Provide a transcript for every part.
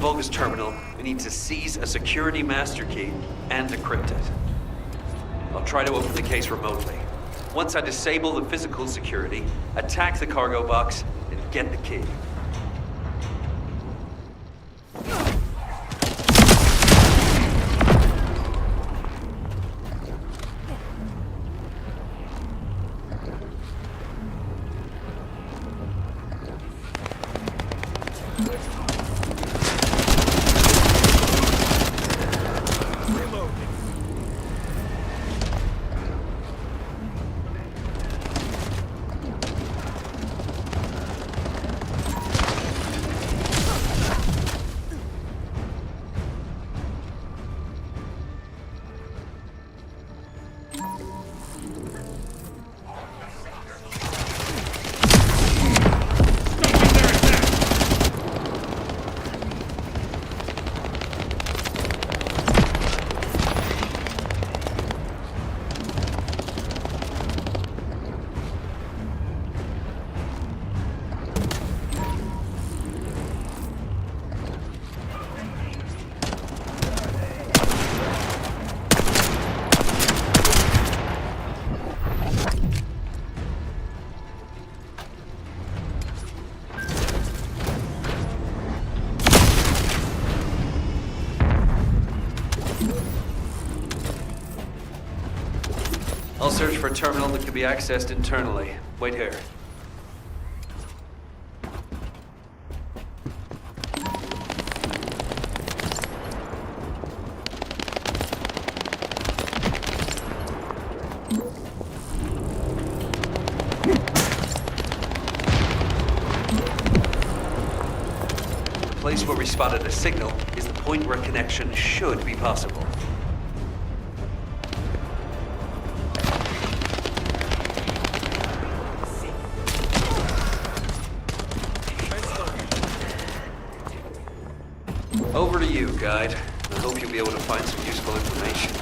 Bogus terminal, we need to seize a security master key and decrypt it. I'll try to open the case remotely. Once I disable the physical security, attack the cargo box, and get the key. I'll search for a terminal that can be accessed internally. Wait here. The place where we spotted a signal is the point where connection should be possible. Over to you, guide. I hope you'll be able to find some useful information.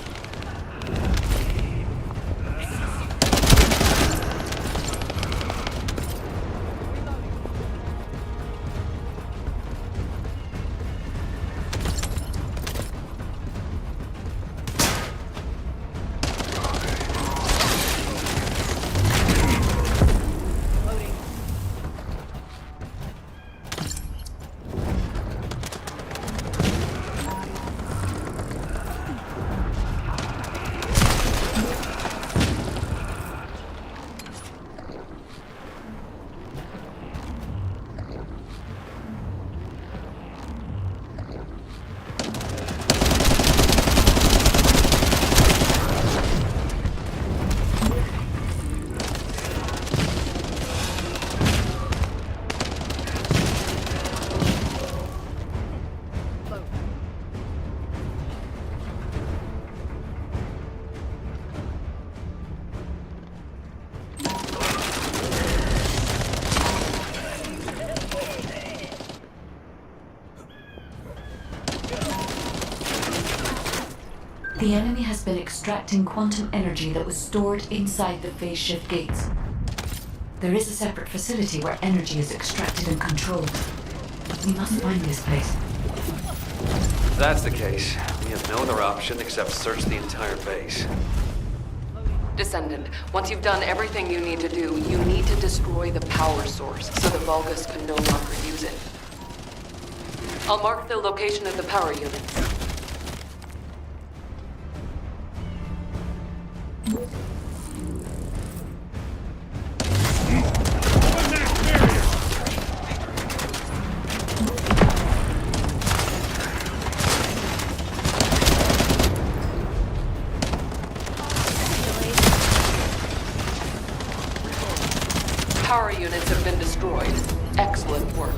The enemy has been extracting quantum energy that was stored inside the phase shift gates. There is a separate facility where energy is extracted and controlled. We must find this place. If that's the case, we have no other option except search the entire base. Descendant, once you've done everything you need to do, you need to destroy the power source so the Vulgus can no longer use it. I'll mark the location of the power units. Power units have been destroyed. Excellent work.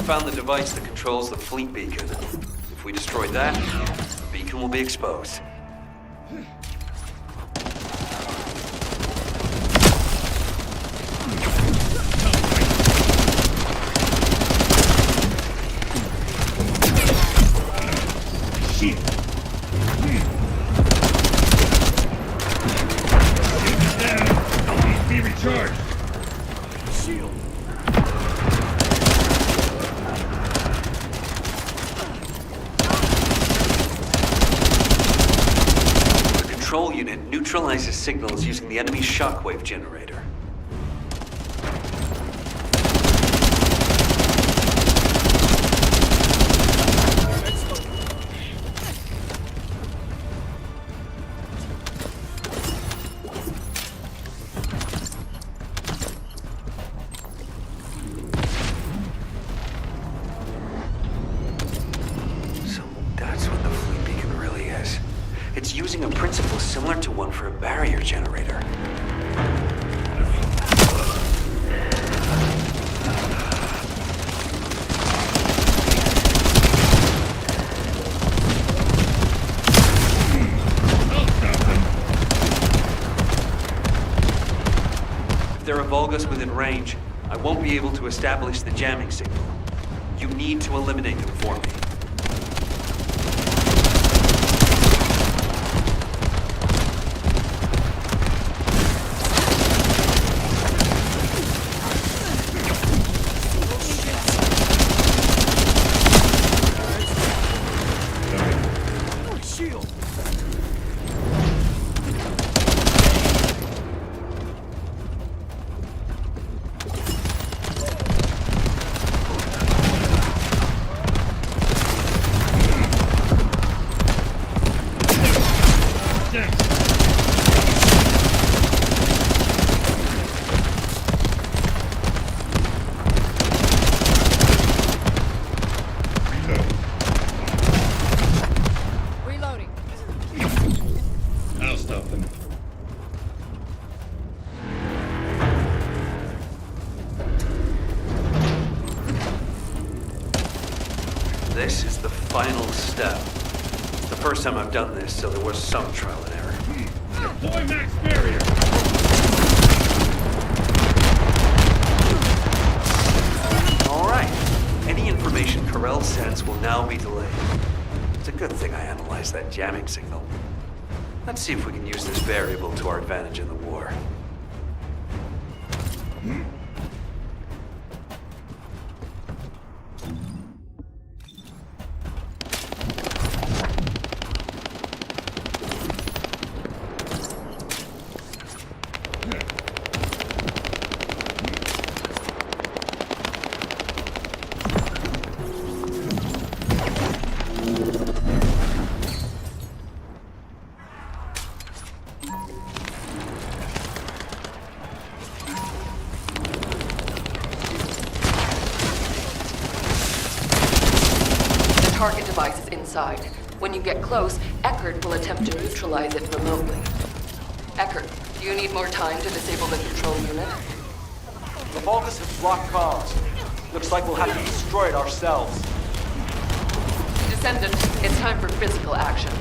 Found the device that controls the fleet beacon. If we destroy that, the beacon will be exposed. Shit! Be recharged! Shield! Control unit neutralizes signals using the enemy's shockwave generator. So that's what the fleet beacon really is. It's using a principle similar to one for a barrier generator. If there are Vulgus within range, I won't be able to establish the jamming signal. You need to eliminate them for me. final step. The first time I've done this, so there was some trial and error. Deploy max barrier. All right. Any information Corell sends will now be delayed. It's a good thing I analyzed that jamming signal. Let's see if we can use this variable to our advantage in the war. The target device is inside. When you get close, Eckert will attempt to neutralize it remotely. Eckert, do you need more time to disable the control unit? The Vulgus have blocked comms. Looks like we'll have to destroy it ourselves. Descendant, it's time for physical action.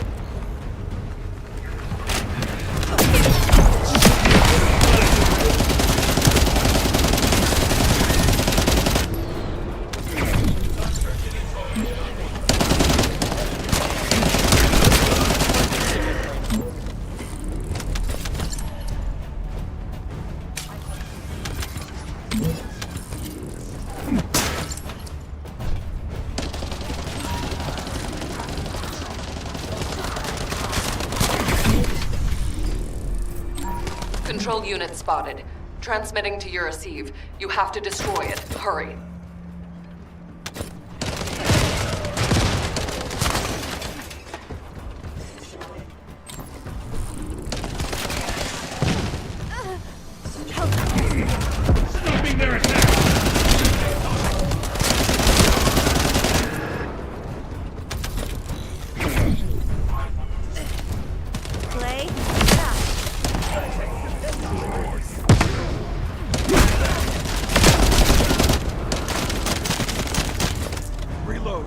Control unit spotted. Transmitting to your receive. You have to destroy it. Hurry. Stopping their attack. Play. Reload.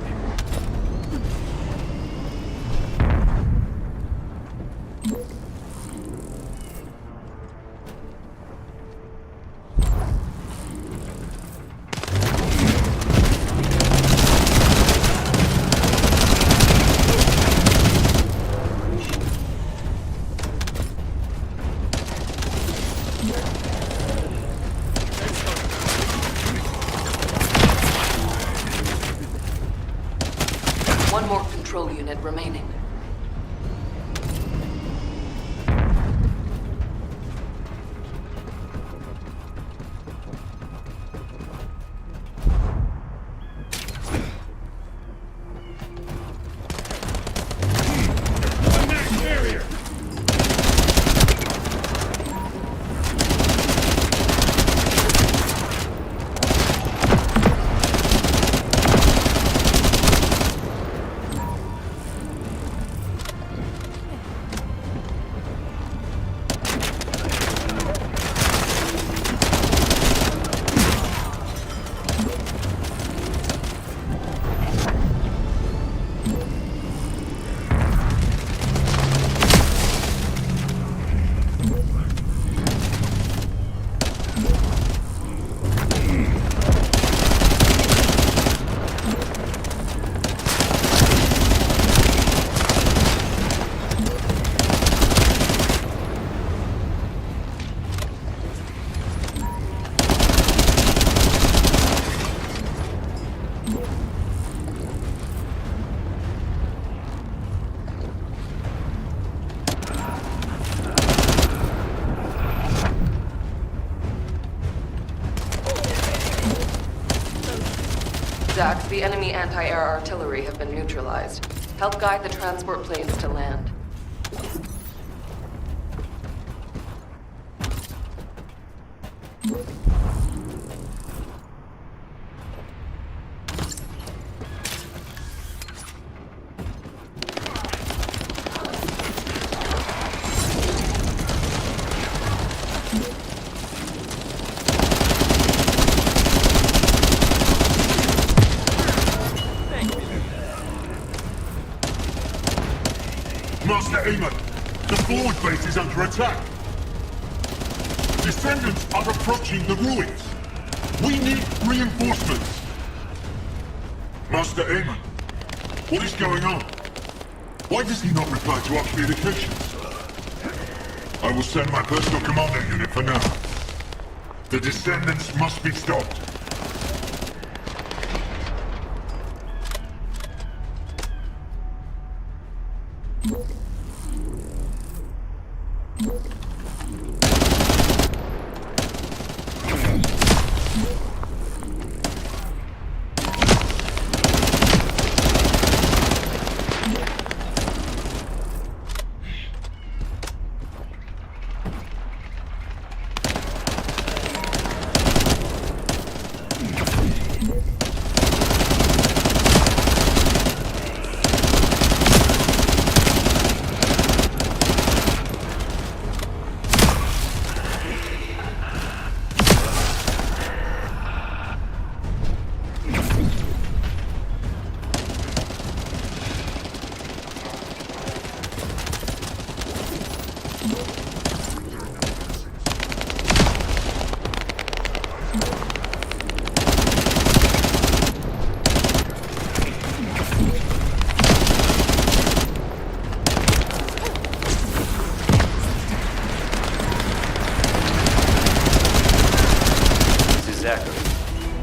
One more control unit remaining. Deploy max barrier. Dax, the enemy anti-air artillery have been neutralized. Help guide the transport planes to land. is under attack. Descendants are approaching the ruins. We need reinforcements. Master Aemon, what is going on? Why does he not reply to our communications? I will send my personal commando unit for now. The Descendants must be stopped.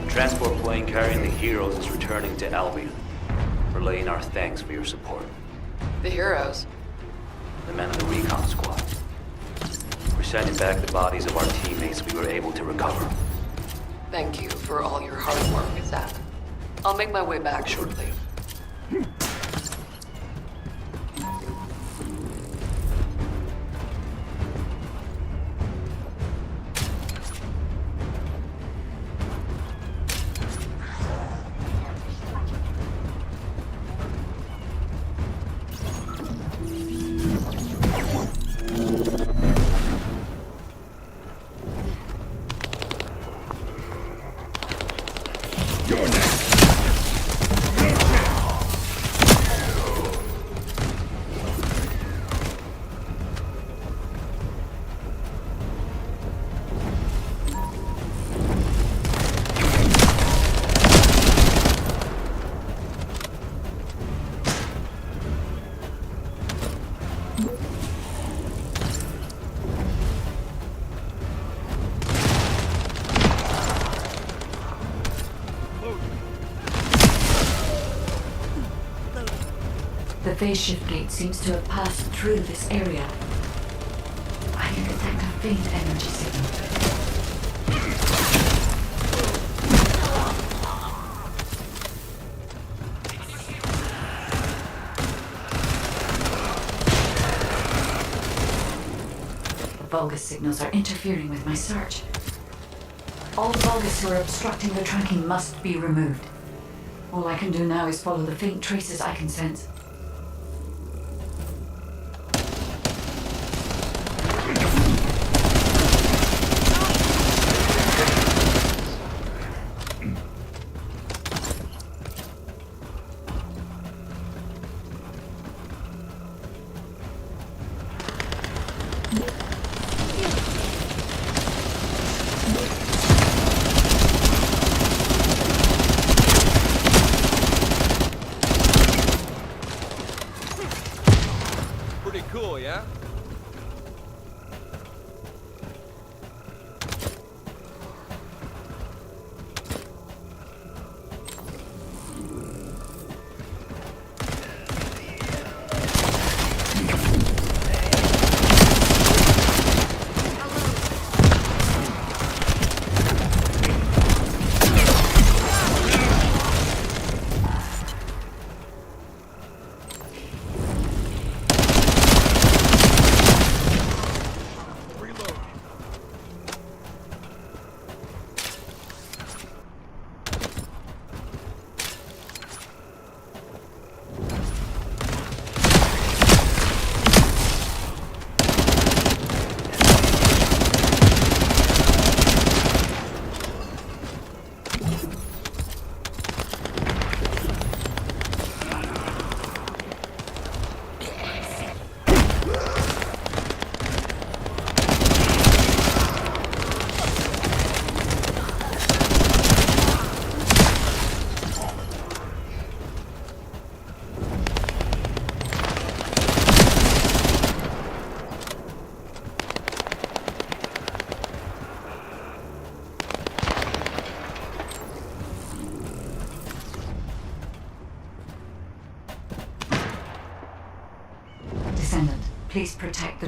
Transport plane carrying the heroes is returning to Albion. Relaying our thanks for your support. The heroes? The men of the recon squad. We're sending back the bodies of our teammates we were able to recover. Thank you for all your hard work, Zach. I'll make my way back shortly. The phase shift gate seems to have passed through this area. I can detect a faint energy signal. The Vulgus signals are interfering with my search. All Vulgus who are obstructing the tracking must be removed. All I can do now is follow the faint traces I can sense.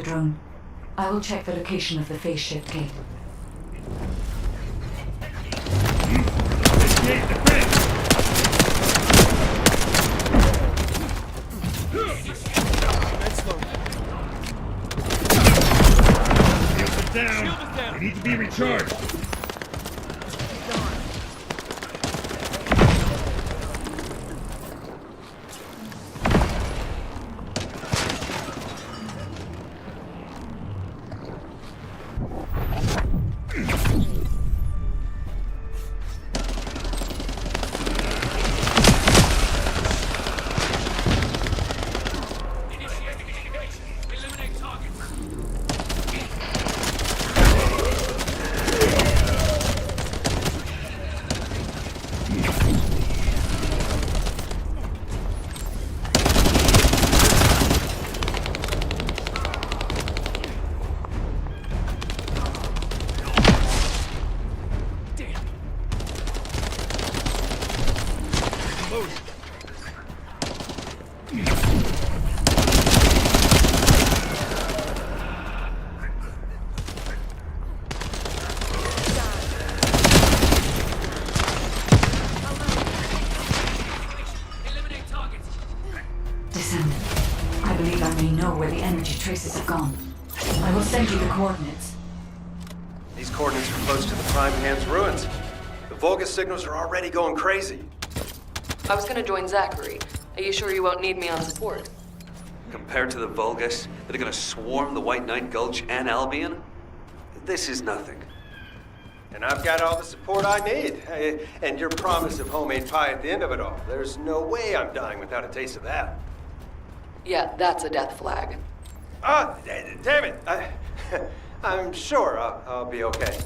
drone. I will check the location of the phase shift gate. Initiate defense! Shields are down. They need to be recharged. Descendant, I believe I may know where the energy traces have gone. I will send you the coordinates. These coordinates are close to the Prime Hand's ruins. The Vulgus signals are already going crazy. I was gonna join Zachary. Are you sure you won't need me on support? Compared to the Vulgus that are gonna swarm the White Knight Gulch and Albion, this is nothing. And I've got all the support I need. And your promise of homemade pie at the end of it all. There's no way I'm dying without a taste of that. Yeah, that's a death flag. Ah, damn it. I'm sure I'll be okay.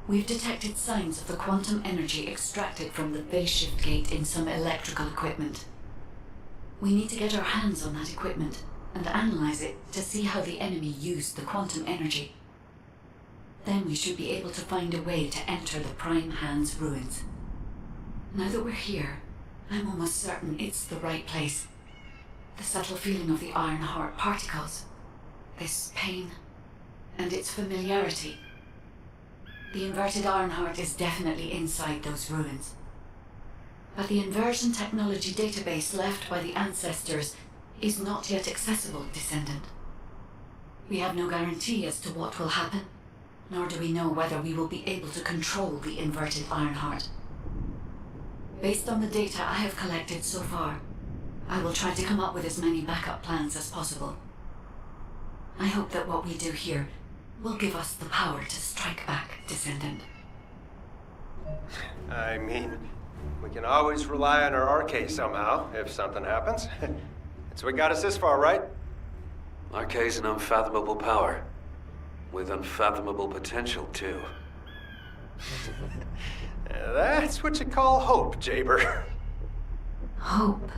We've detected signs of the quantum energy extracted from the phase shift gate in some electrical equipment. We need to get our hands on that equipment and analyze it to see how the enemy used the quantum energy. Then we should be able to find a way to enter the Prime Hand's ruins. Now that we're here, I'm almost certain it's the right place. The subtle feeling of the Iron Heart particles, this pain, and its familiarity. The inverted Iron Heart is definitely inside those ruins. But the inversion technology database left by the ancestors is not yet accessible, Descendant. We have no guarantee as to what will happen, nor do we know whether we will be able to control the inverted Iron Heart. Based on the data I have collected so far, I will try to come up with as many backup plans as possible. I hope that what we do here will give us the power to strike back, Descendant. I mean, we can always rely on our arcade somehow, if something happens. That's what got us this far, right? Arcade's an unfathomable power. With unfathomable potential, too. That's what you call hope, Jaber. Hope.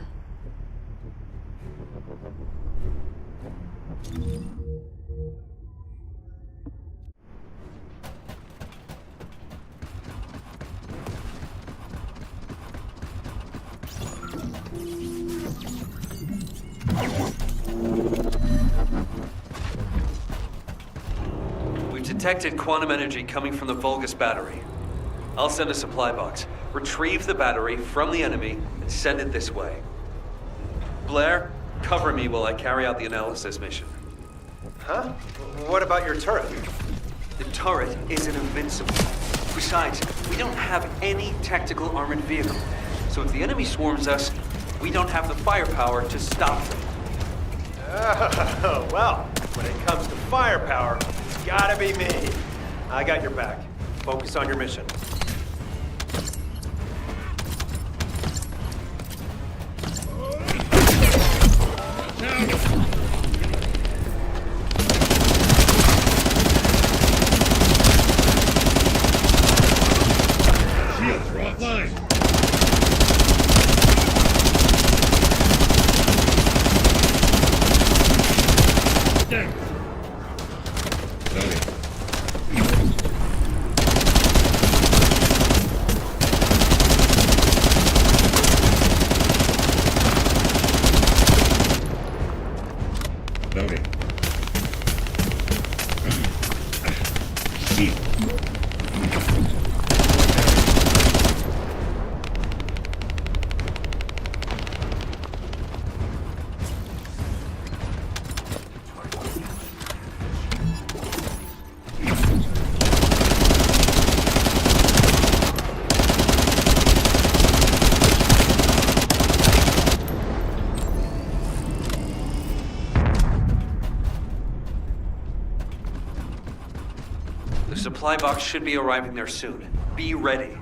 We've detected quantum energy coming from the Vulgus battery. I'll send a supply box. Retrieve the battery from the enemy and send it this way. Blair, cover me while I carry out the analysis mission. Huh? What about your turret? The turret isn't invincible. Besides, we don't have any tactical armored vehicle. So if the enemy swarms us, we don't have the firepower to stop them. Oh, well, when it comes to firepower, it's gotta be me. I got your back. Focus on your mission. Shields are offline. Down. Loading. Loading. Shield. The supply box should be arriving there soon. Be ready.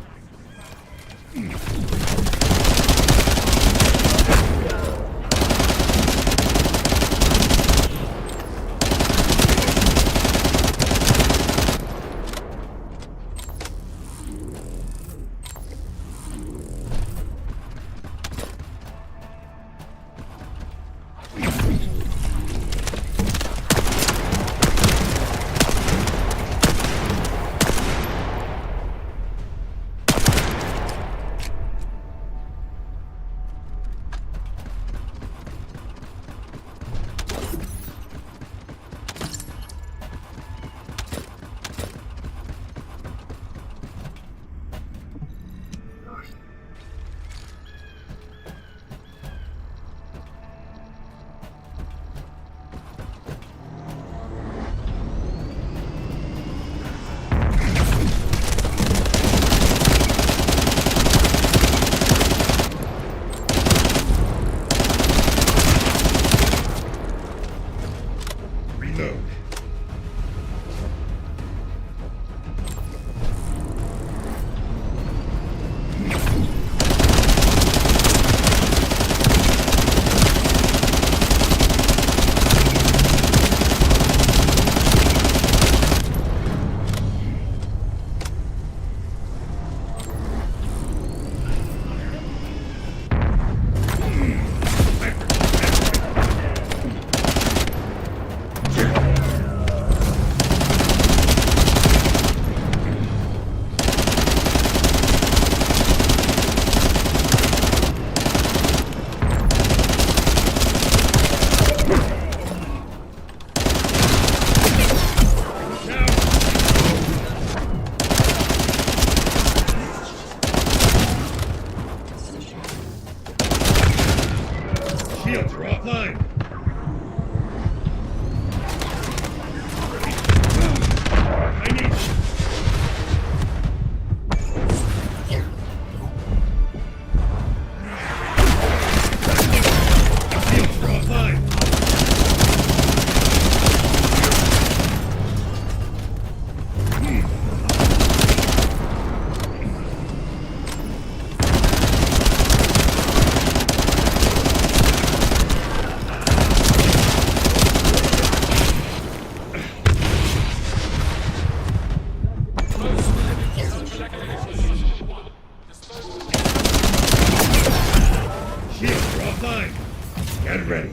Get ready.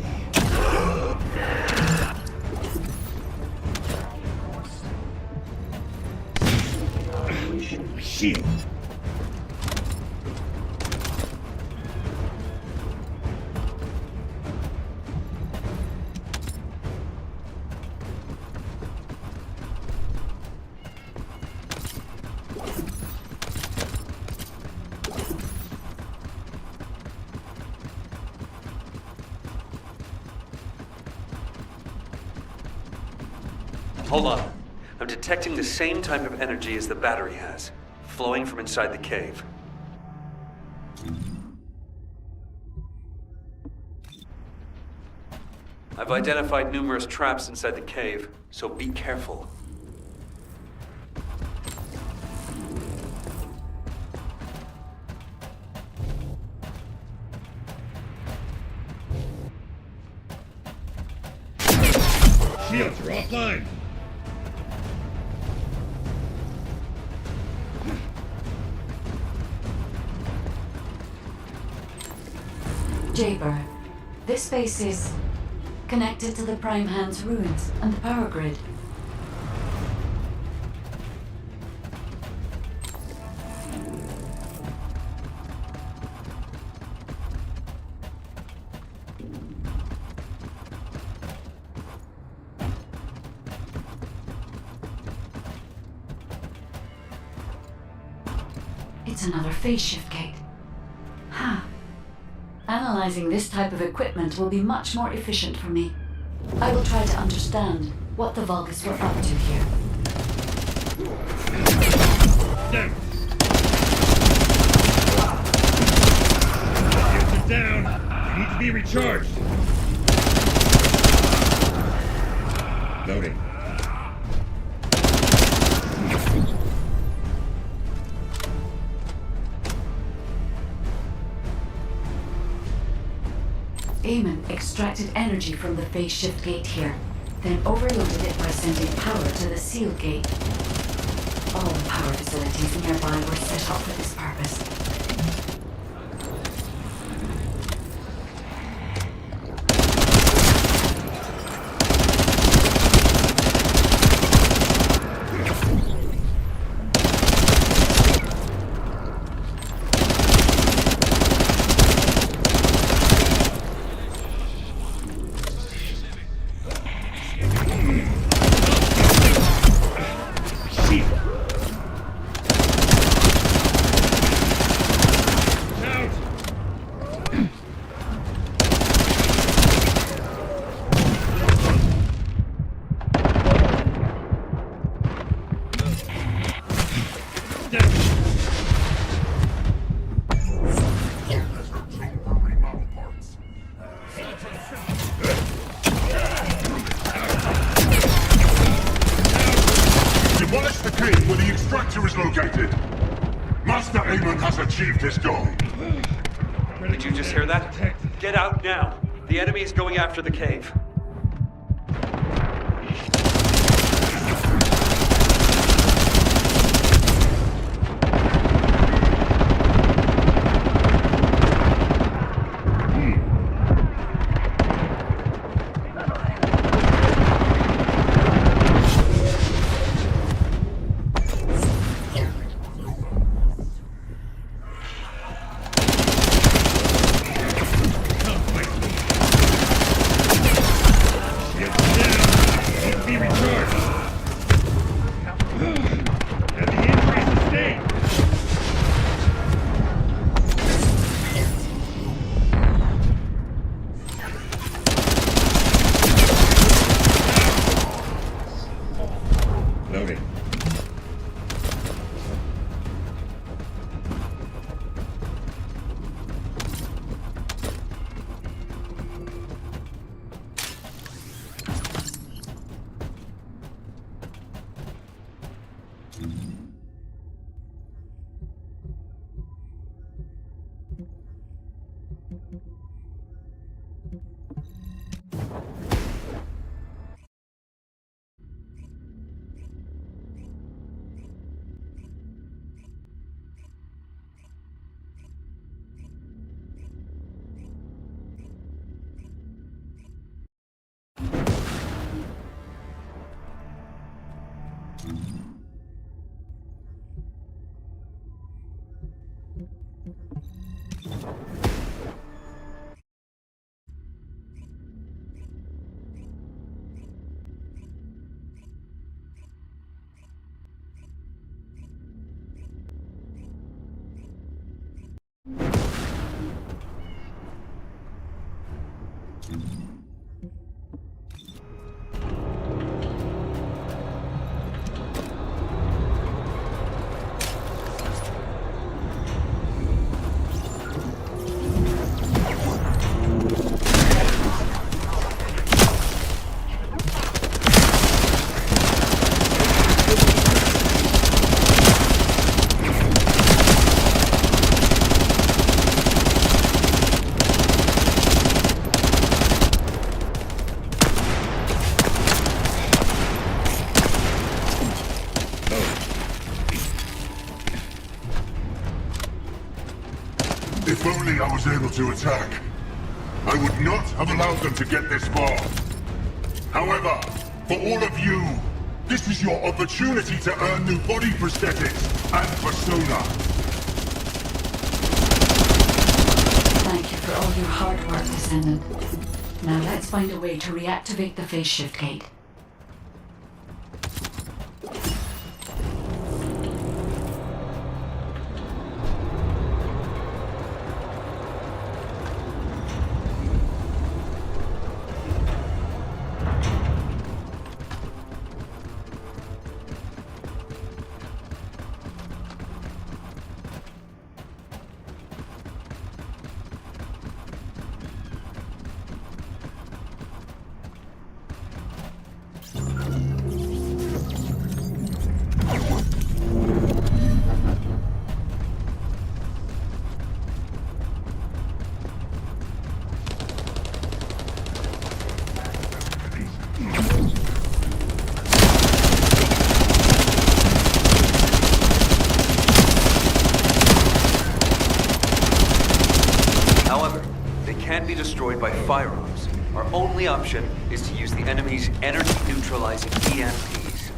Shield. Hold on. I'm detecting the same type of energy as the battery has, flowing from inside the cave. I've identified numerous traps inside the cave, so be careful. Shields are offline. Jaber, this base is connected to the Prime Hand's ruins and the power grid. It's another phase shift gate. Ha! Analyzing this type of equipment will be much more efficient for me. I will try to understand what the Vulgus were up to here. Down. Shields are down. They need to be recharged. Loading. Eamon extracted energy from the phase shift gate here, then overloaded it by sending power to the seal gate. All the power facilities nearby were set up for this purpose. Demolish the cave where the extractor is located. Master Eamon has achieved his goal. Did you just hear that? Get out now! The enemy is going after the cave. If only I was able to attack. I would not have allowed them to get this far. However, for all of you, this is your opportunity to earn new body prosthetics and persona. Thank you for all your hard work, Descendant. Now let's find a way to reactivate the phase shift gate. However, they can be destroyed by firearms. Our only option is to use the enemy's energy-neutralizing EMPs.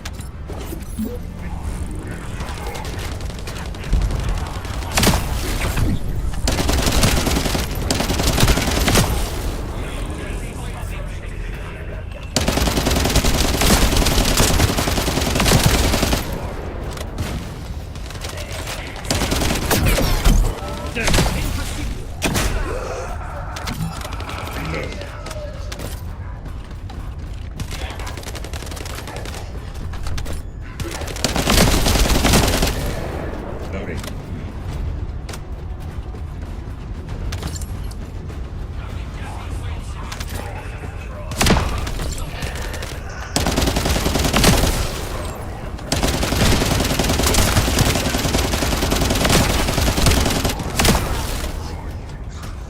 Loading.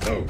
Oh.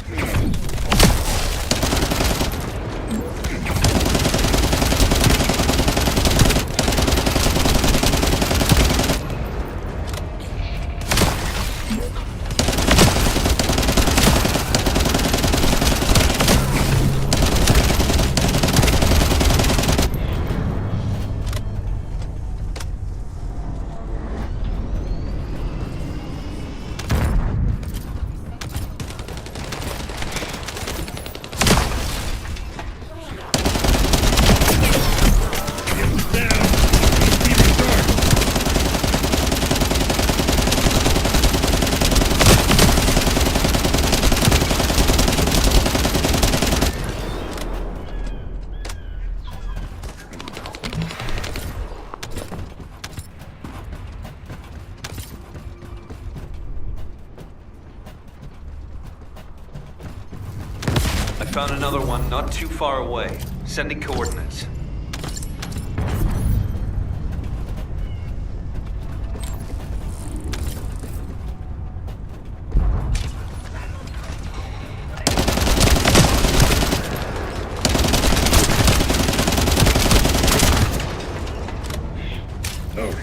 I found another one not too far away. Sending coordinates. Loading.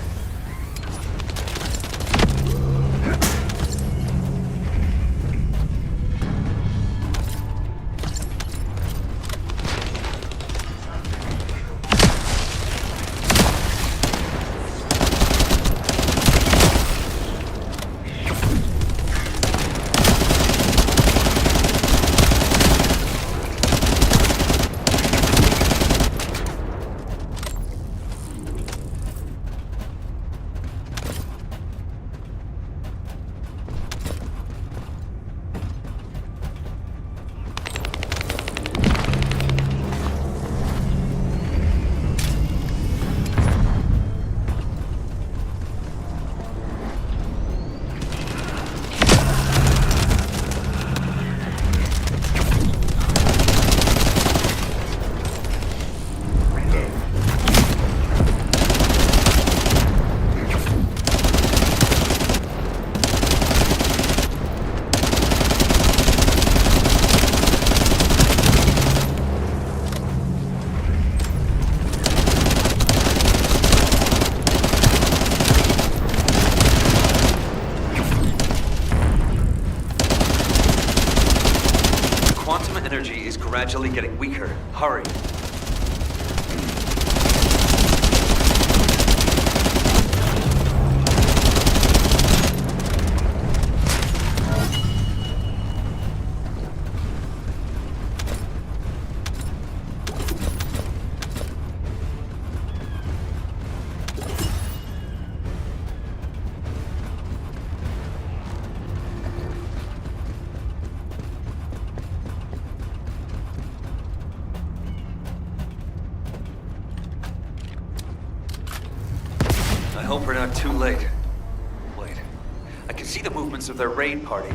gradually getting weaker. Hurry. I hope we're not too late. Wait. I can see the movements of their raid party.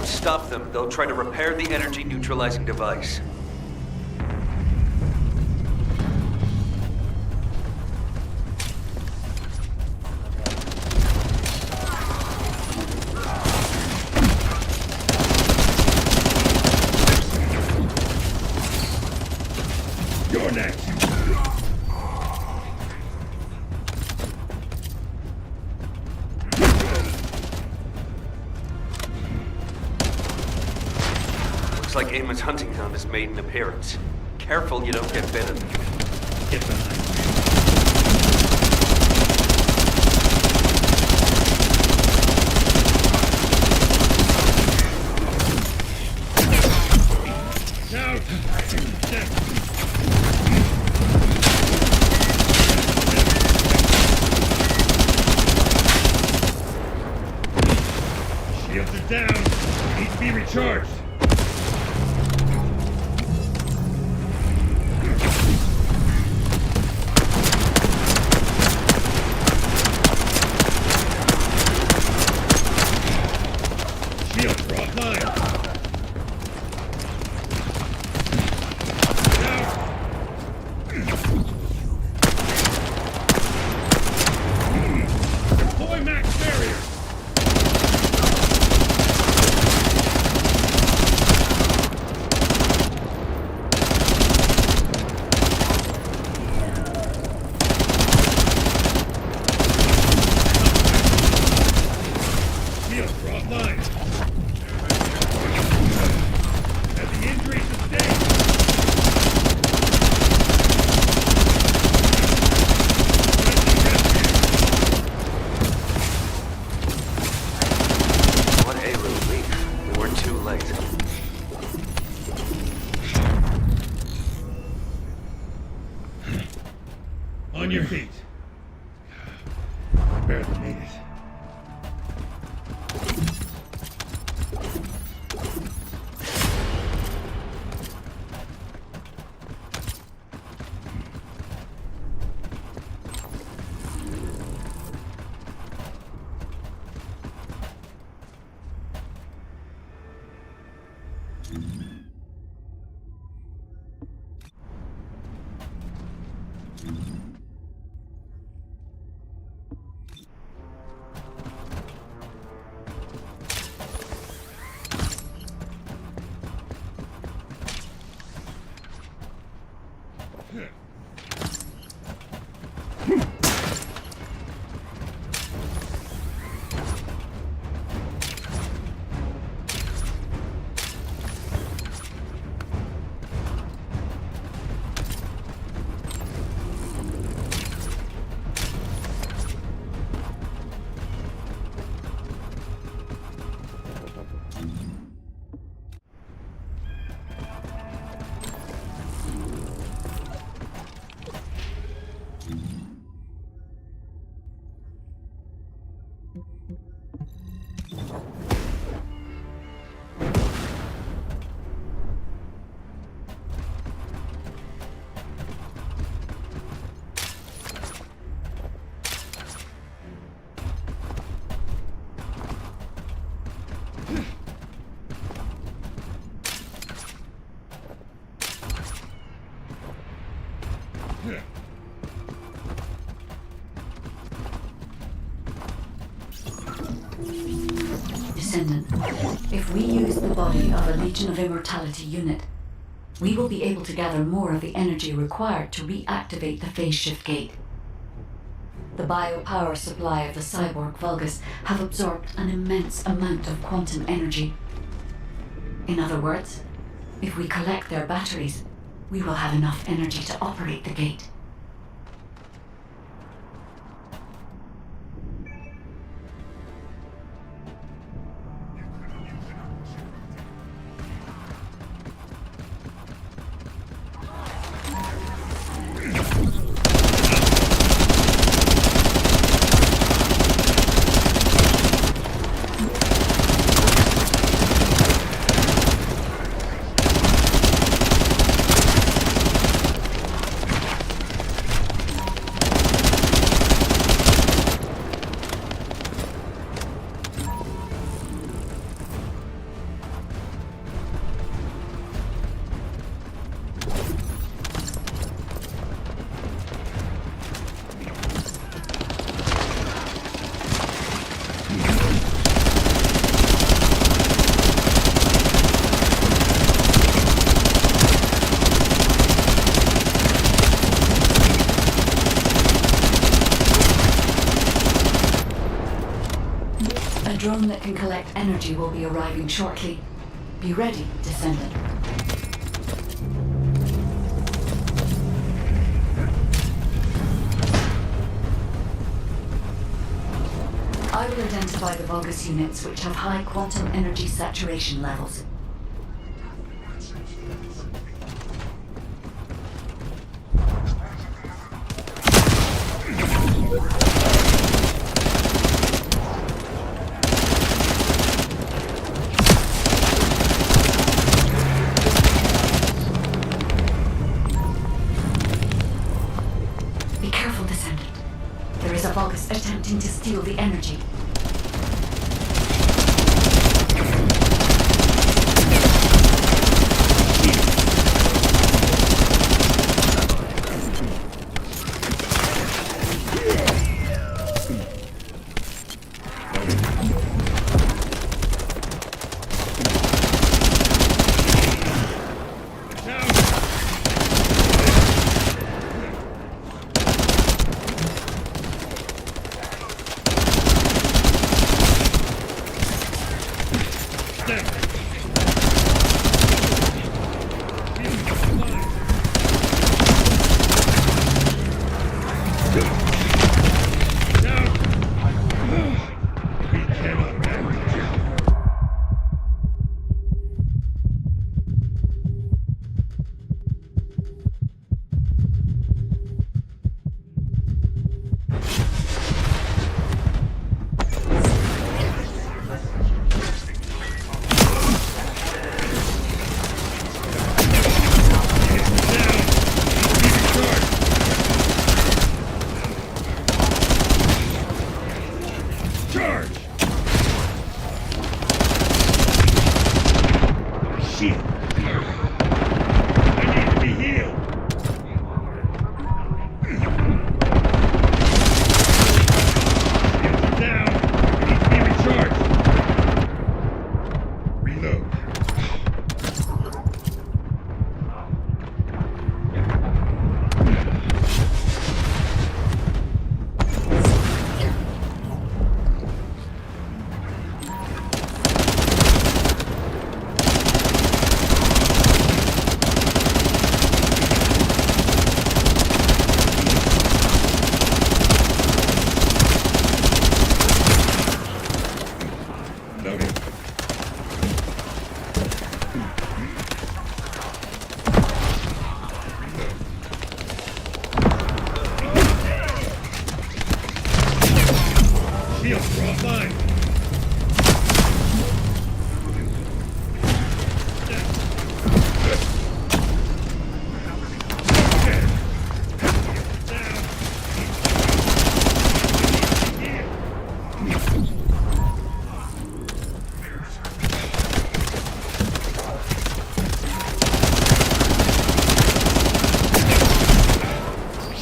Stop them, they'll try to repair the energy neutralizing device. You're next. Looks like Eamon's hunting hound has made an appearance. Careful you don't get bitten. Get behind me. Out! Shields are down. Need to be recharged. Shields are offline. Deploy max barrier. Shields are offline. Heavy injury sustained. What a relief. We weren't too late. On your feet. Barely made it. Descendant, if we use the body of a Legion of Immortality unit, we will be able to gather more of the energy required to reactivate the phase shift gate. The biopower supply of the cyborg Vulgus have absorbed an immense amount of quantum energy. In other words, if we collect their batteries, we will have enough energy to operate the gate. A drone that can collect energy will be arriving shortly. Be ready, Descendant. I will identify the Vulgus units which have high quantum energy saturation levels. Be careful, Descendant. There is a Vulgus attempting to steal the energy.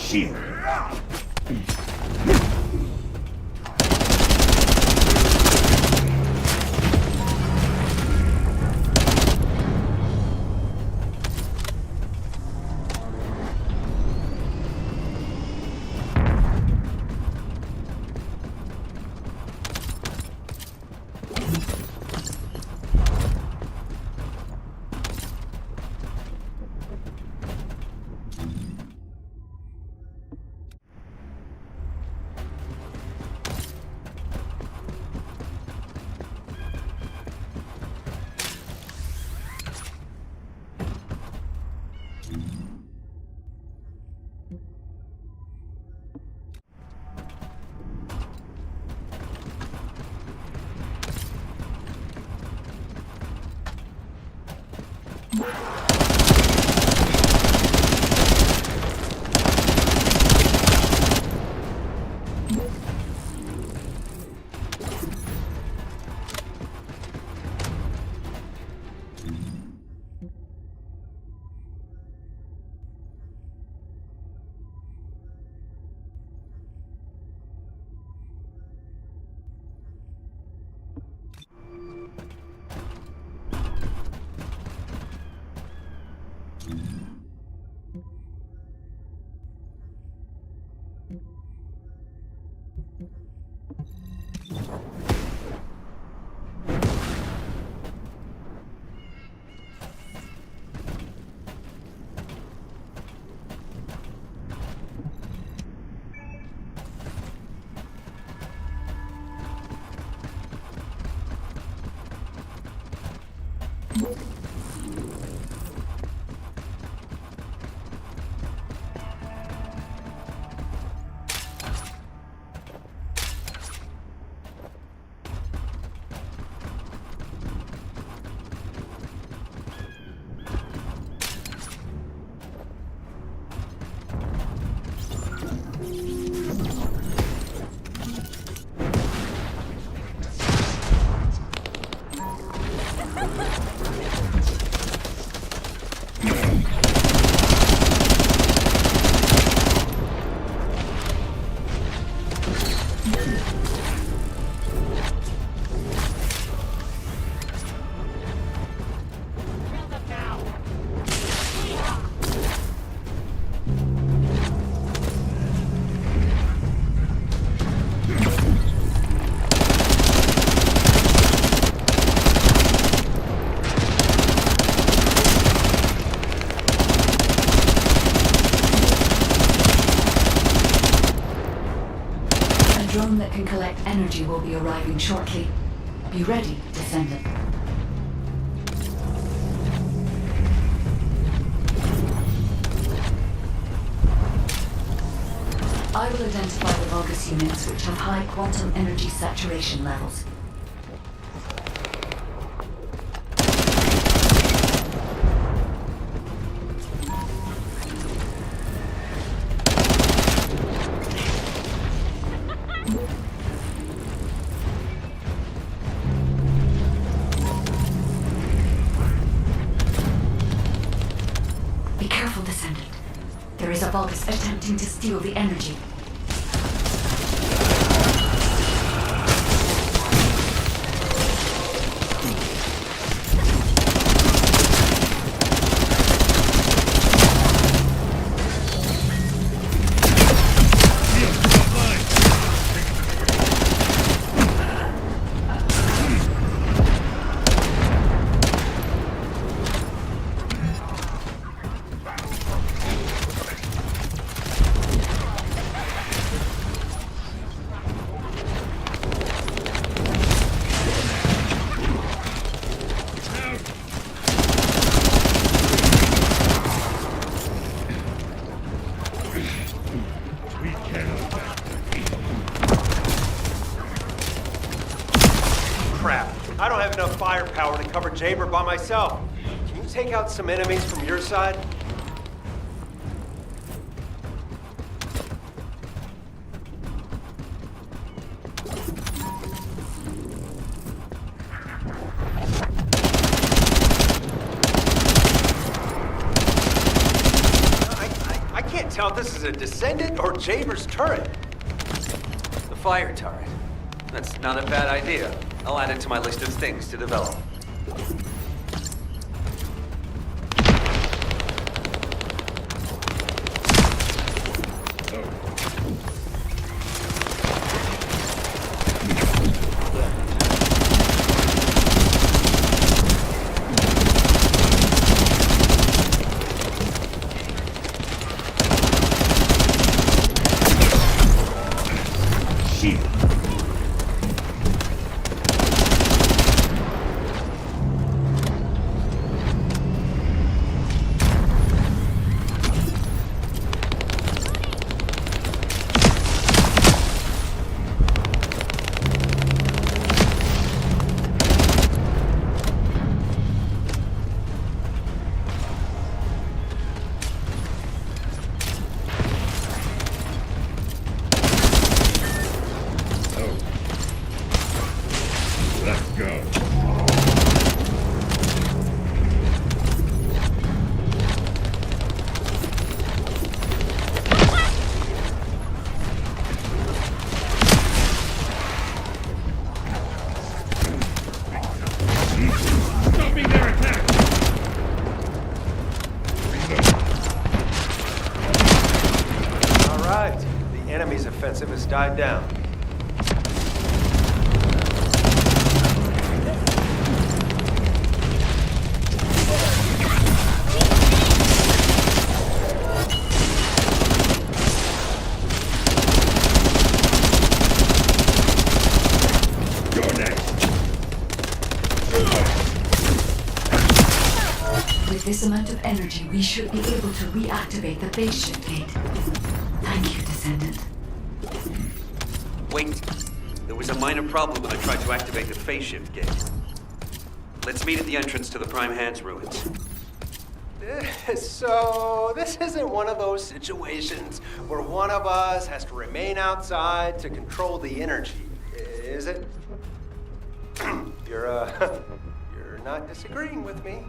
Shield. Drone that can collect energy will be arriving shortly. Be ready, Descendant. I will identify the Vulgus units which have high quantum energy saturation levels. Be careful, Descendant. There is a Vulgus attempting to steal the energy. Crap. I don't have enough firepower to cover Jaber by myself. Can you take out some enemies from your side? I can't tell if this is a Descendant or Jaber's turret. The fire turret. That's not a bad idea. I'll add it to my list of things to develop. Let's go. Stopping their attack! All right. The enemy's offensive has died down. You're next. With this amount of energy, we should be able to reactivate the phase shift gate. Thank you, Descendant. Wait. There was a minor problem when I tried to activate the phase shift gate. Let's meet at the entrance to the Prime Hands ruins. So, this isn't one of those situations where one of us has to remain outside to control the energy, is it? You're not disagreeing with me.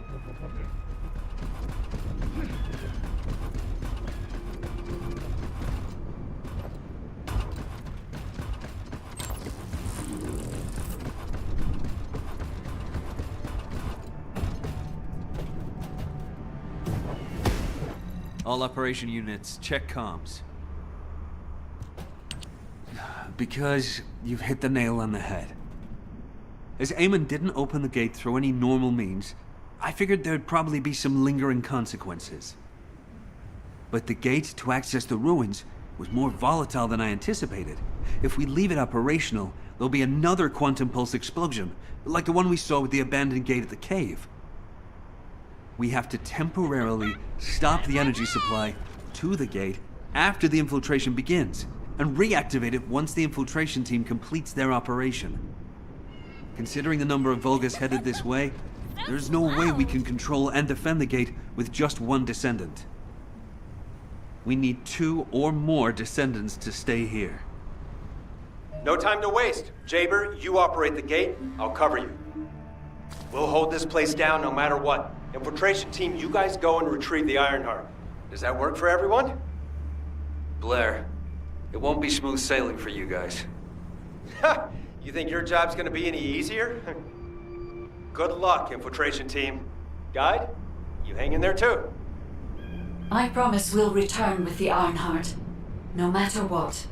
All operation units, check comms. Because you've hit the nail on the head. As Eamon didn't open the gate through any normal means, I figured there'd probably be some lingering consequences. But the gate to access the ruins was more volatile than I anticipated. If we leave it operational, there'll be another quantum pulse explosion, like the one we saw with the abandoned gate at the cave. We have to temporarily stop the energy supply to the gate after the infiltration begins, and reactivate it once the infiltration team completes their operation. Considering the number of Vulgus headed this way, there's no way we can control and defend the gate with just one Descendant. We need 2 or more Descendants to stay here. No time to waste. Jaber, you operate the gate. I'll cover you. We'll hold this place down no matter what. Infiltration team, you guys go and retrieve the Ironheart. Does that work for everyone? Blair, it won't be smooth sailing for you guys. Ha! You think your job's gonna be any easier? Good luck, infiltration team. Guide, you hang in there too. I promise we'll return with the Ironheart, no matter what.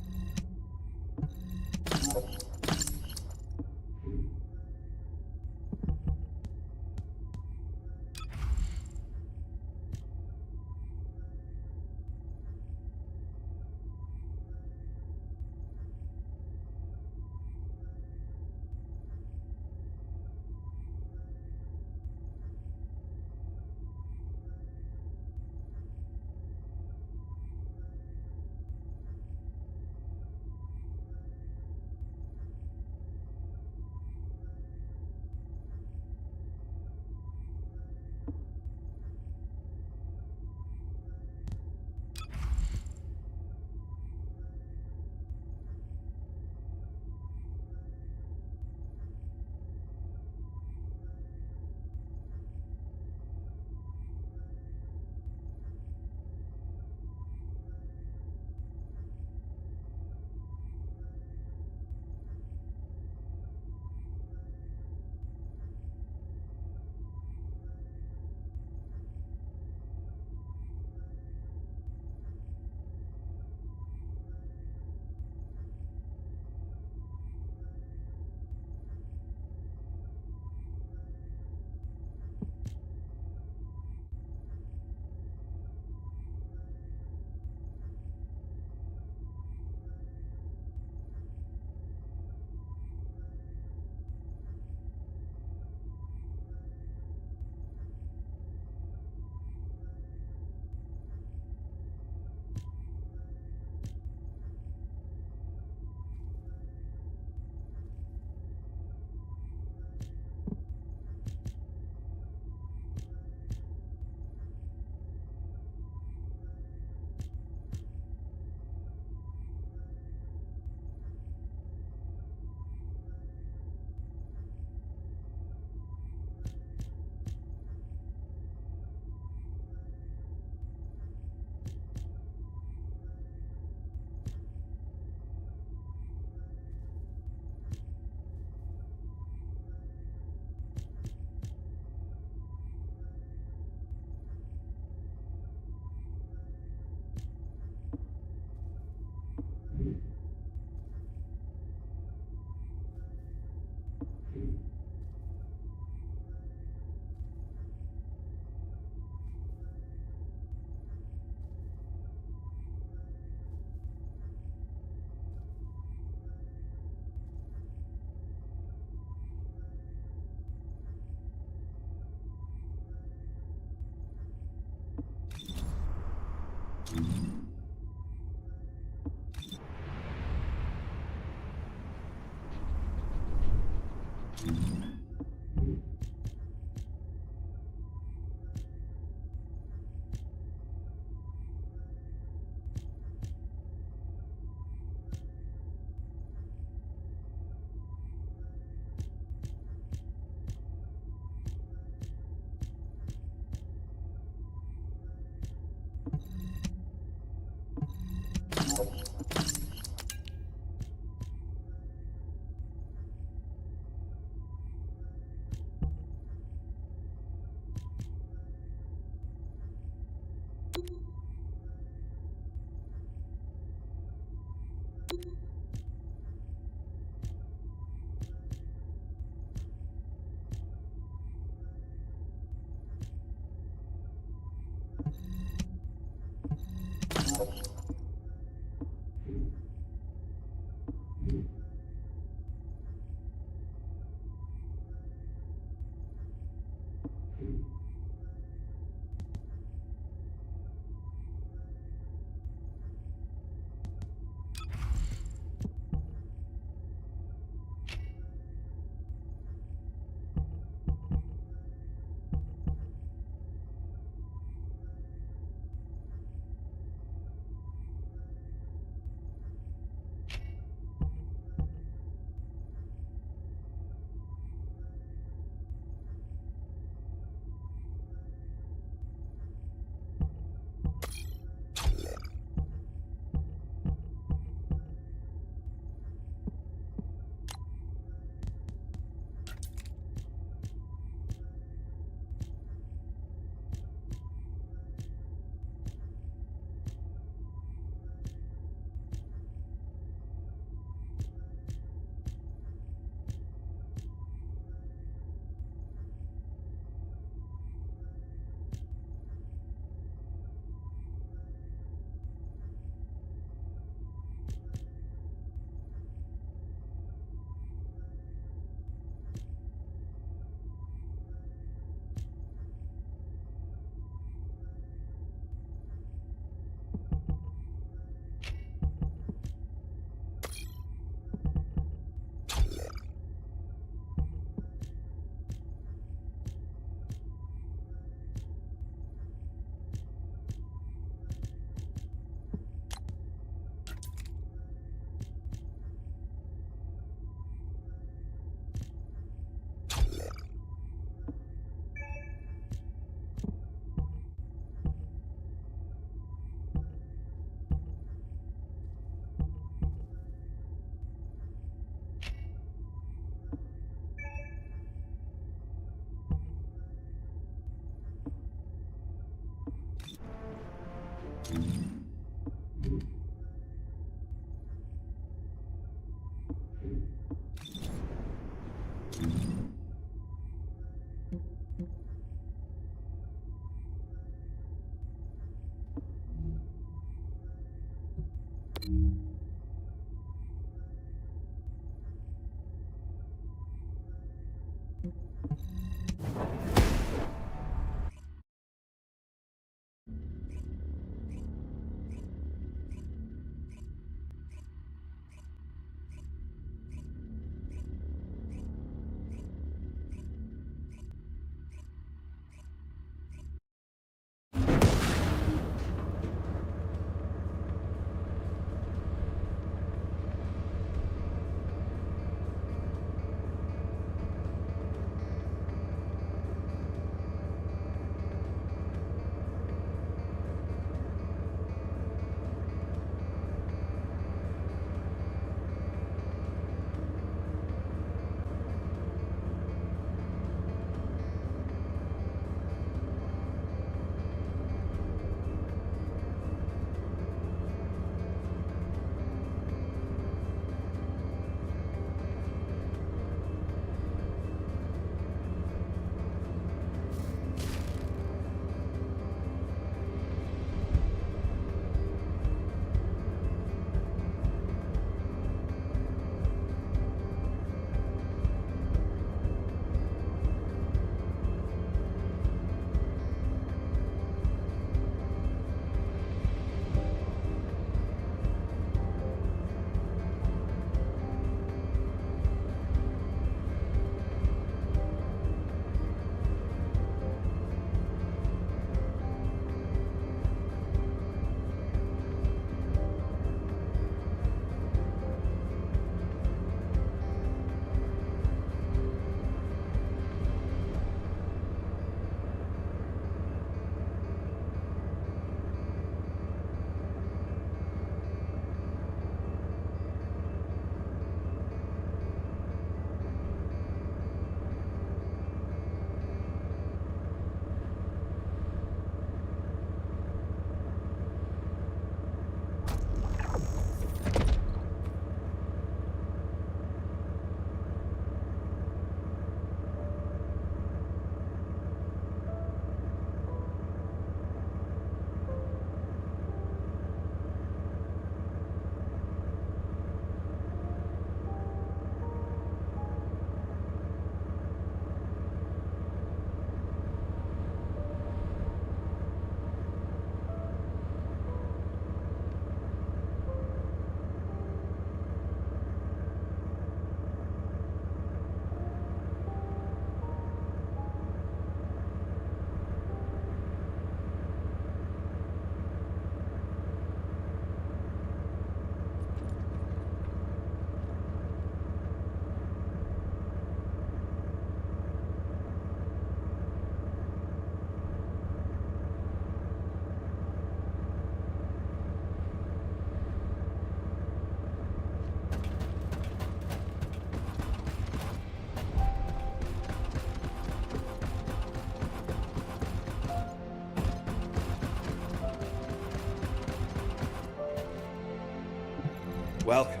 Welcome.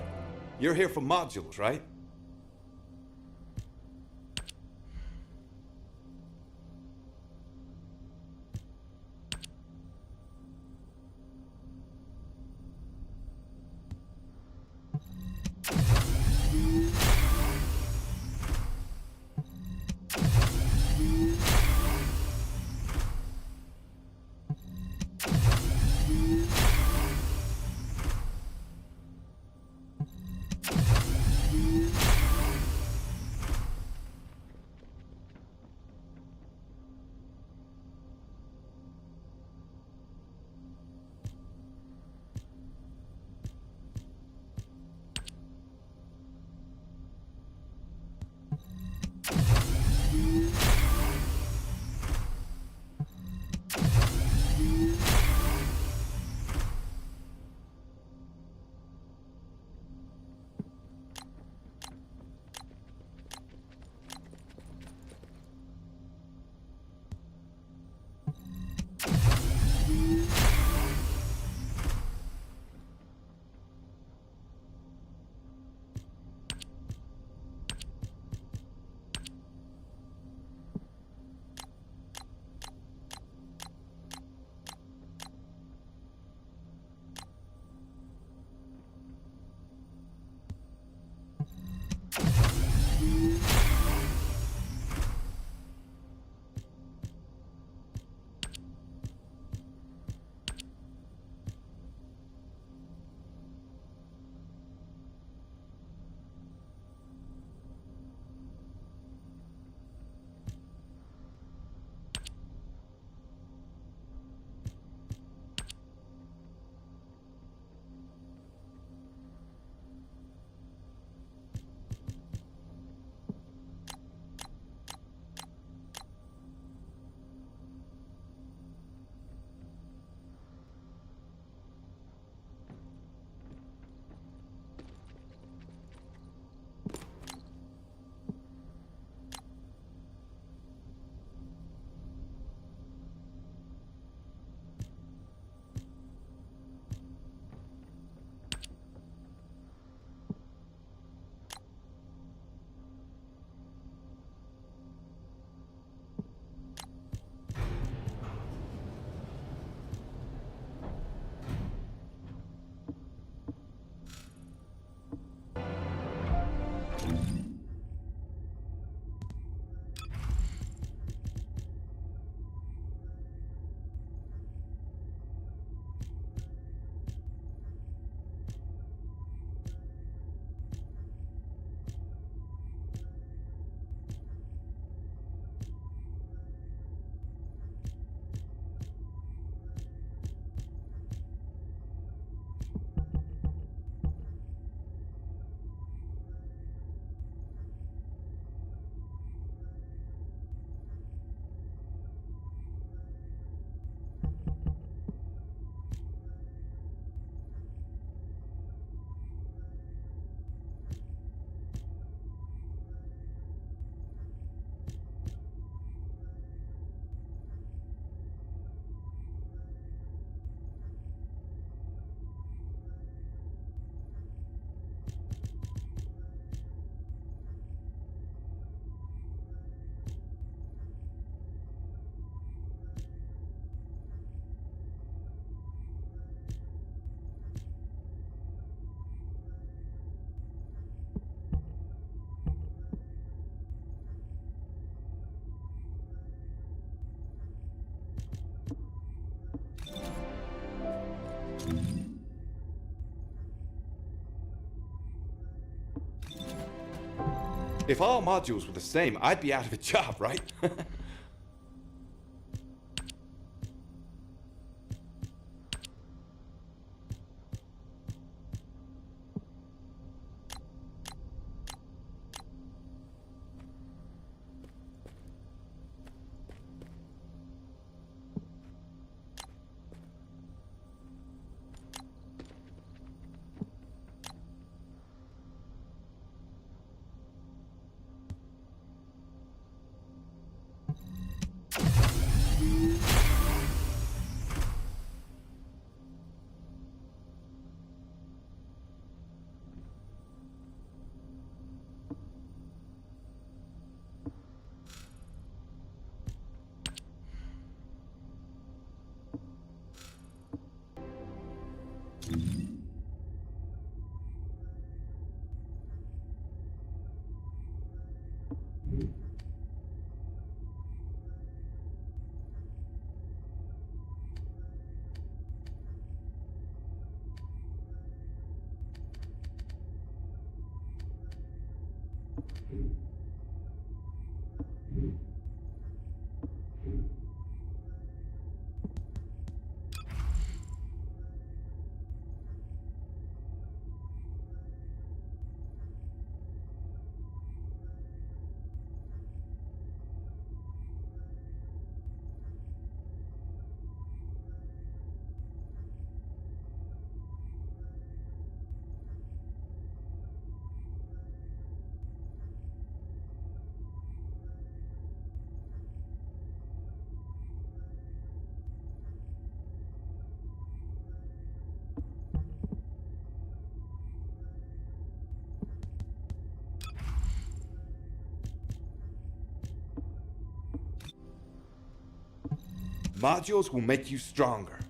You're here for modules, right? If all modules were the same, I'd be out of a job, right? Modules will make you stronger.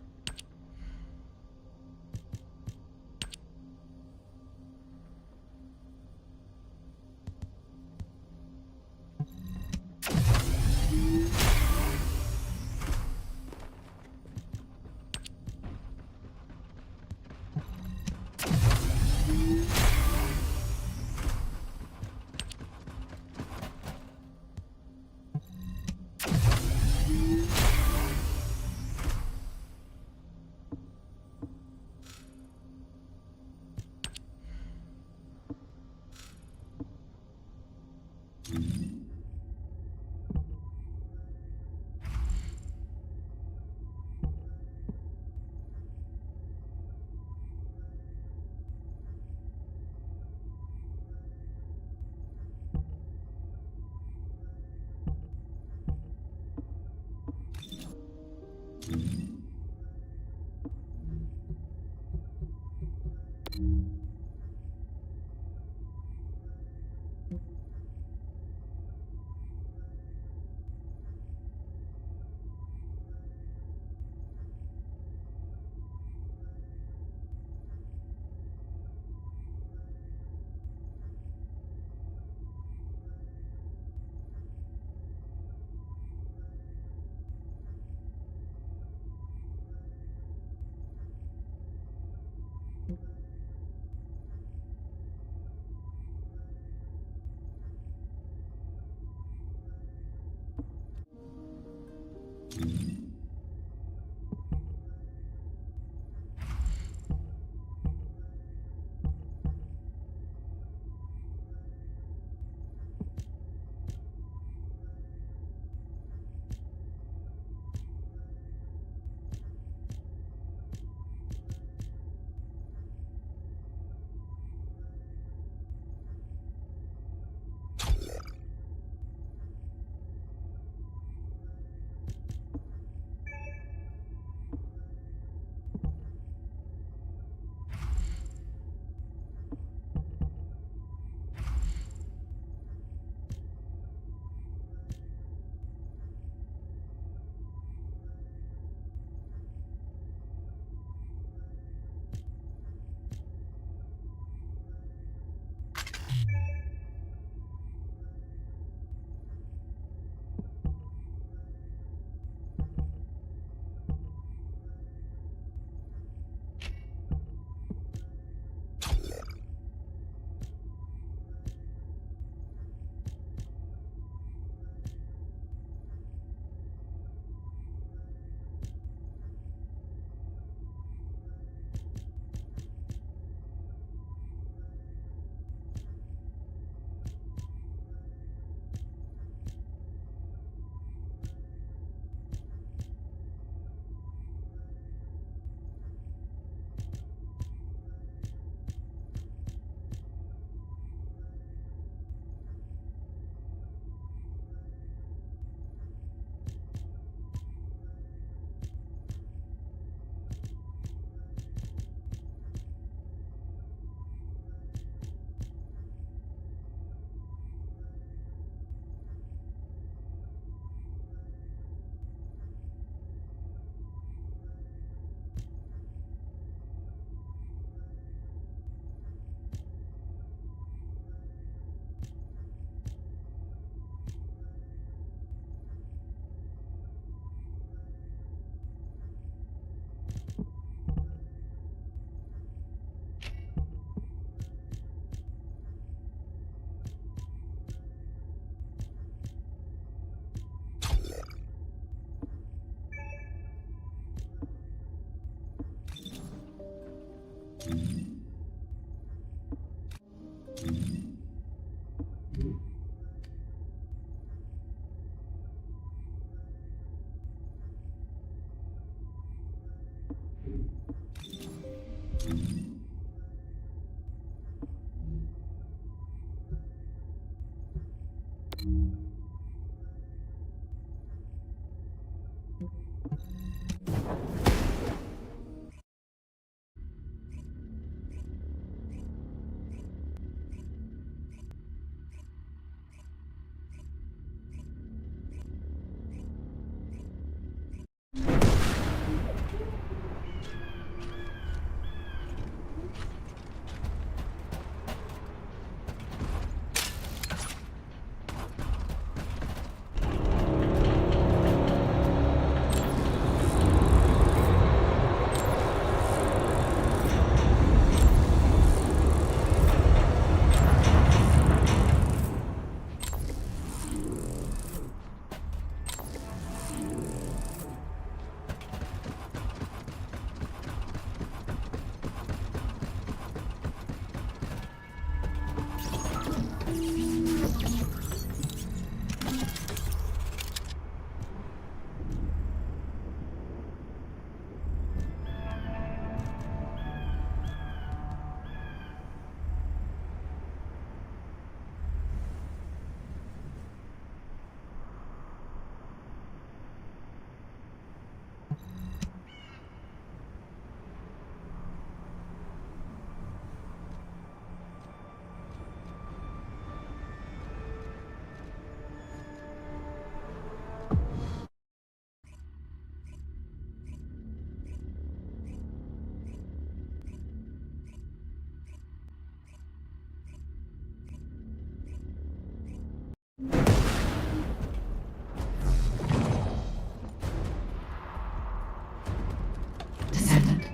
Descendant,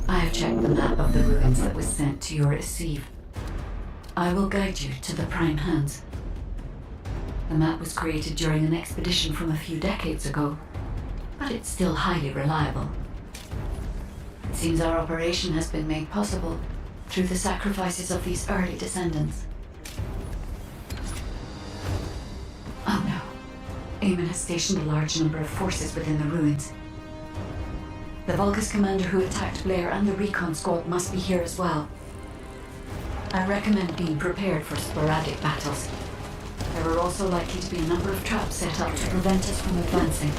I have checked the map of the ruins that was sent to your receive. I will guide you to the Prime Hands. The map was created during an expedition from a few decades ago, but it's still highly reliable. It seems our operation has been made possible through the sacrifices of these early descendants. Oh no. Eamon has stationed a large number of forces within the ruins. The Vulgus commander who attacked Blair and the recon squad must be here as well. I recommend being prepared for sporadic battles. There are also likely to be a number of traps set up to prevent us from advancing.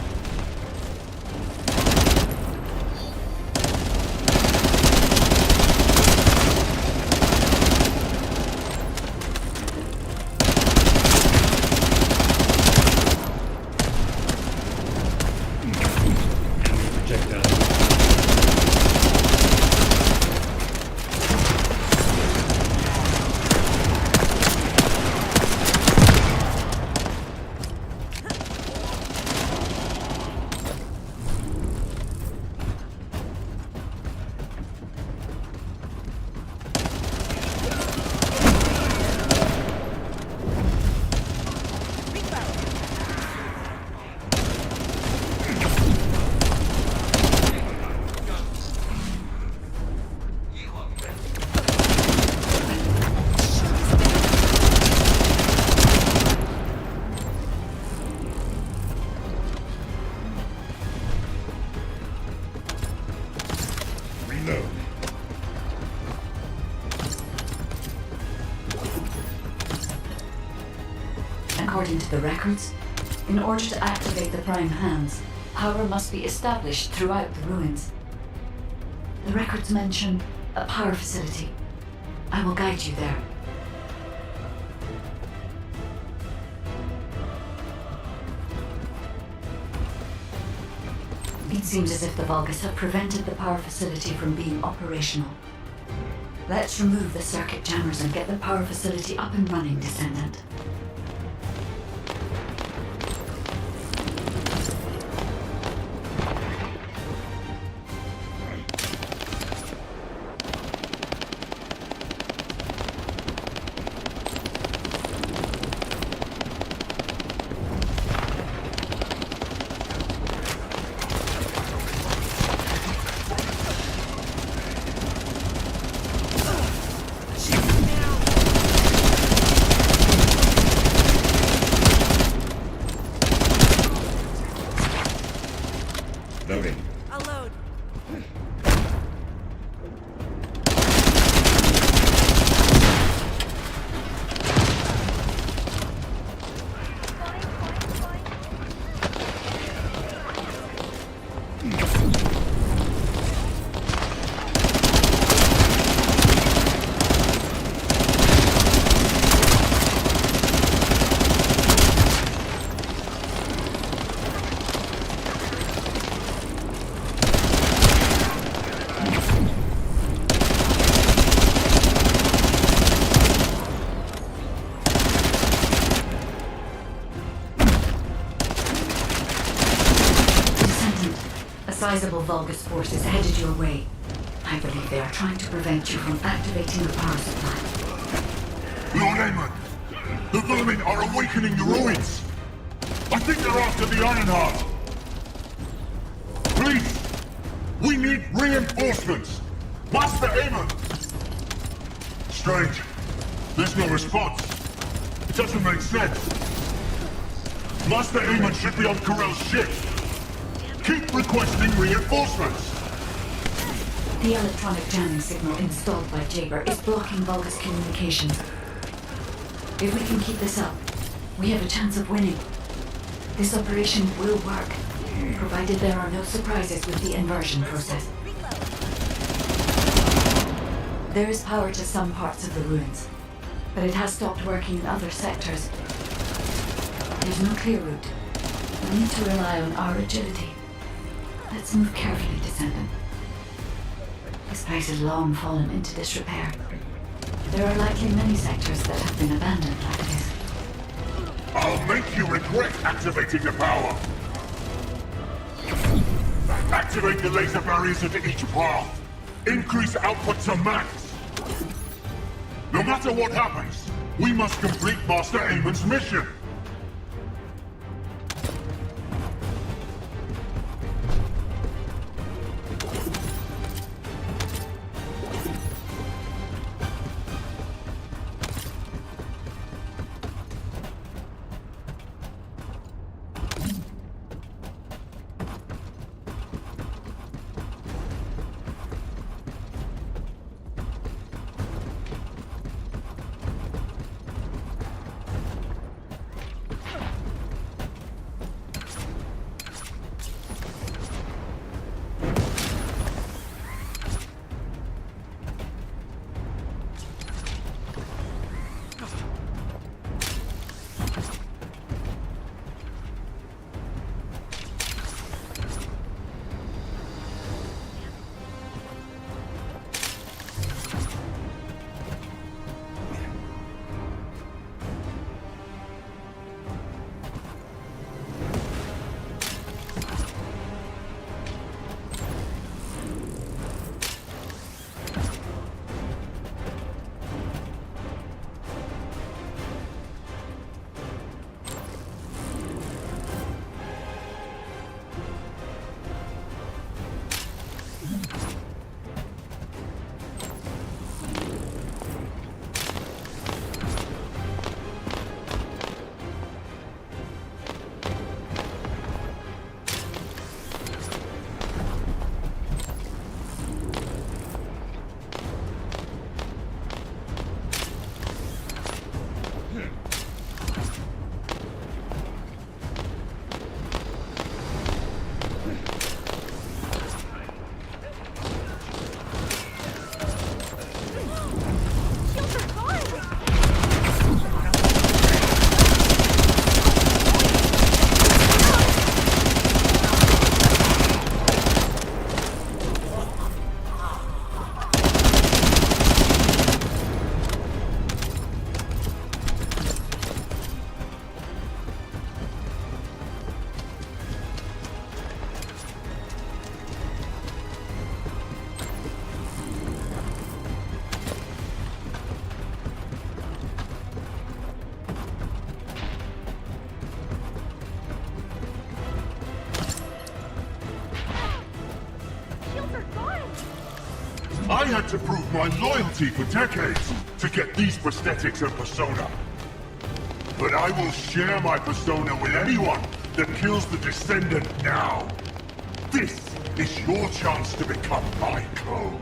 According to the records, in order to activate the Prime Hands, power must be established throughout the ruins. The records mention a power facility. I will guide you there. It seems as if the Vulgus have prevented the power facility from being operational. Let's remove the circuit jammers and get the power facility up and running, Descendant. Loading. I'll load. A sizable Vulgus force is headed your way. I believe they are trying to prevent you from activating the power supply. Lord Aemon, the vermin are awakening the ruins. I think they're after the Ironheart. Please, we need reinforcements. Master Aemon. Strange. There's no response. It doesn't make sense. Master Aemon should be on Corell's ship. Keep requesting reinforcements. The electronic jamming signal installed by Jaber is blocking Vulgus communications. If we can keep this up, we have a chance of winning. This operation will work, provided there are no surprises with the inversion process. There is power to some parts of the ruins, but it has stopped working in other sectors. There's no clear route. We need to rely on our agility. Let's move carefully, Descendant. This place has long fallen into disrepair. There are likely many sectors that have been abandoned like this. I'll make you regret activating the power. Activate the laser barriers at each path. Increase output to max. No matter what happens, we must complete Master Aemon's mission. I had to prove my loyalty for decades to get these prosthetics and persona. But I will share my persona with anyone that kills the Descendant now. This is your chance to become my clone.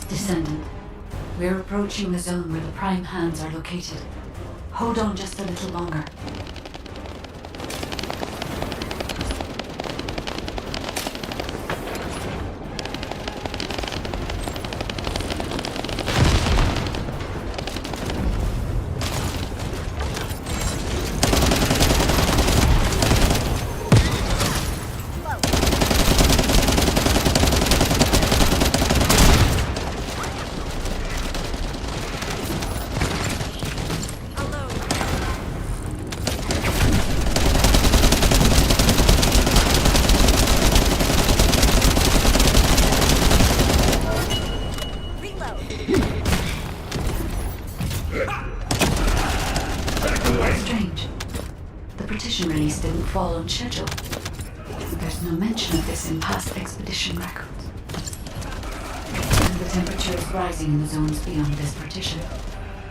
Descendant, we're approaching the zone where the prime hands are located. Hold on just a little longer. Strange. The partition release didn't fall on schedule. There's no mention of this in past expedition records. And the temperature is rising in the zones beyond this partition.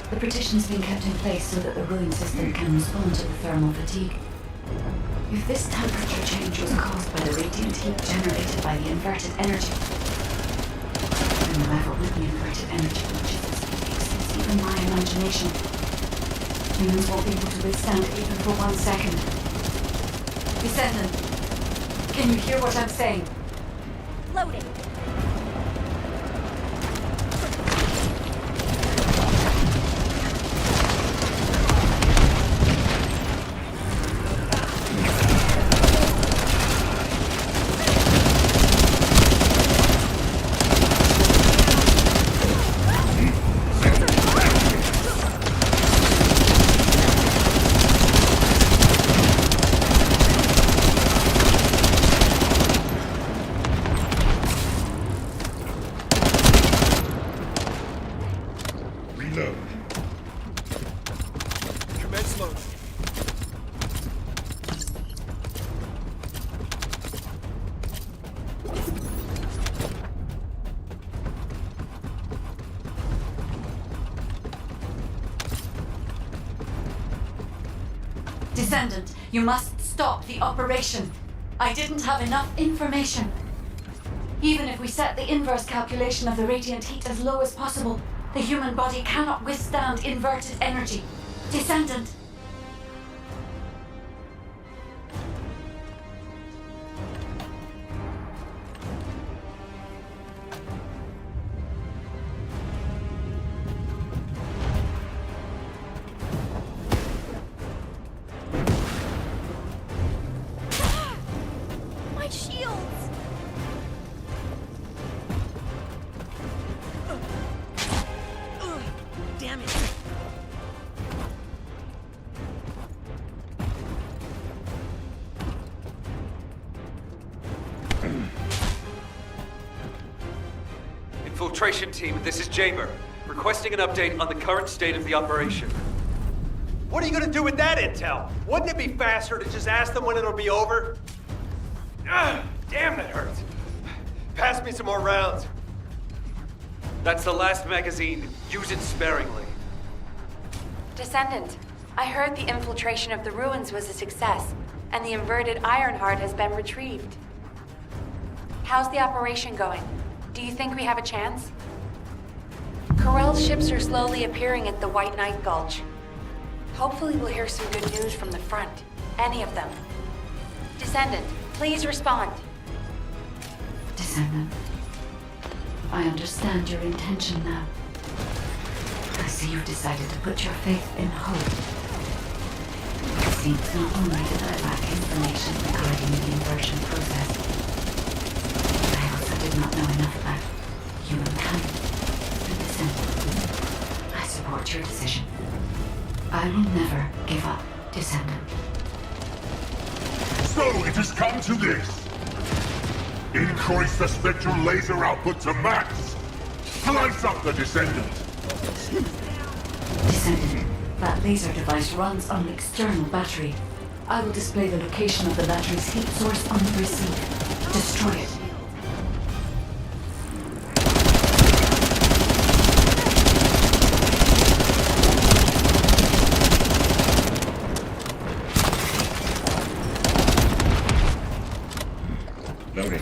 The partition's been kept in place so that the ruling system can respond to the thermal fatigue. If this temperature change was caused by the radiant heat generated by the inverted energy, then the level with the inverted energy exceeds even my imagination. Humans won't be able to withstand it even for 1 second. Descendant, can you hear what I'm saying? Loading. Commence loading. Descendant, you must stop the operation. I didn't have enough information. Even if we set the inverse calculation of the radiant heat as low as possible, the human body cannot withstand inverted energy. Descendant! My shields! Damn it. Infiltration team, this is Jaber. Requesting an update on the current state of the operation. What are you gonna do with that intel? Wouldn't it be faster to just ask them when it'll be over? Damn, that hurts. Pass me some more rounds. That's the last magazine. Use it sparingly. Descendant, I heard the infiltration of the ruins was a success, and the inverted Ironheart has been retrieved. How's the operation going? Do you think we have a chance? Corell's ships are slowly appearing at the White Knight Gulch. Hopefully we'll hear some good news from the front. Any of them. Descendant, please respond. Descendant. I understand your intention now. I see you've decided to put your faith in hope. It seems not only did I lack information regarding the inversion process, I also did not know enough about humankind and Descendant. I support your decision. I will never give up, Descendant. So it has come to this. Increase the spectral laser output to max. Slice up the Descendant. Descendant, that laser device runs on an external battery. I will display the location of the battery's heat source on the receipt. Destroy it. Loading.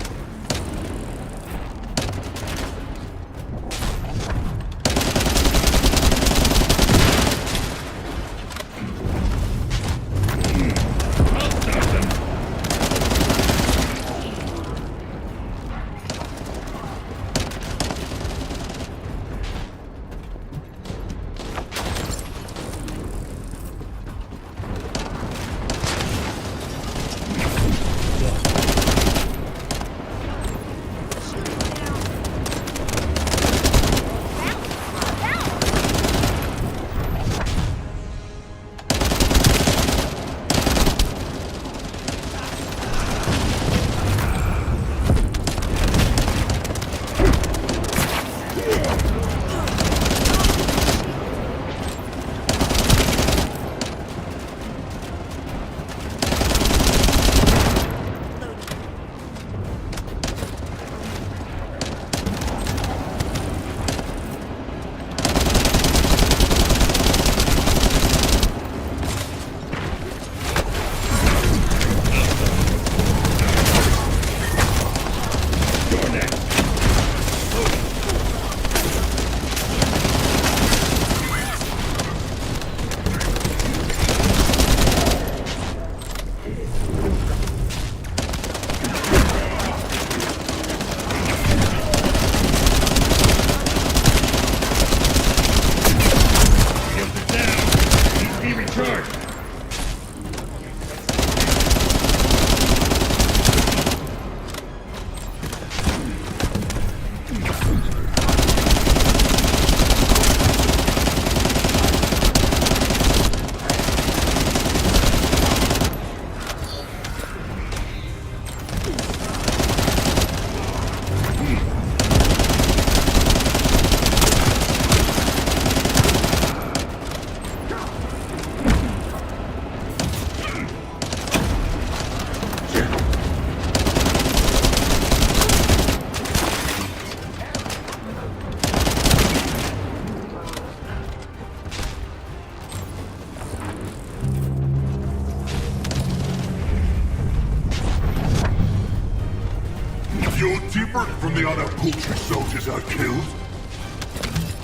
You're different from the other poultry soldiers I killed.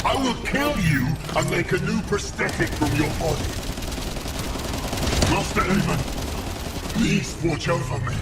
I will kill you and make a new prosthetic from your body. Master Aemon, please watch over me.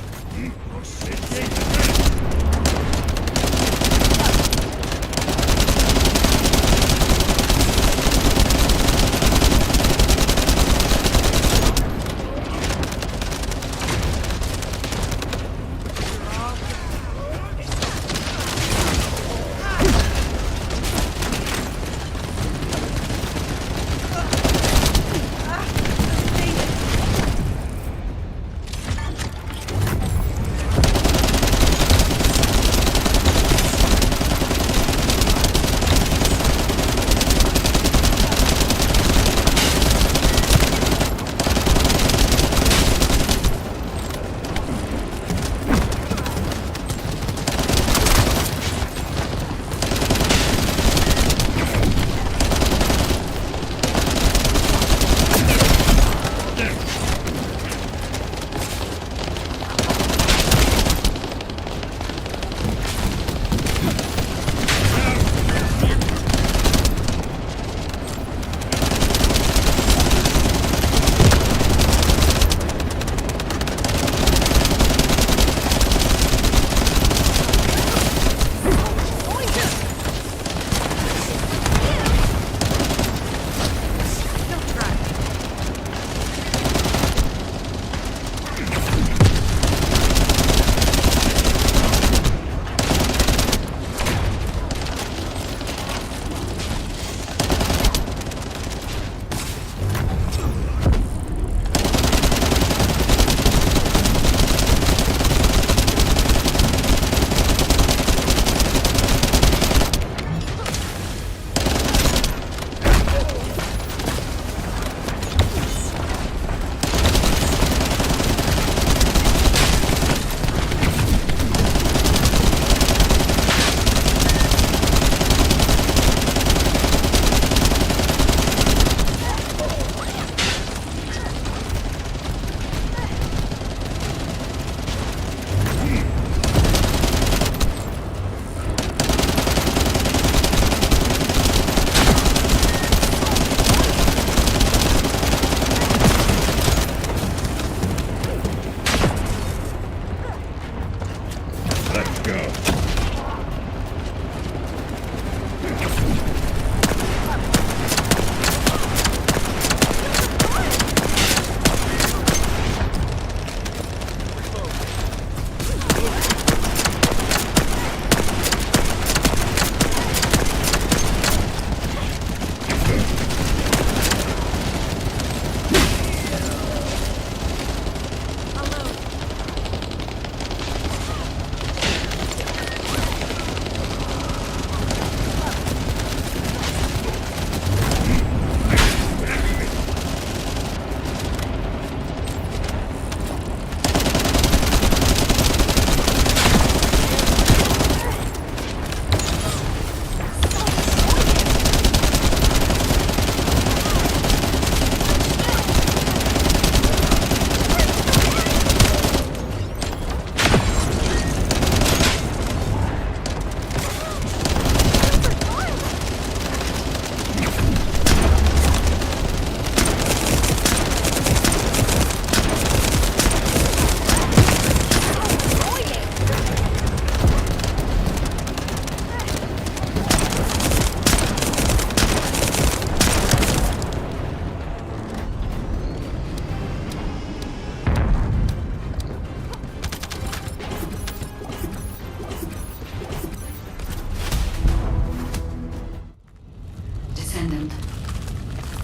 Descendant.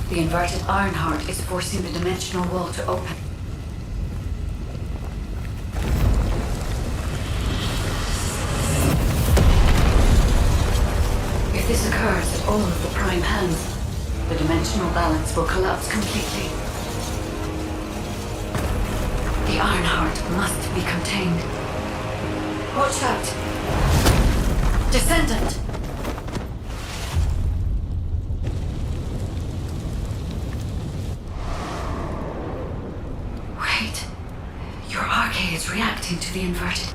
The inverted Ironheart is forcing the dimensional wall to open. If this occurs at all of the prime hands, the dimensional balance will collapse completely. The Ironheart must be contained. Watch out! Descendant! Wait. Your arcade is reacting to the inverted.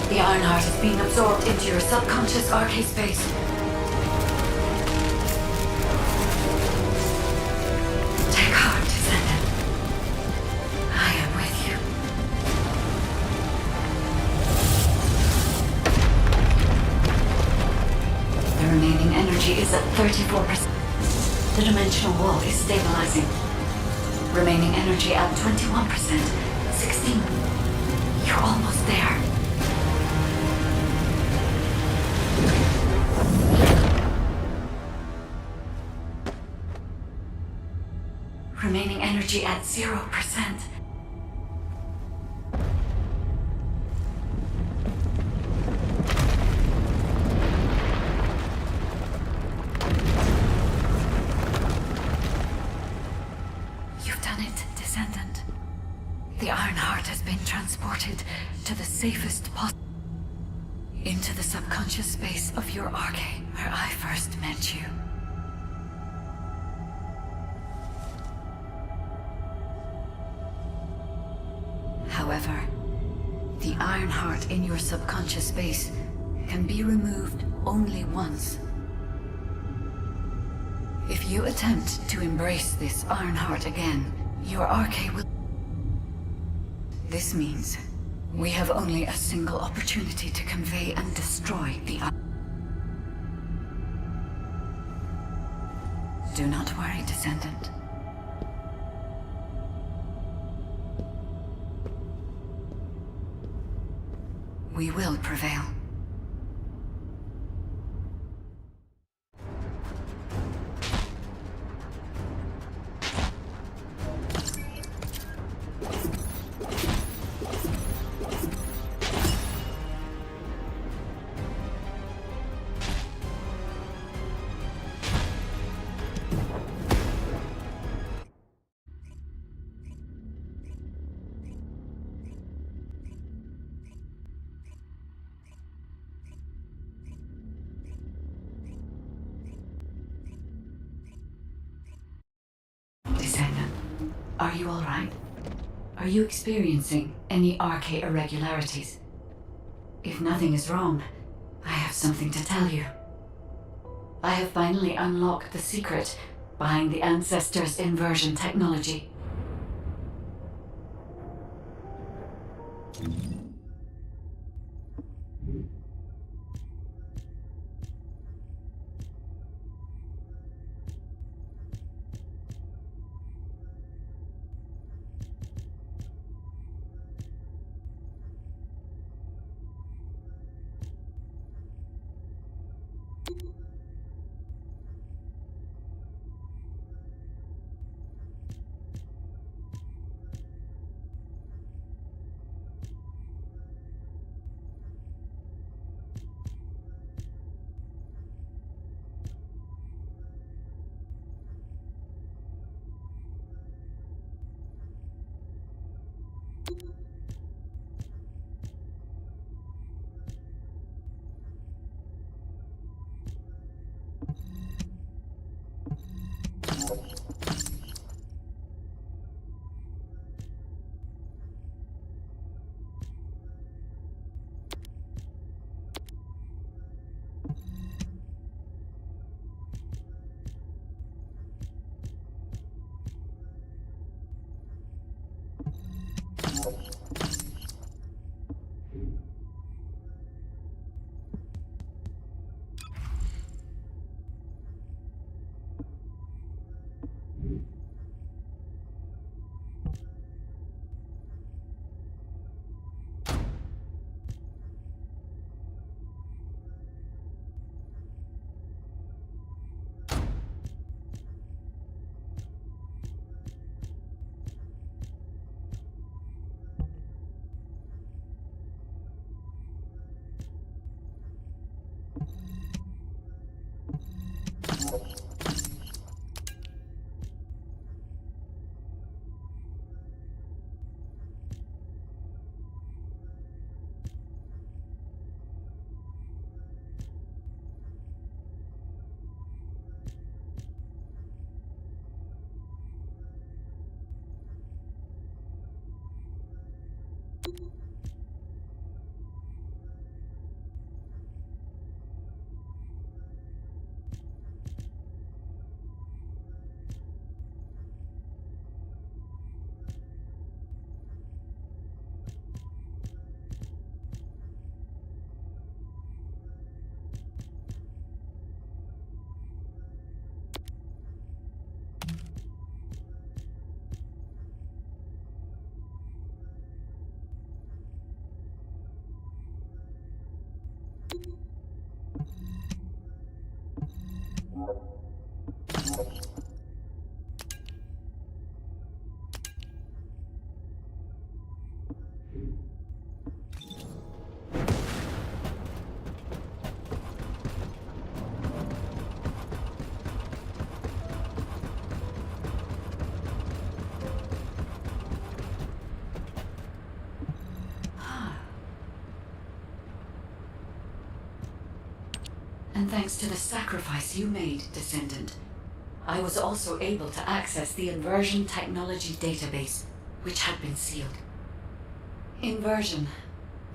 The Ironheart is being absorbed into your subconscious arcade space. Take heart, Descendant. I am with you. The remaining energy is at 34%. The dimensional wall is stabilizing. Remaining energy at 21%. 16. You're almost there. Remaining energy at 0%. You've done it, Descendant. The Ironheart has been transported to the safest possible. Into the subconscious space of your arcade, where I first met you. However, the Ironheart in your subconscious space can be removed only once. If you attempt to embrace this Ironheart again, your arcade will... This means we have only a single opportunity to convey and destroy the... Do not worry, Descendant. We will prevail. Descendant, are you all right? Are you experiencing any arcade irregularities? If nothing is wrong, I have something to tell you. I have finally unlocked the secret behind the Ancestors' inversion technology. And thanks to the sacrifice you made, Descendant, I was also able to access the Inversion Technology database, which had been sealed. Inversion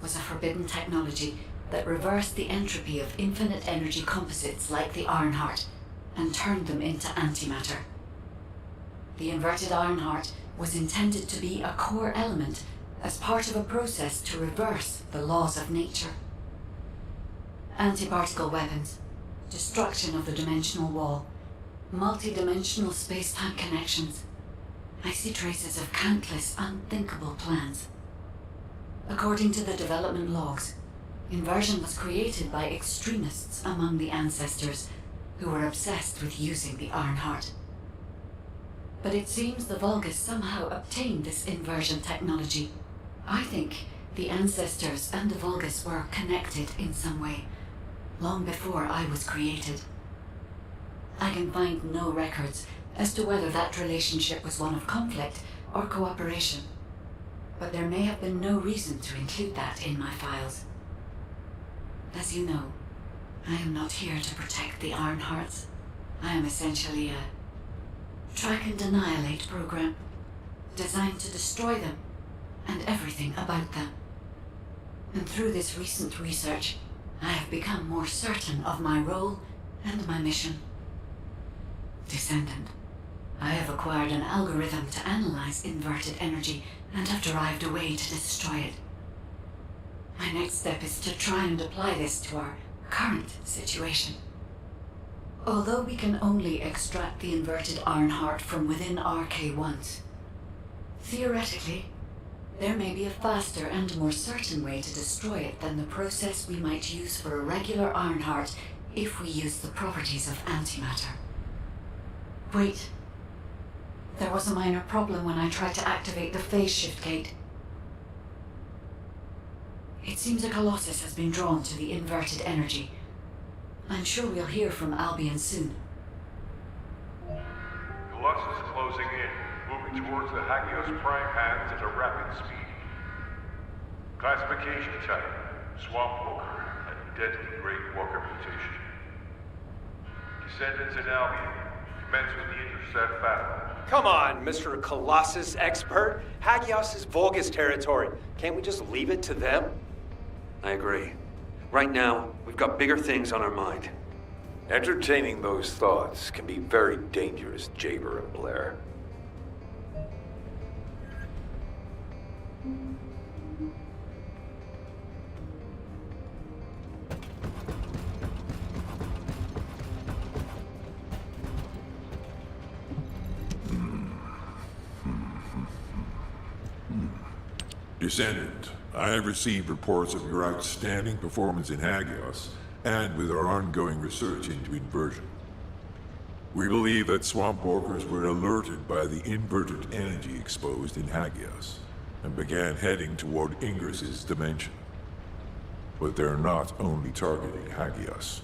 was a forbidden technology that reversed the entropy of infinite energy composites like the Ironheart and turned them into antimatter. The inverted Ironheart was intended to be a core element as part of a process to reverse the laws of nature. Anti-particle weapons, destruction of the dimensional wall, multi-dimensional space-time connections. I see traces of countless unthinkable plans. According to the development logs, Inversion was created by extremists among the ancestors who were obsessed with using the Ironheart. But it seems the Vulgus somehow obtained this Inversion technology. I think the ancestors and the Vulgus were connected in some way, long before I was created. I can find no records as to whether that relationship was one of conflict or cooperation, but there may have been no reason to include that in my files. As you know, I am not here to protect the Ironhearts. I am essentially a track and annihilate program, designed to destroy them and everything about them. And through this recent research, I have become more certain of my role and my mission. Descendant, I have acquired an algorithm to analyze inverted energy and have derived a way to destroy it. My next step is to try and apply this to our current situation. Although we can only extract the inverted Ironheart from within RK once, theoretically, there may be a faster and more certain way to destroy it than the process we might use for a regular Ironheart if we use the properties of antimatter. Wait. There was a minor problem when I tried to activate the phase shift gate. It seems a Colossus has been drawn to the inverted energy. I'm sure we'll hear from Albion soon. Colossus closing in, moving towards the Hagios prime hands at a rapid speed. Classification type, Swamp Walker, a deadly Great Walker mutation. Descendants in Albion, commence with the intercept battle. Come on, Mr. Colossus expert. Hagios is Vulgus territory. Can't we just leave it to them? I agree. Right now, we've got bigger things on our mind. Entertaining those thoughts can be very dangerous, Jaber and Blair. Descendant, I have received reports of your outstanding performance in Hagios, and with our ongoing research into inversion. We believe that swamp walkers were alerted by the inverted energy exposed in Hagios, and began heading toward Ingris's dimension. But they're not only targeting Hagios.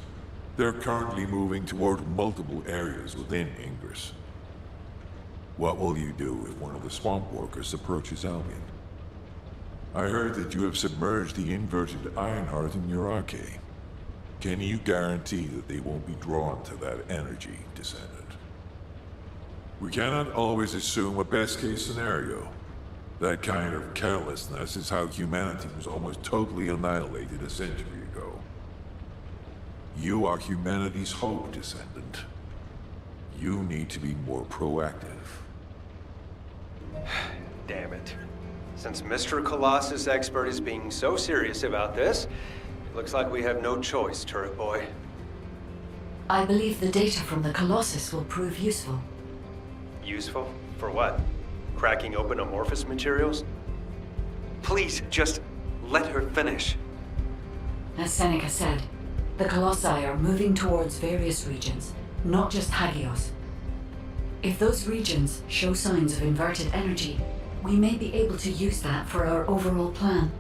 They're currently moving toward multiple areas within Ingris. What will you do if one of the swamp walkers approaches Albion? I heard that you have submerged the inverted Ironheart in your arcade. Can you guarantee that they won't be drawn to that energy, Descendant? We cannot always assume a best-case scenario. That kind of carelessness is how humanity was almost totally annihilated a century ago. You are humanity's hope, Descendant. You need to be more proactive. Damn it. Since Mr. Colossus Expert is being so serious about this, it looks like we have no choice, Turret Boy. I believe the data from the Colossus will prove useful. Useful? For what? Cracking open amorphous materials? Please, just let her finish. As Seneca said, the Colossi are moving towards various regions, not just Hagios. If those regions show signs of inverted energy, we may be able to use that for our overall plan.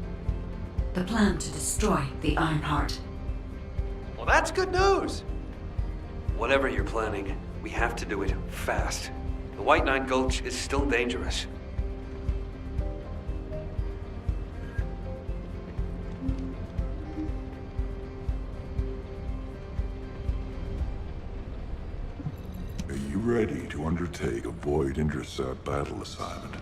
The plan to destroy the Ironheart. Well, that's good news! Whatever you're planning, we have to do it fast. The White Knight Gulch is still dangerous. Are you ready to undertake a Void Intercept battle assignment?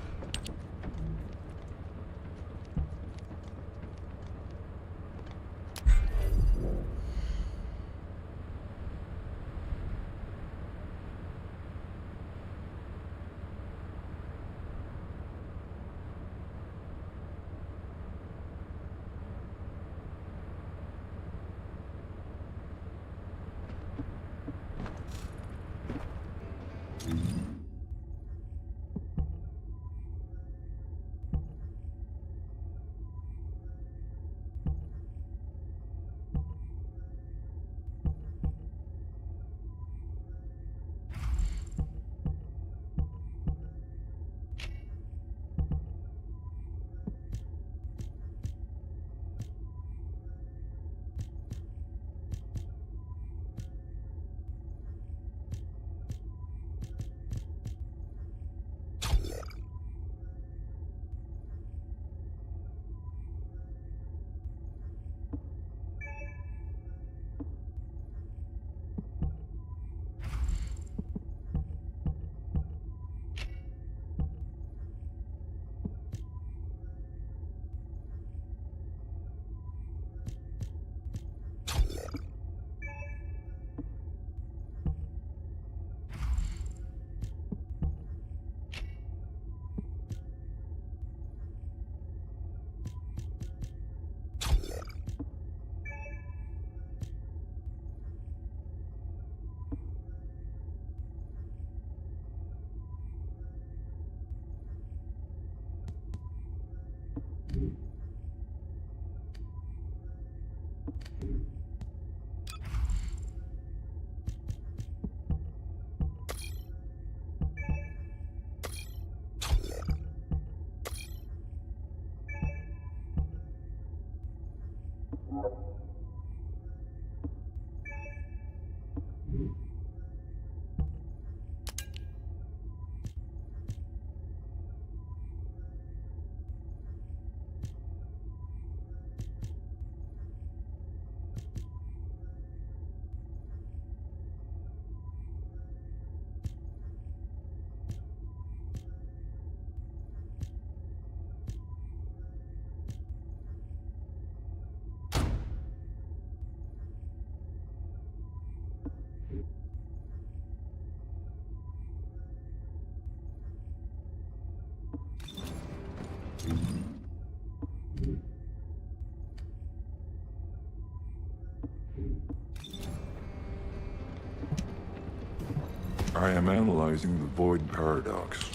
I am analyzing the Void Paradox.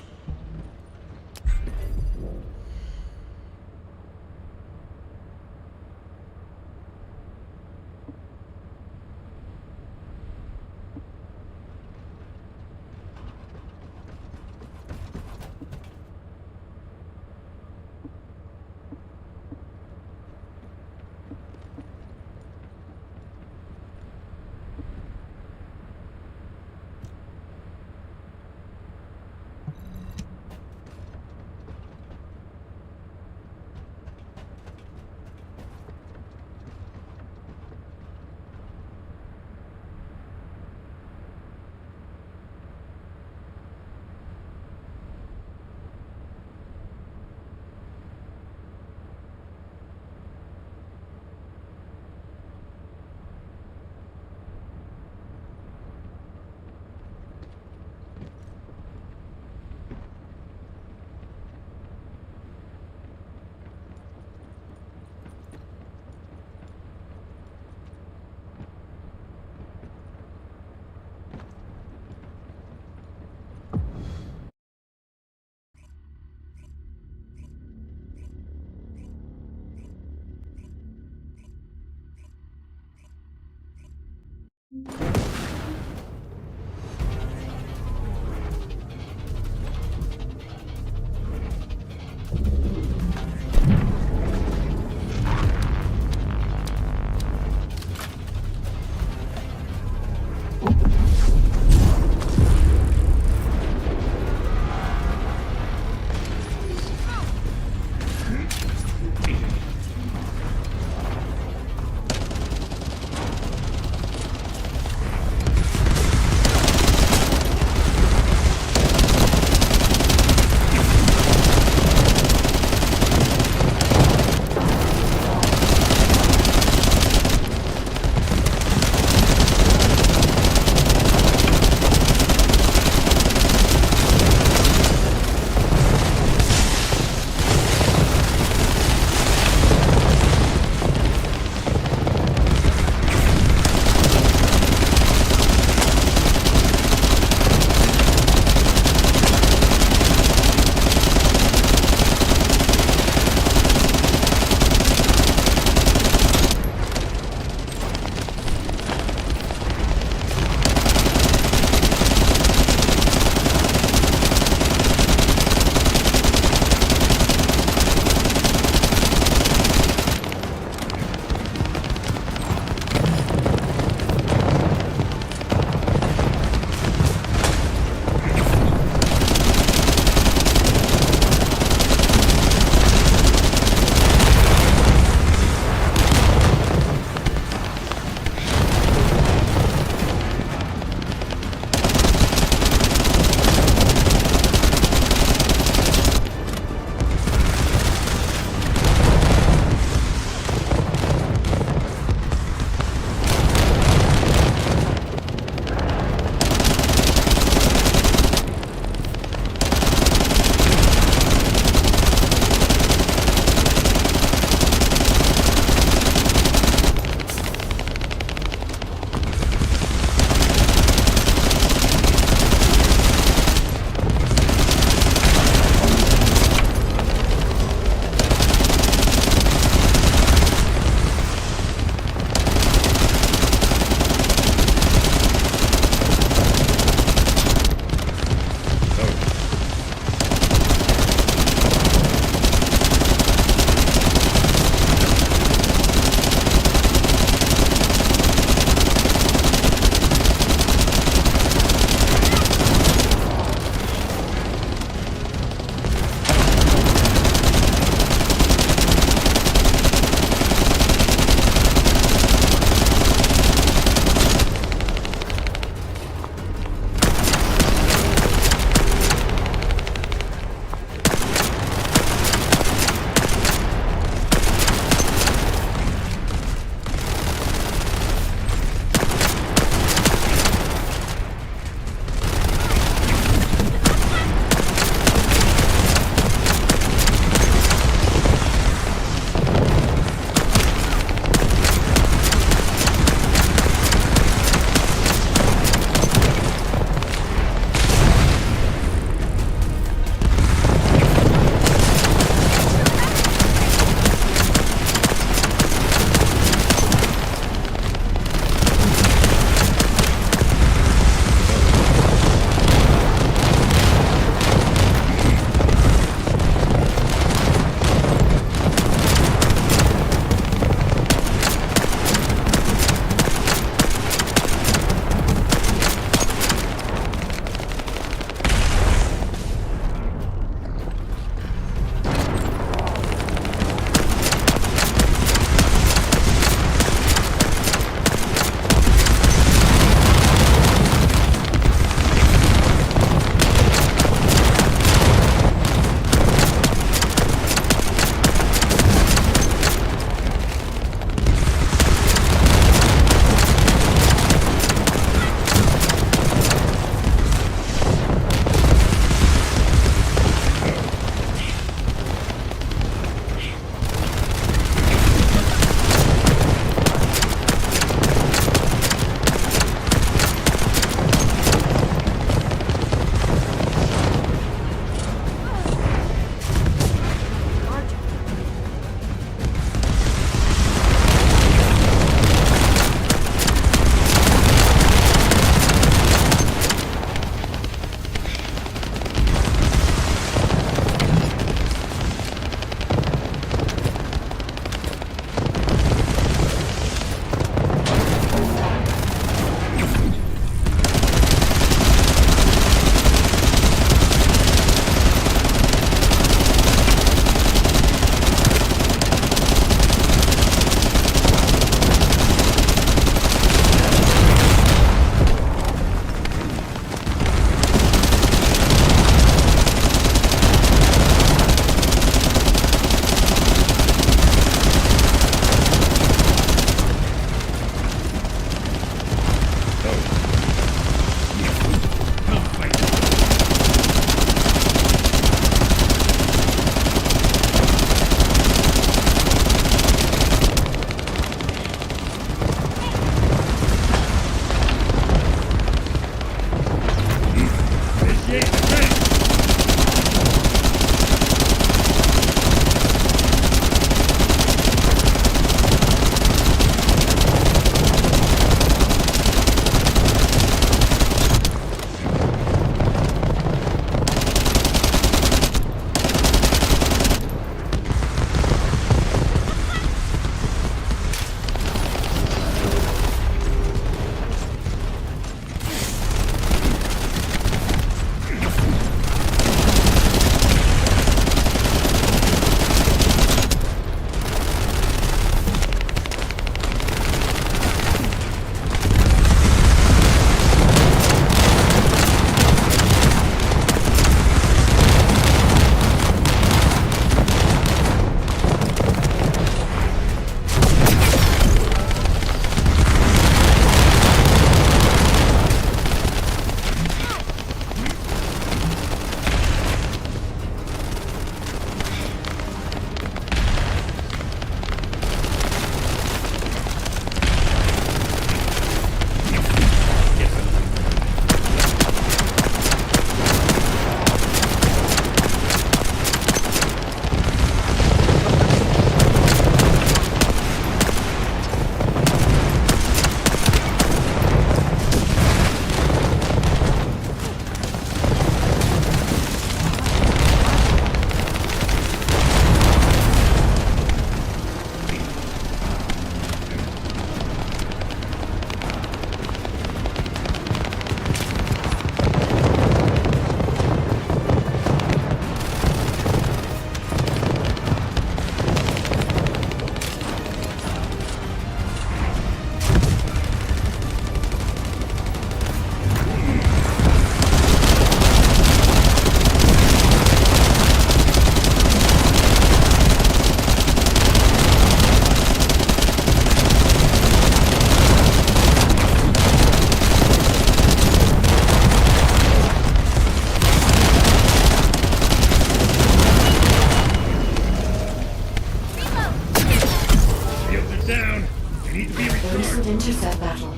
recent intercept battle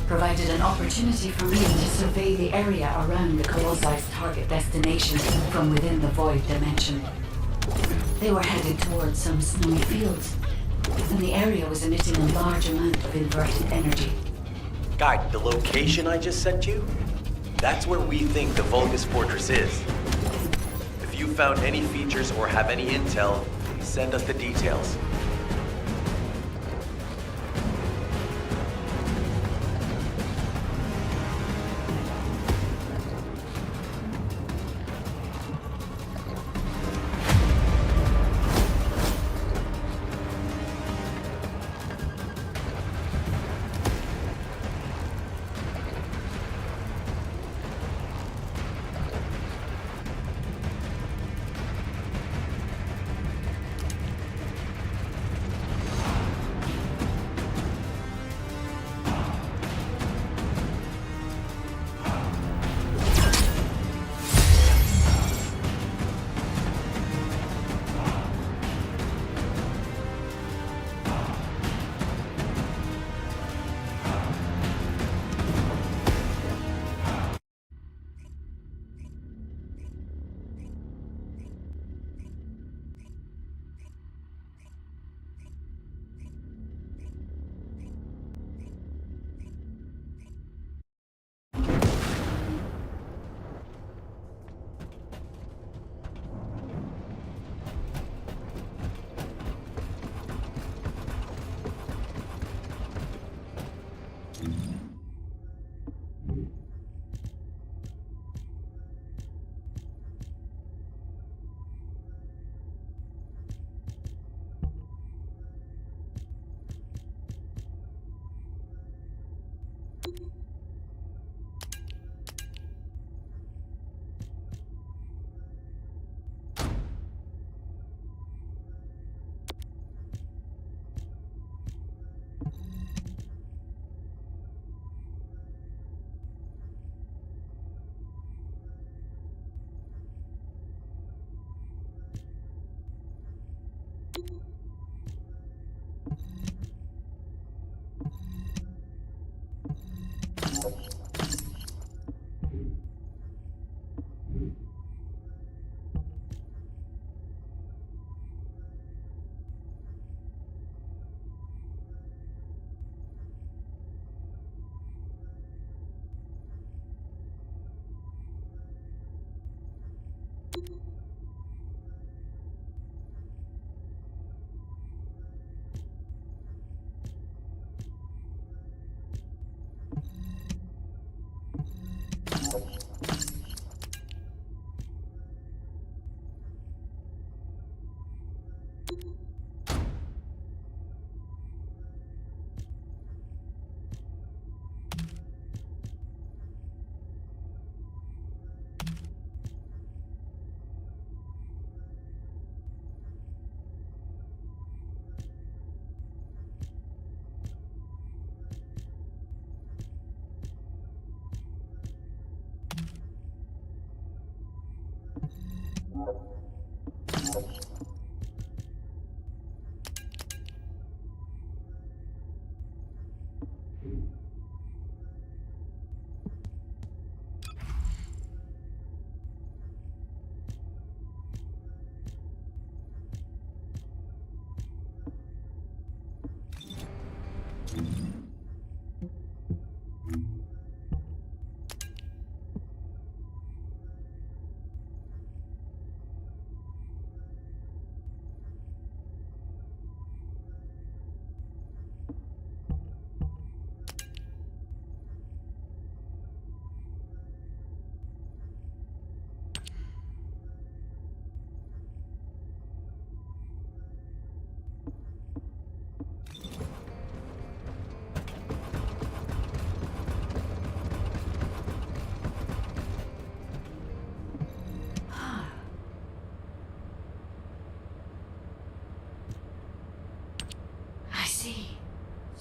provided an opportunity for me to survey the area around the Colossus' target destination from within the Void dimension. They were headed towards some snowy fields, and the area was emitting a large amount of inverted energy. Guide, the location I just sent you? That's where we think the Vulgus Fortress is. If you found any features or have any intel, send us the details.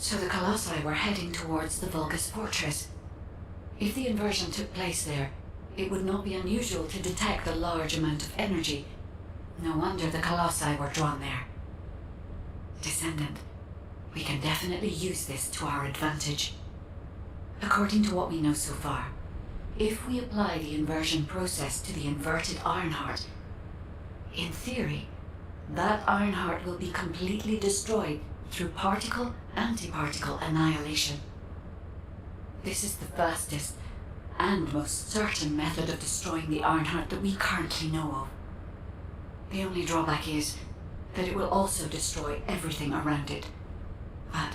So the Colossi were heading towards the Vulgus Fortress. If the inversion took place there, it would not be unusual to detect a large amount of energy. No wonder the Colossi were drawn there. Descendant, we can definitely use this to our advantage. According to what we know so far, if we apply the inversion process to the inverted Ironheart, in theory, that Ironheart will be completely destroyed through particle-antiparticle annihilation. This is the fastest and most certain method of destroying the Ironheart that we currently know of. The only drawback is that it will also destroy everything around it. But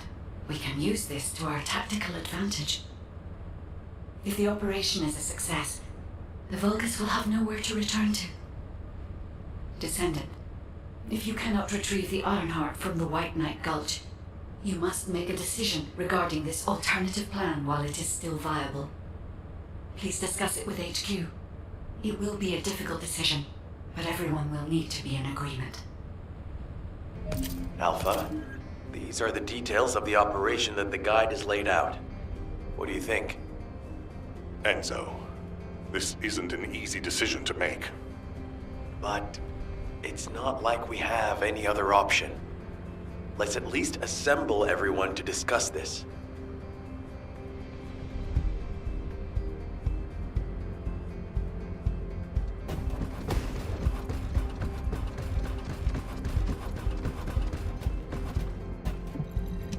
we can use this to our tactical advantage. If the operation is a success, the Vulgus will have nowhere to return to. Descendant, if you cannot retrieve the Ironheart from the White Knight Gulch, you must make a decision regarding this alternative plan while it is still viable. Please discuss it with HQ. It will be a difficult decision, but everyone will need to be in agreement. Alpha, these are the details of the operation that the guide has laid out. What do you think? Enzo, this isn't an easy decision to make. But it's not like we have any other option. Let's at least assemble everyone to discuss this.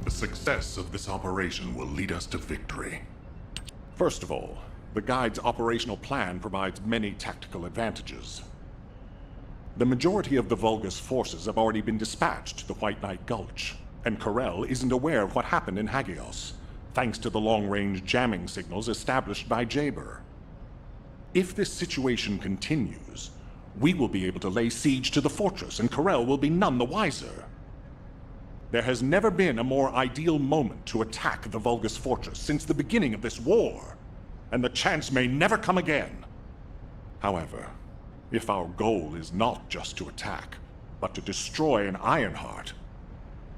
The success of this operation will lead us to victory. First of all, the Guide's operational plan provides many tactical advantages. The majority of the Vulgus forces have already been dispatched to the White Knight Gulch, and Corel isn't aware of what happened in Hagios, thanks to the long-range jamming signals established by Jaber. If this situation continues, we will be able to lay siege to the fortress, and Corel will be none the wiser. There has never been a more ideal moment to attack the Vulgus fortress since the beginning of this war, and the chance may never come again. However, if our goal is not just to attack, but to destroy an Ironheart,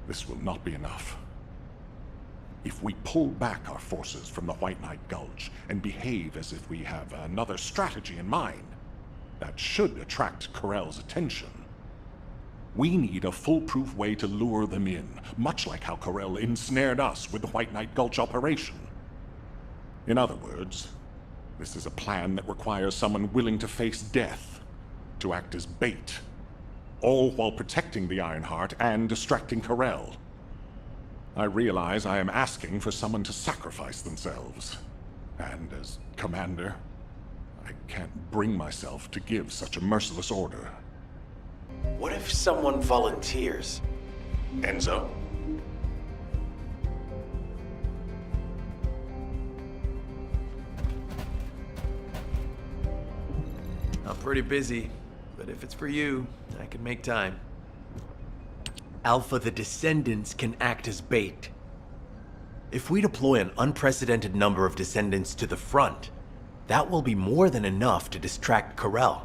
this will not be enough. If we pull back our forces from the White Knight Gulch and behave as if we have another strategy in mind, that should attract Corel's attention. We need a foolproof way to lure them in, much like how Corel ensnared us with the White Knight Gulch operation. In other words, this is a plan that requires someone willing to face death, to act as bait, all while protecting the Ironheart and distracting Corel. I realize I am asking for someone to sacrifice themselves, and as commander, I can't bring myself to give such a merciless order. What if someone volunteers? Enzo? I'm pretty busy, but if it's for you, I can make time. Alpha, the Descendants can act as bait. If we deploy an unprecedented number of Descendants to the front, that will be more than enough to distract Corel.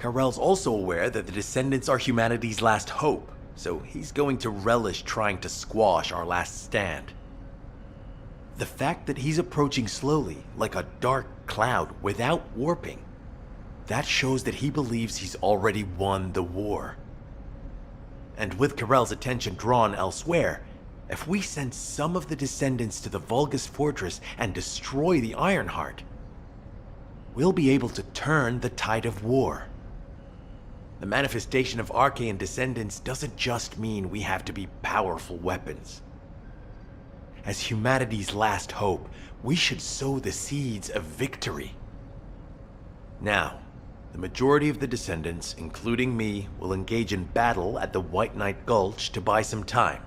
Corel's also aware that the Descendants are humanity's last hope, so he's going to relish trying to squash our last stand. The fact that he's approaching slowly, like a dark cloud without warping, that shows that he believes he's already won the war. And with Corel's attention drawn elsewhere, if we send some of the Descendants to the Vulgus fortress and destroy the Ironheart, we'll be able to turn the tide of war. The manifestation of Archaean Descendants doesn't just mean we have to be powerful weapons. As humanity's last hope, we should sow the seeds of victory. Now, the majority of the Descendants, including me, will engage in battle at the White Knight Gulch to buy some time,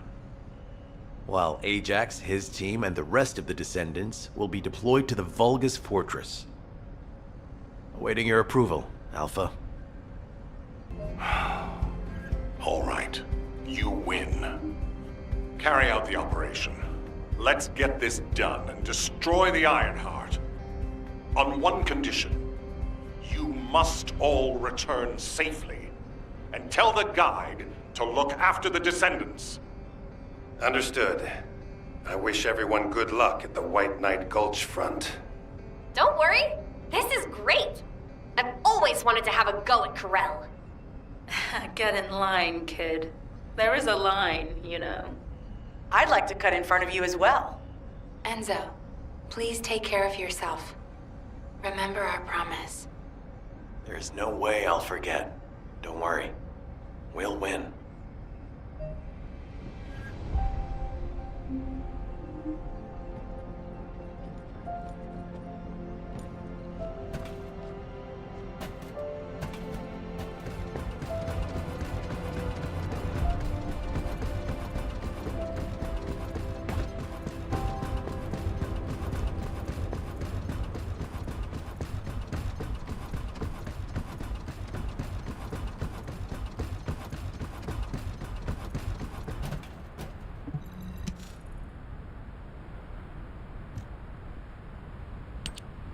while Ajax, his team, and the rest of the Descendants will be deployed to the Vulgus fortress. Awaiting your approval, Alpha. All right, you win. Carry out the operation. Let's get this done and destroy the Ironheart. On one condition. You must all return safely, and tell the Guide to look after the Descendants. Understood. I wish everyone good luck at the White Knight Gulch front. Don't worry. This is great. I've always wanted to have a go at Corel. Get in line, kid. There is a line, you know. I'd like to cut in front of you as well. Enzo, please take care of yourself. Remember our promise. There's no way I'll forget. Don't worry. We'll win.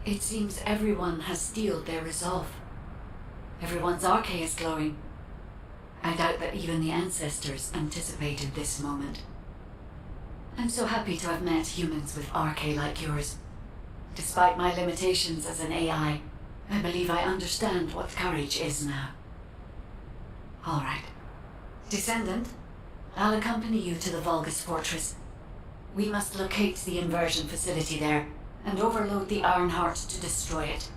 It seems everyone has steeled their resolve. Everyone's arche is glowing. I doubt that even the ancestors anticipated this moment. I'm so happy to have met humans with arche like yours. Despite my limitations as an AI, I believe I understand what courage is now. All right. Descendant, I'll accompany you to the Vulgus Fortress. We must locate the inversion facility there and overload the Ironheart to destroy it.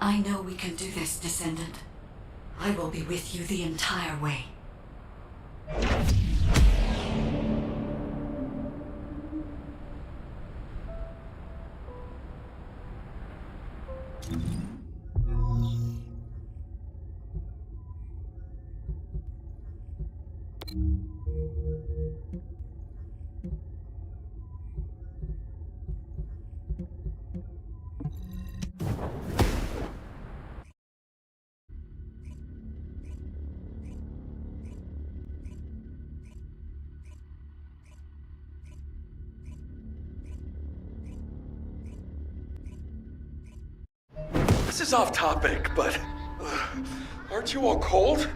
I know we can do this, Descendant. I will be with you the entire way. This is off topic, but aren't you all cold?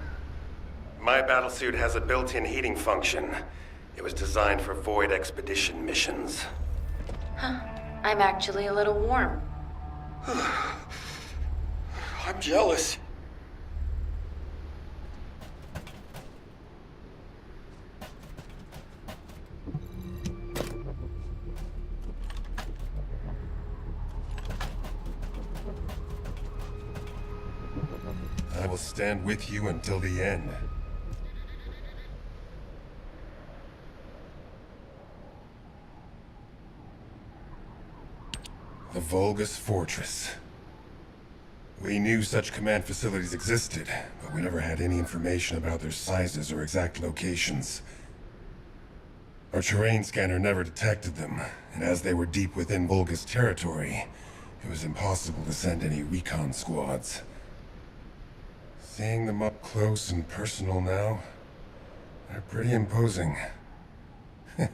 My battlesuit has a built-in heating function. It was designed for void expedition missions. Huh. I'm actually a little warm. I'm jealous. I will stand with you until the end. The Vulgus Fortress. We knew such command facilities existed, but we never had any information about their sizes or exact locations. Our terrain scanner never detected them, and as they were deep within Vulgus territory, it was impossible to send any recon squads. Seeing them up close and personal now, they're pretty imposing. If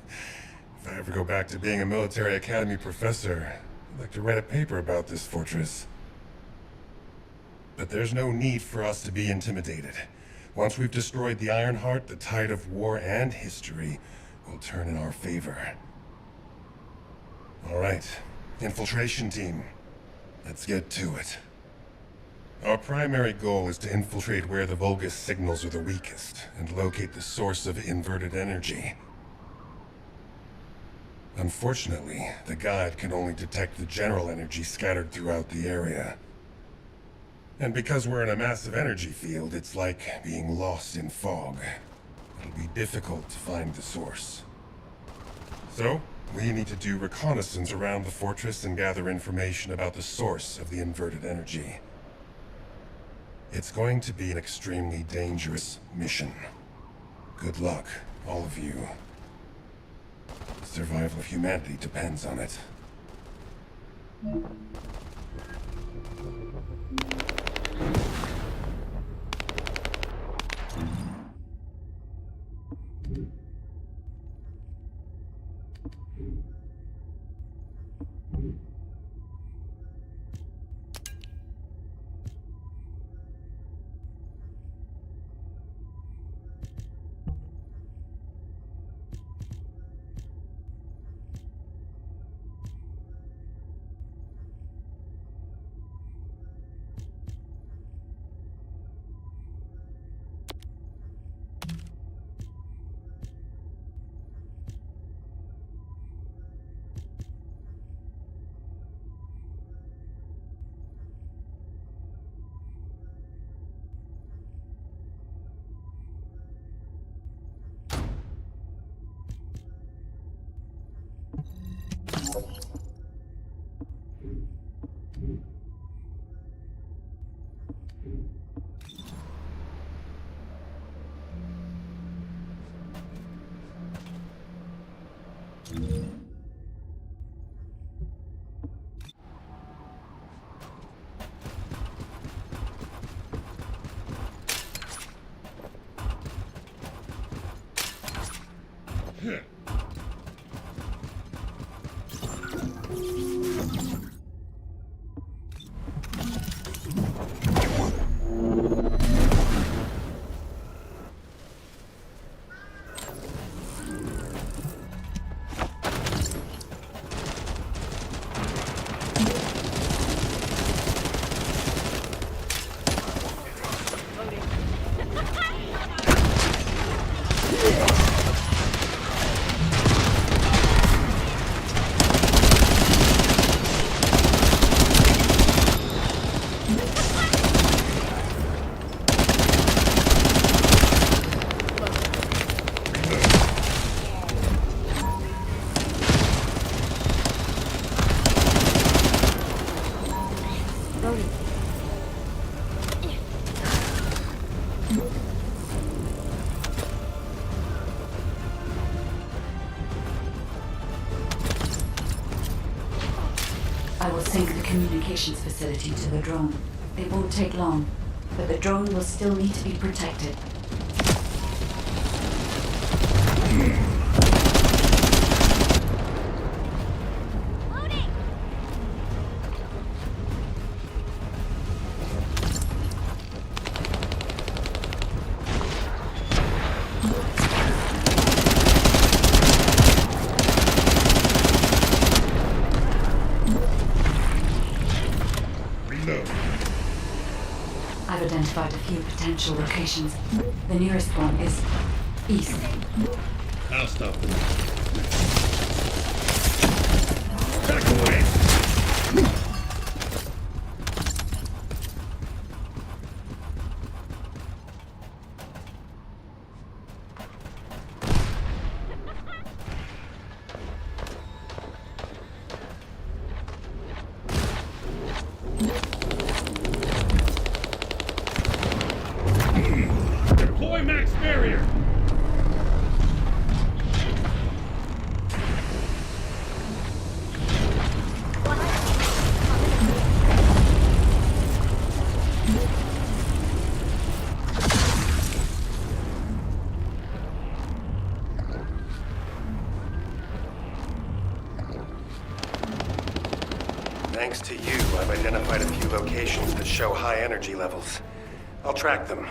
I ever go back to being a military academy professor, I'd like to write a paper about this fortress. But there's no need for us to be intimidated. Once we've destroyed the Ironheart, the tide of war and history will turn in our favor. All right, infiltration team, let's get to it. Our primary goal is to infiltrate where the Vulgus signals are the weakest and locate the source of inverted energy. Unfortunately, the guide can only detect the general energy scattered throughout the area. And because we're in a massive energy field, it's like being lost in fog. It'll be difficult to find the source. So, we need to do reconnaissance around the fortress and gather information about the source of the inverted energy. It's going to be an extremely dangerous mission. Good luck, all of you. The survival of humanity depends on it. I will sync the communications facility to the drone. It won't take long, but the drone will still need to be protected. I've identified a few potential locations. The nearest one is east. I'll stop them. Back away! Deploy max barrier! Thanks to you, I've identified a few locations that show high energy levels. I'll track them.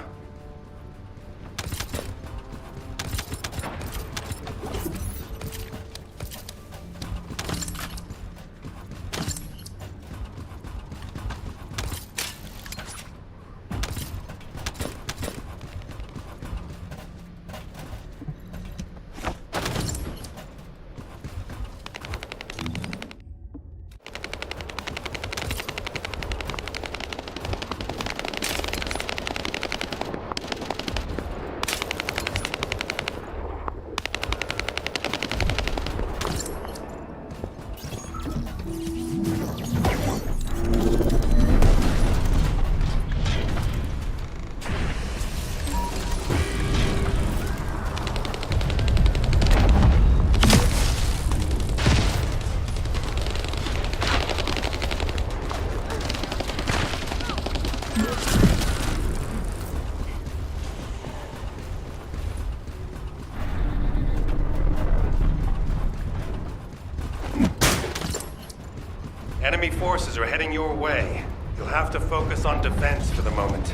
Enemy forces are heading your way. You'll have to focus on defense for the moment.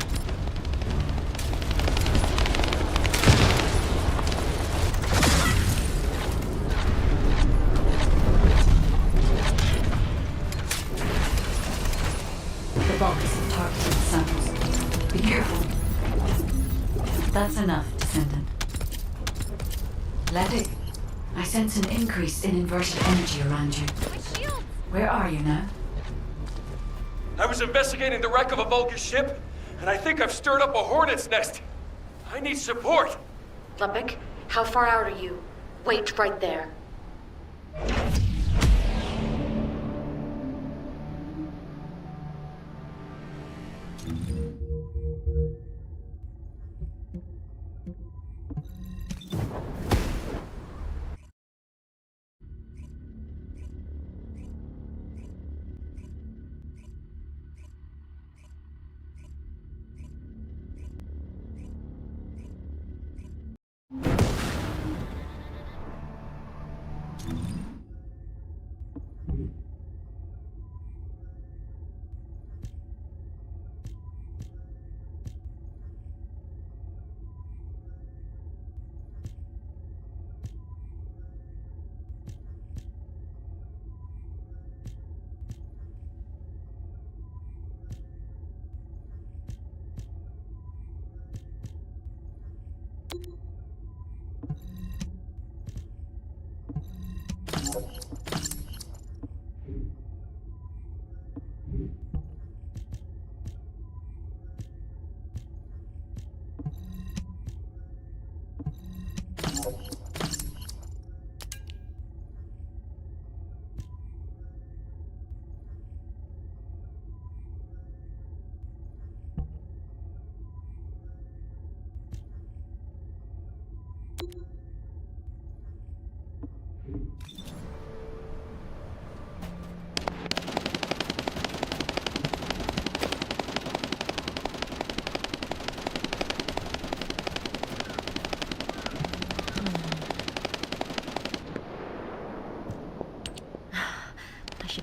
The Vulgus have targeted the samples. Be careful. That's enough, Descendant. Let it. I sense an increase in inverted energy around you. Where are you now? I was investigating the wreck of a Vulgus ship, and I think I've stirred up a hornet's nest. I need support. Lubbock, how far out are you? Wait right there.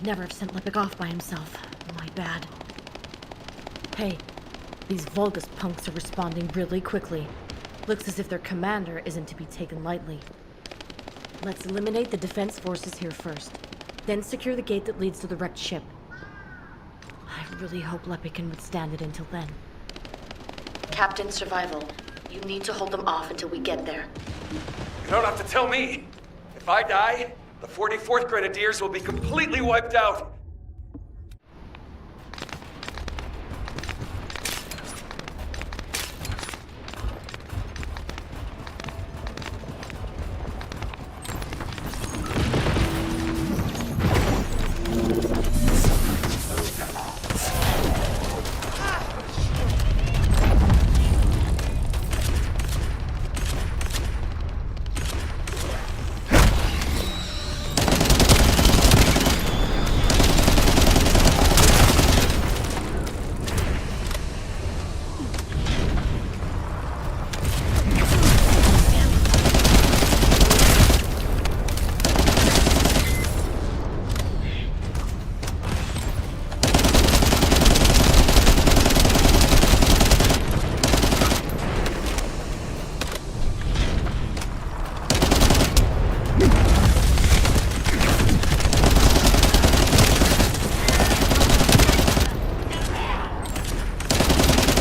Never have sent Lippic off by himself. My bad. Hey, these Vulgus punks are responding really quickly. Looks as if their commander isn't to be taken lightly. Let's eliminate the defense forces here first, then secure the gate that leads to the wrecked ship. I really hope Lippic can withstand it until then. Captain Survival, you need to hold them off until we get there. You don't have to tell me. If I die, the 44th Grenadiers will be completely wiped out.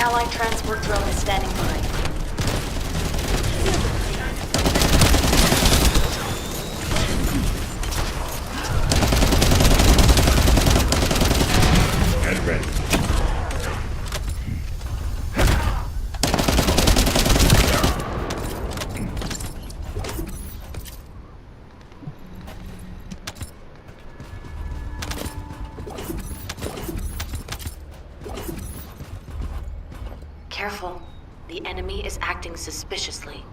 Allied transport drone is standing by. Get ready. Careful. The enemy is acting suspiciously.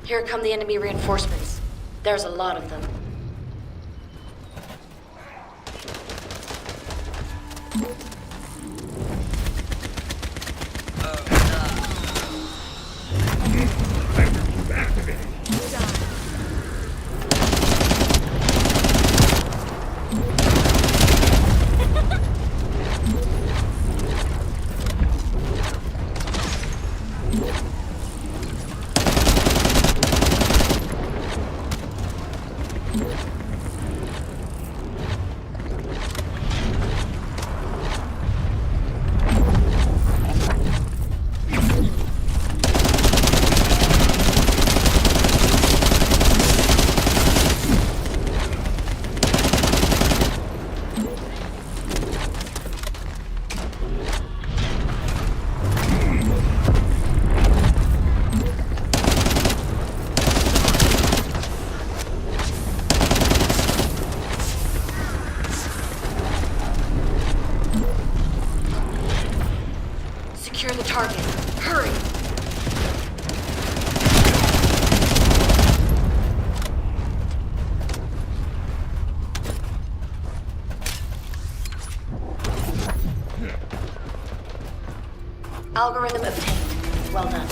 Here come the enemy reinforcements. There's a lot of them. Secure the target. Hurry! Algorithm obtained. Well done.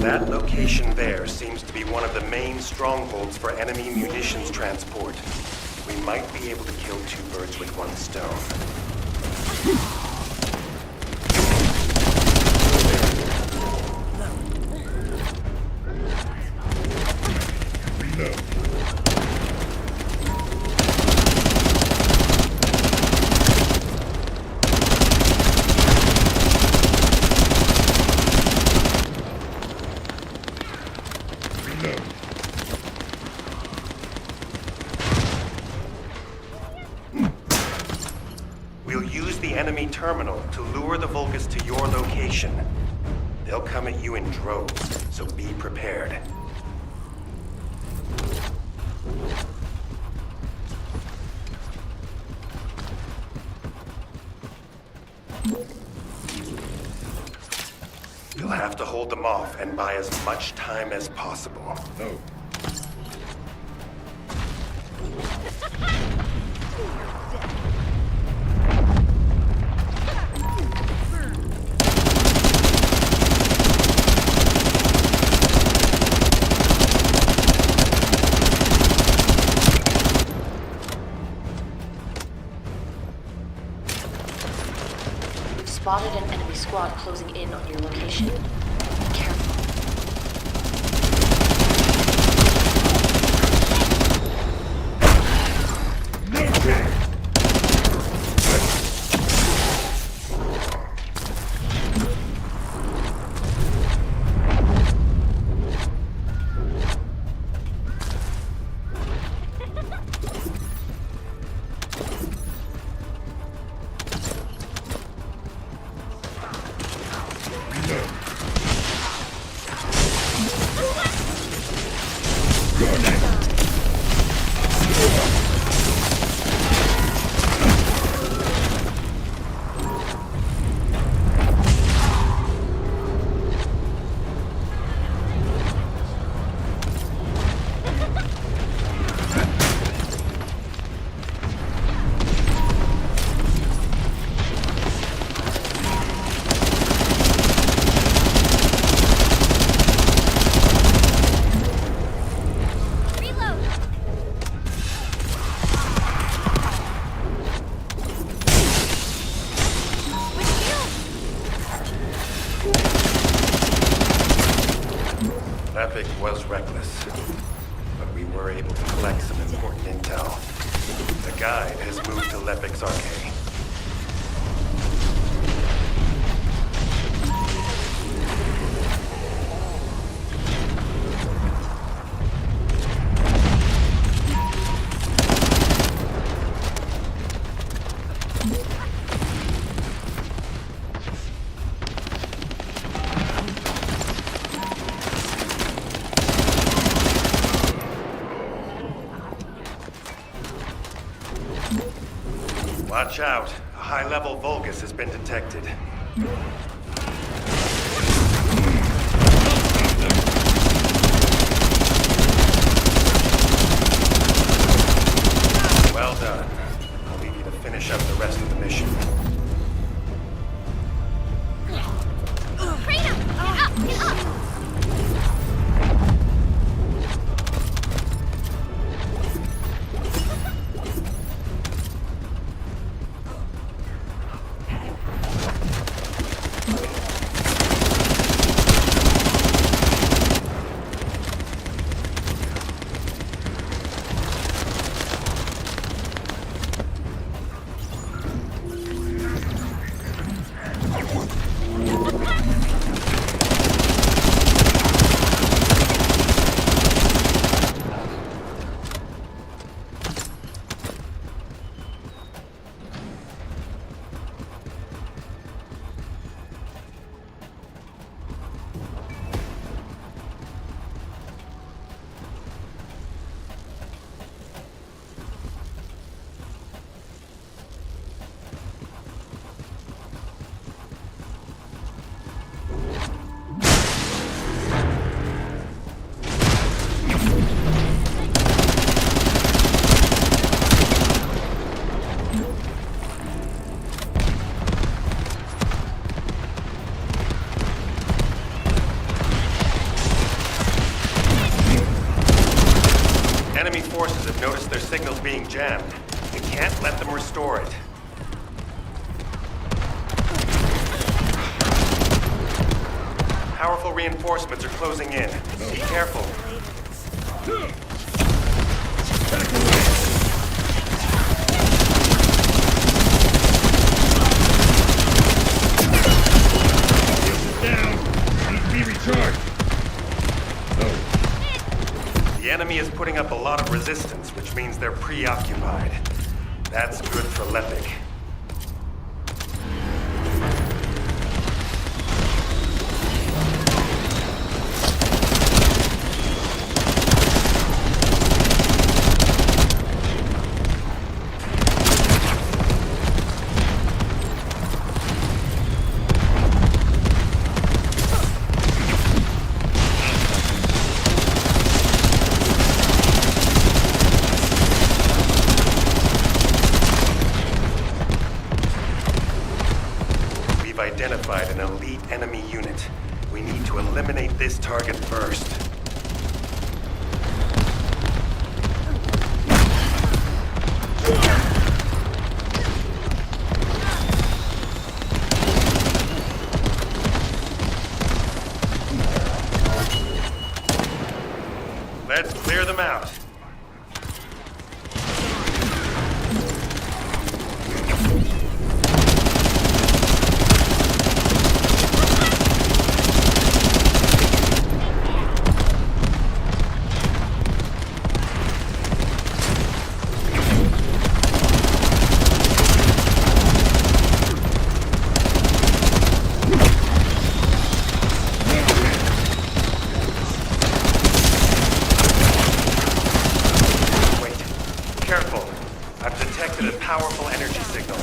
That location there seems to be one of the main strongholds for enemy munitions transport. We might be able to kill two birds with one stone. We'll use the enemy terminal to lure the Vulgus to your location. They'll come at you in droves, so be prepared. You'll have to hold them off and buy as much time as possible. No. Spotted an enemy squad closing in on your location. Be careful. Lepic was reckless, but we were able to collect some important intel. The guide has moved to Lepic's arcade. Watch out. A high-level Vulgus has been detected. Well done. I'll leave you to finish up the rest of the mission. Freedom! Get up! Get up! Enemy forces have noticed their signals being jammed. We can't let them restore it. Powerful reinforcements are closing in. Be careful. Down. Need to be recharged. The enemy is putting up a lot of resistance, which means they're preoccupied. That's good for Lepik. Identified an elite enemy unit. We need to eliminate this target first. Let's clear them out. Careful. I've detected a powerful energy signal.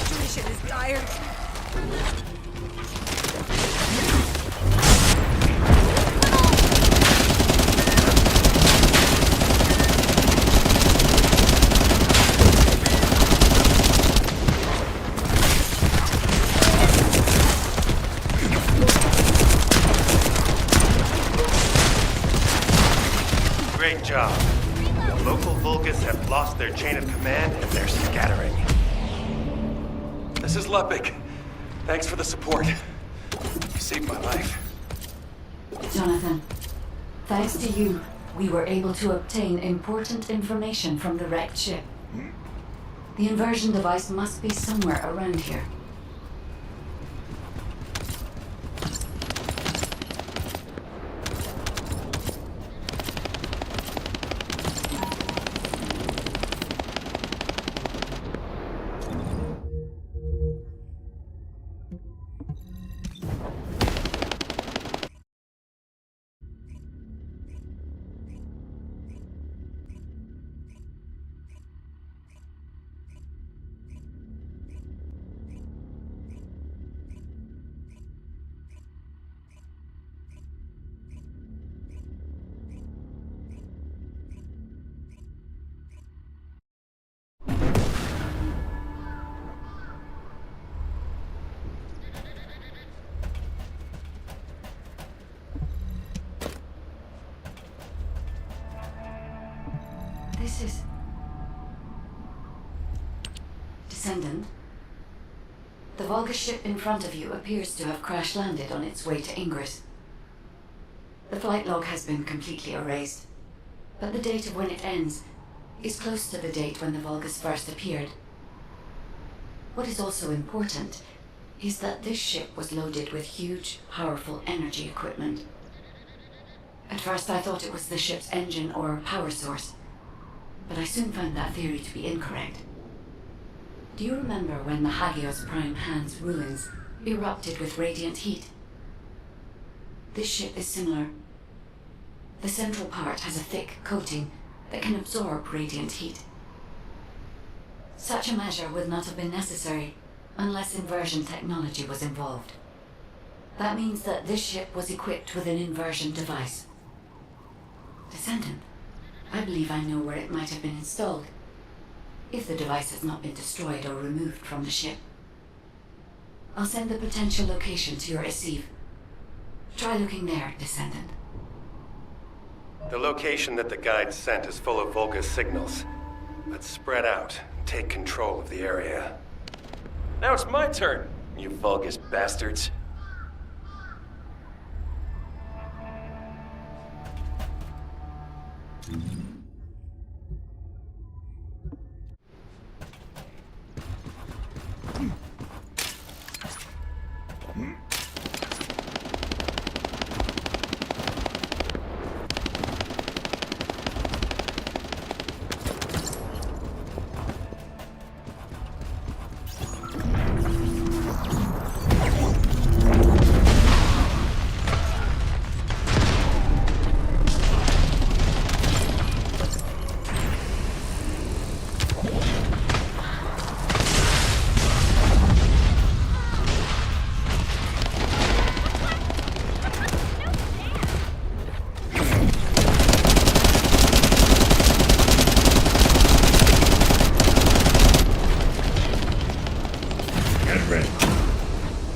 Situation is dire. Great job. The local Vulgus have lost their chain of command and they're scattering. This is Lepik. Thanks for the support. You saved my life. Jonathan, thanks to you, we were able to obtain important information from the wrecked ship. The inversion device must be somewhere around here. This is... Descendant? The Vulgus ship in front of you appears to have crash-landed on its way to Ingress. The flight log has been completely erased, but the date of when it ends is close to the date when the Vulgus first appeared. What is also important is that this ship was loaded with huge, powerful energy equipment. At first I thought it was the ship's engine or power source, but I soon found that theory to be incorrect. Do you remember when the Hagios Prime Hand's ruins erupted with radiant heat? This ship is similar. The central part has a thick coating that can absorb radiant heat. Such a measure would not have been necessary unless inversion technology was involved. That means that this ship was equipped with an inversion device. Descendant, I believe I know where it might have been installed, if the device has not been destroyed or removed from the ship. I'll send the potential location to your receive. Try looking there, Descendant. The location that the guide sent is full of Vulgus signals. Let's spread out and take control of the area. Now it's my turn, you Vulgus bastards.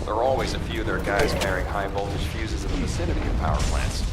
There are always a few of their guys carrying high voltage fuses in the vicinity of power plants.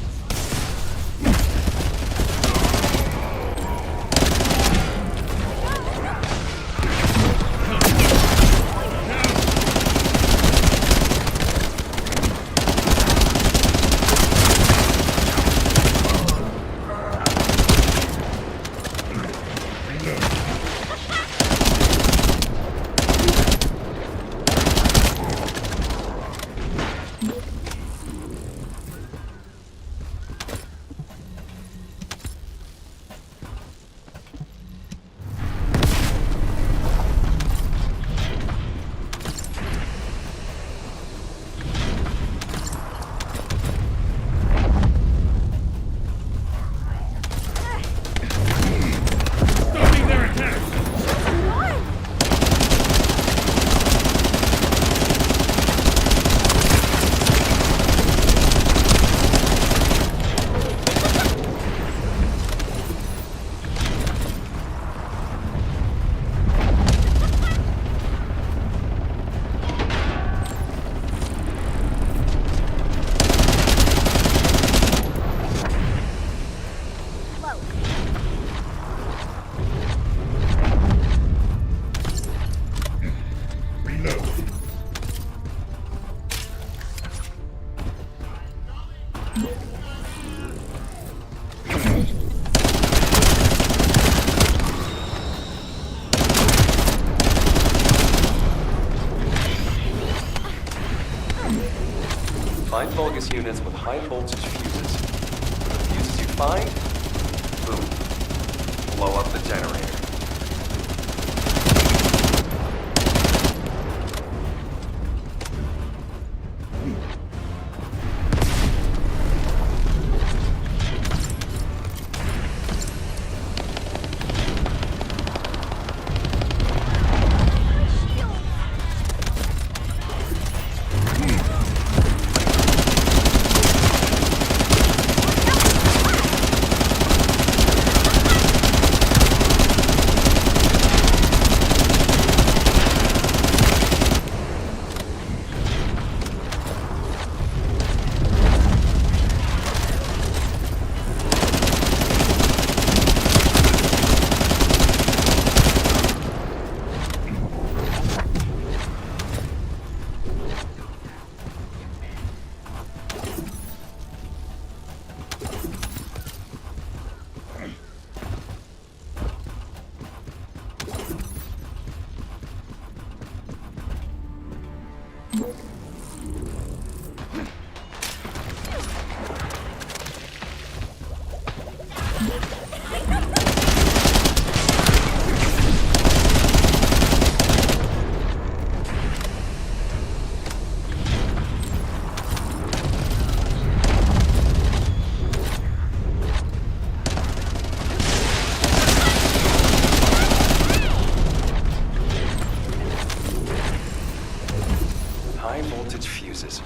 Find Vulgus units with high voltage fuses. The fuses you find, boom, blow up the generator. High voltage fuses.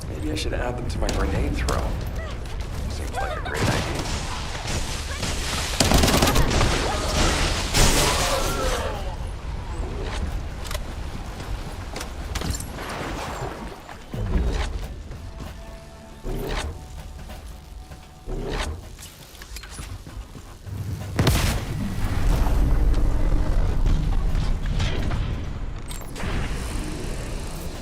Maybe I should add them to my grenade throw. Seems like a great idea.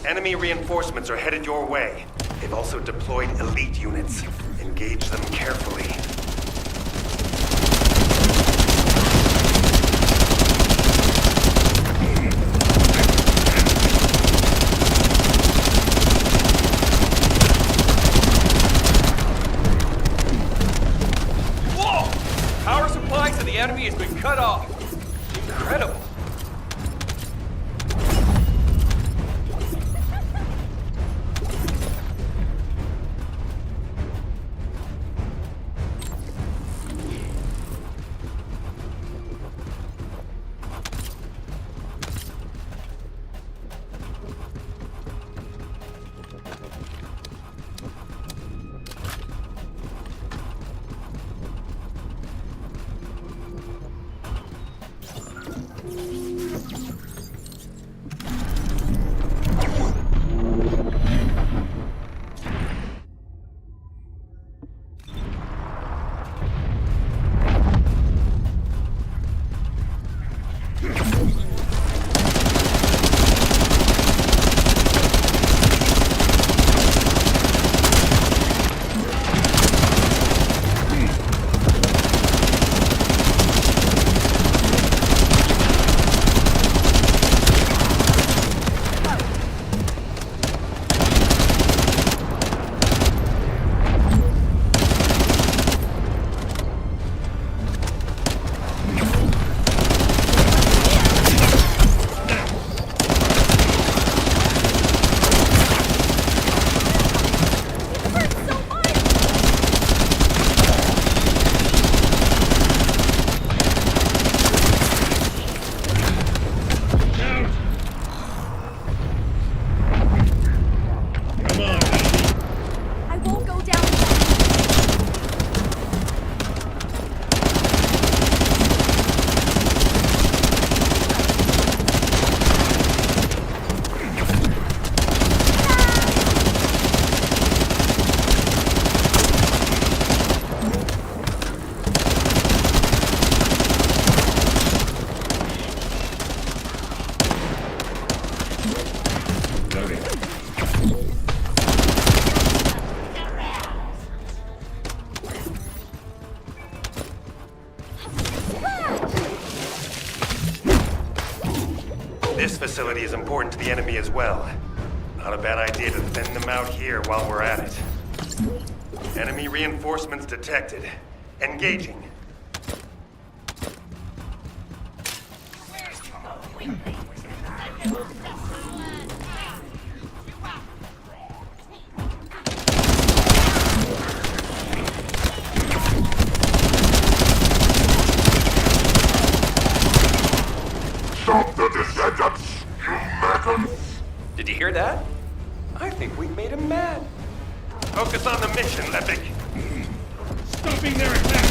Enemy reinforcements are headed your way. They've also deployed elite units. Engage them carefully. Whoa! Power supply to the enemy has been cut off. Incredible. This facility is important to the enemy as well. Not a bad idea to thin them out here while we're at it. Enemy reinforcements detected. Engaging. Stop the Descendants, you maggots! Did you hear that? I think we made him mad. Focus on the mission, Lepic. Stopping their attack!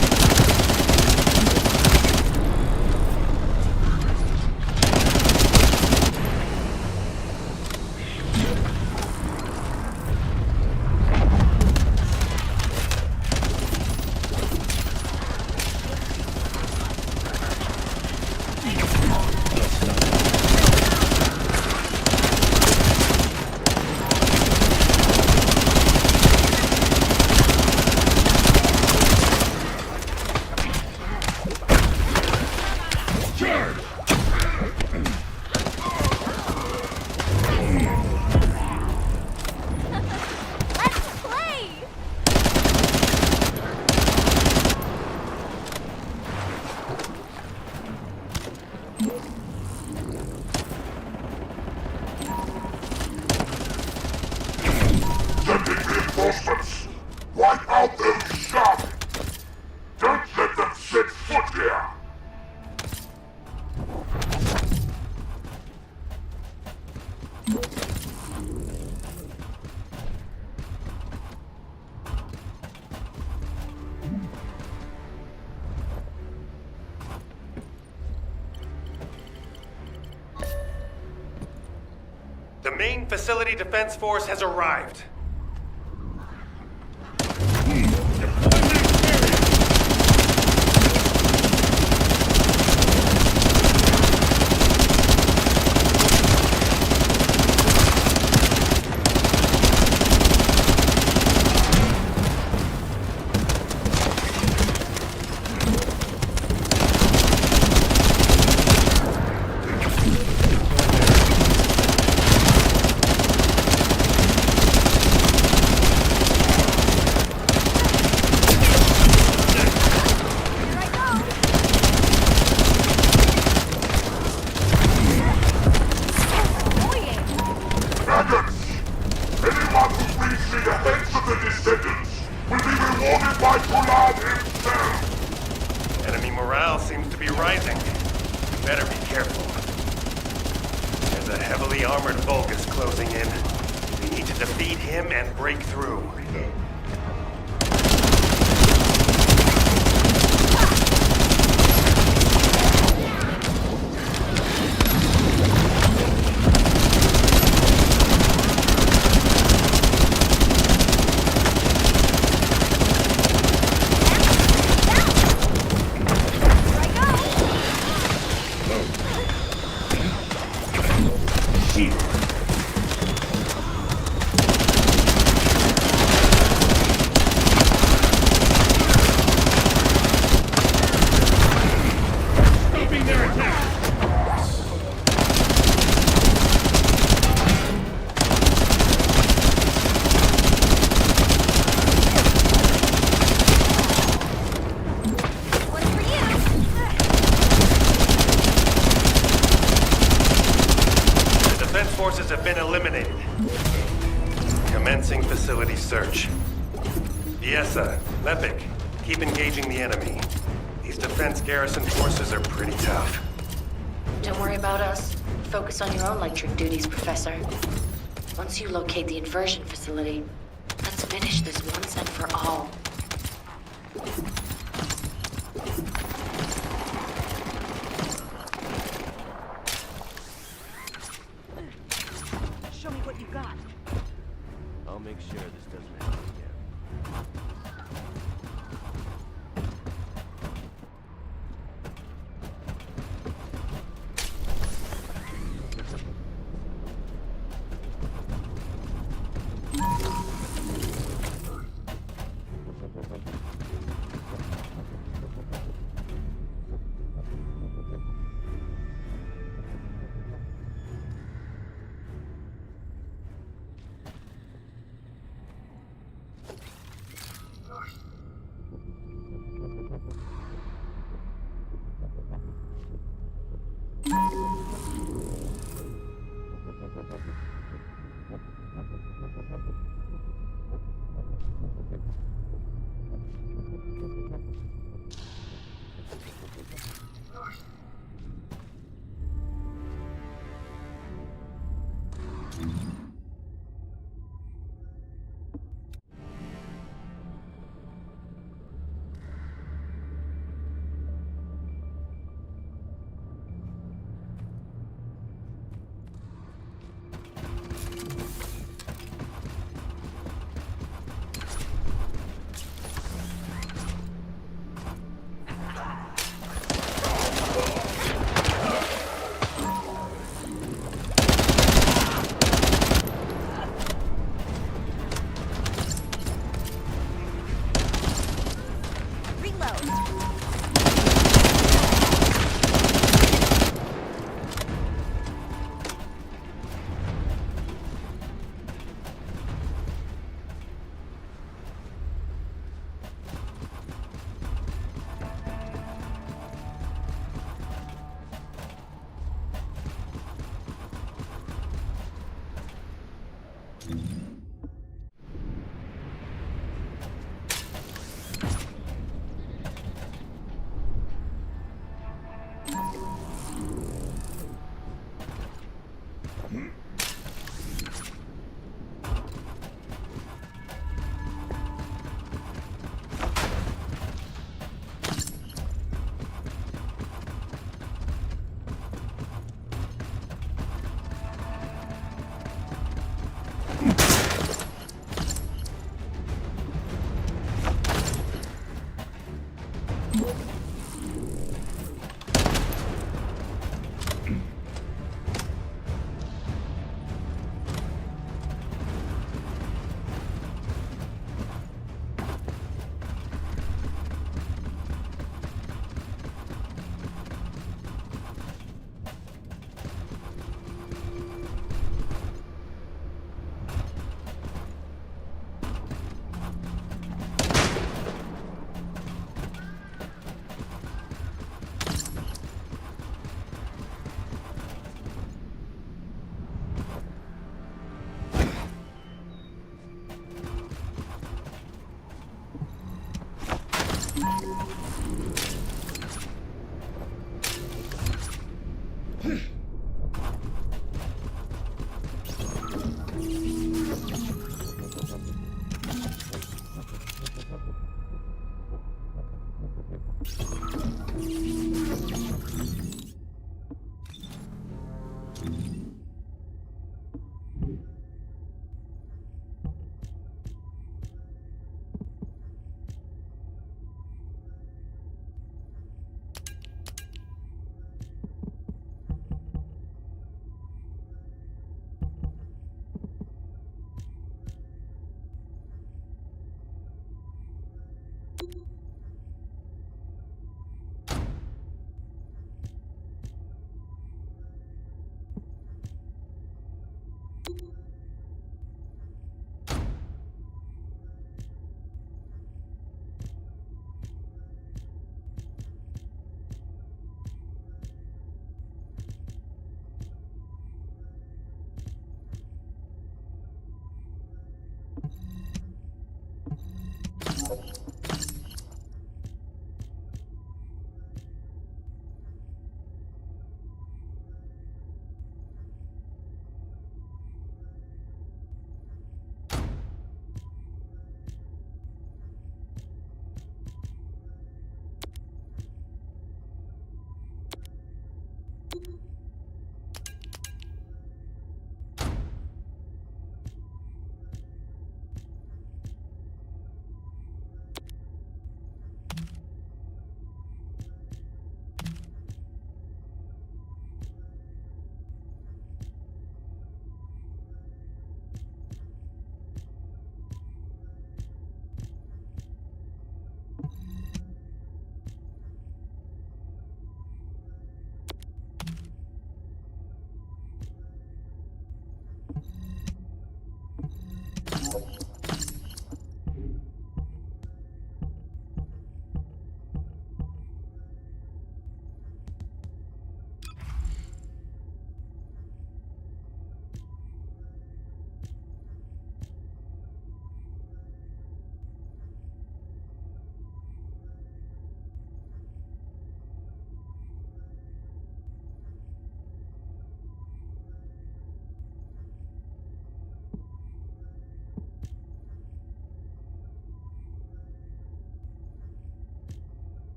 The main facility defense force has arrived. Anyone who brings me the heads of the Descendants will be rewarded by Kulad himself! Enemy morale seems to be rising. Better be careful. There's a heavily armored Vulgus closing in. We need to defeat him and break through. Forces have been eliminated. Commencing facility search. Yesa, Lepic, keep engaging the enemy. These defense garrison forces are pretty tough. Don't worry about us. Focus on your own electric duties, Professor. Once you locate the inversion facility, let's finish this once and for all. Show me what you got. I'll make sure this doesn't happen again.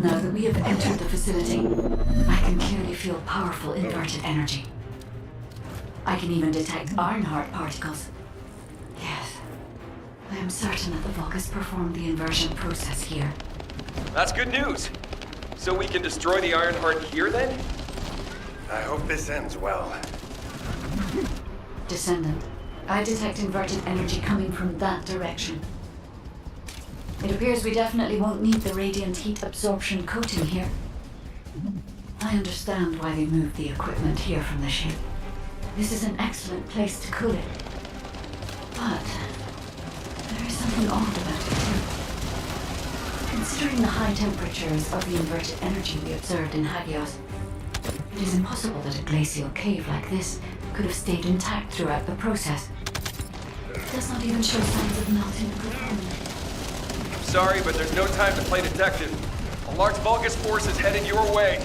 Now that we have entered the facility, I can clearly feel powerful inverted energy. I can even detect Ironheart particles. Yes, I am certain that the Vulgus performed the inversion process here. That's good news. So we can destroy the Ironheart here then? I hope this ends well. Descendant, I detect inverted energy coming from that direction. It appears we definitely won't need the radiant heat absorption coating here. I understand why they moved the equipment here from the ship. This is an excellent place to cool it. But there is something odd about it too. Considering the high temperatures of the inverted energy we observed in Hagios, it is impossible that a glacial cave like this could have stayed intact throughout the process. It does not even show signs of melting or deforming. Sorry, but there's no time to play detective. A large Vulgus force is headed your way.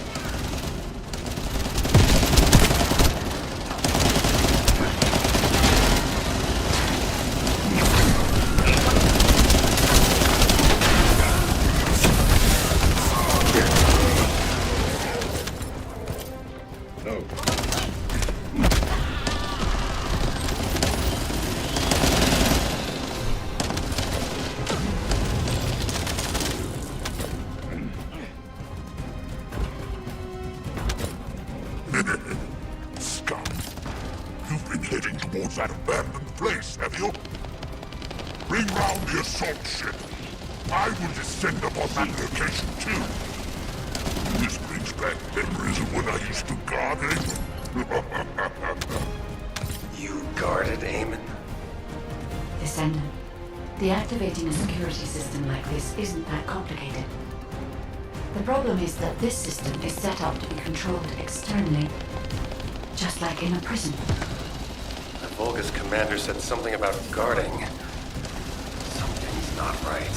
Scum. You've been heading towards that abandoned place, have you? Bring round the assault ship. I will descend upon that location too. This brings back memories of when I used to guard Amon. You guarded Amon? Descendant, deactivating a security system like this isn't that complicated. The problem is that this system is set up to be controlled externally, just like in a prison. The Vulgus commander said something about guarding. Something's not right.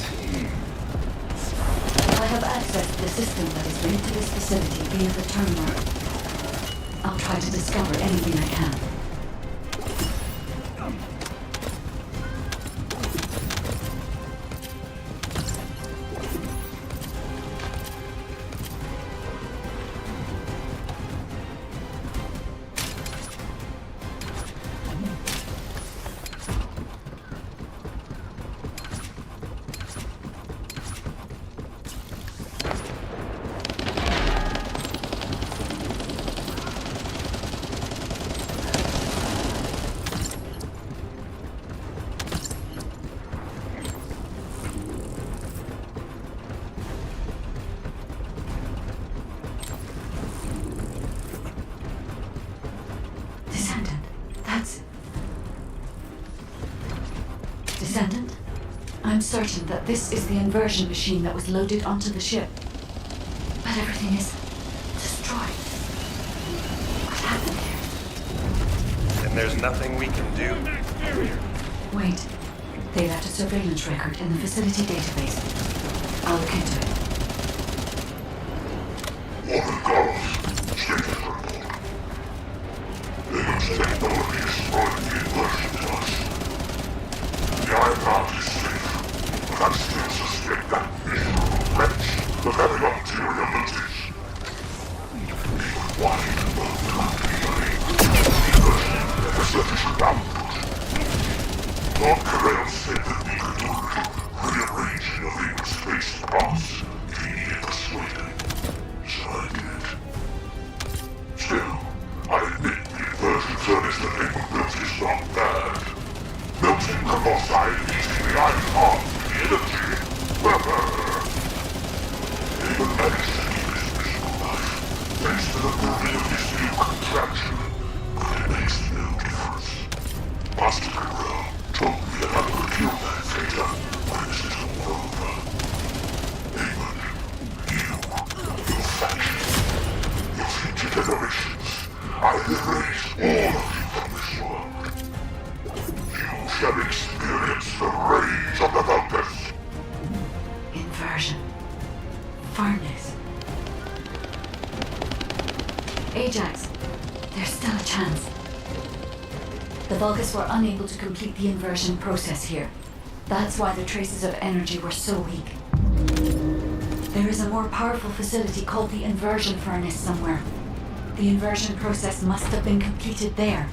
I have accessed the system that is linked to this facility via the terminal. I'll try to discover anything I can. Descendant, I'm certain that this is the inversion machine that was loaded onto the ship. But everything is destroyed. What happened here? And there's nothing we can do? Wait. They left a surveillance record in the facility database. I'll look into it. Water Gulf, status report. Ammon's technology destroyed the inversion to us. The Ironheart is safe, but I still suspect that miserable wretch of having ulterior motives. Even wanting to move the country, the sufficient output. Lord Carell said that we could do rearranging of Ammon's space spots if he needed persuading. So I did. Still, I admit the inversion service that Amon built is not bad. Melting colossi and eating the Ironheart with the energy. Amon managed to keep his miserable life, thanks to the building of this new contraption. But it makes no difference. Master Carell told me that I could kill that Theta when this is all over. Amon, your faction, your future generations, I erase all of you from this world. You shall experience the rage of the Vulgus. Inversion. Furnace. Ajax, there's still a chance. The Vulgus were unable to complete the inversion process here. That's why the traces of energy were so weak. There is a more powerful facility called the inversion furnace somewhere. The inversion process must have been completed there.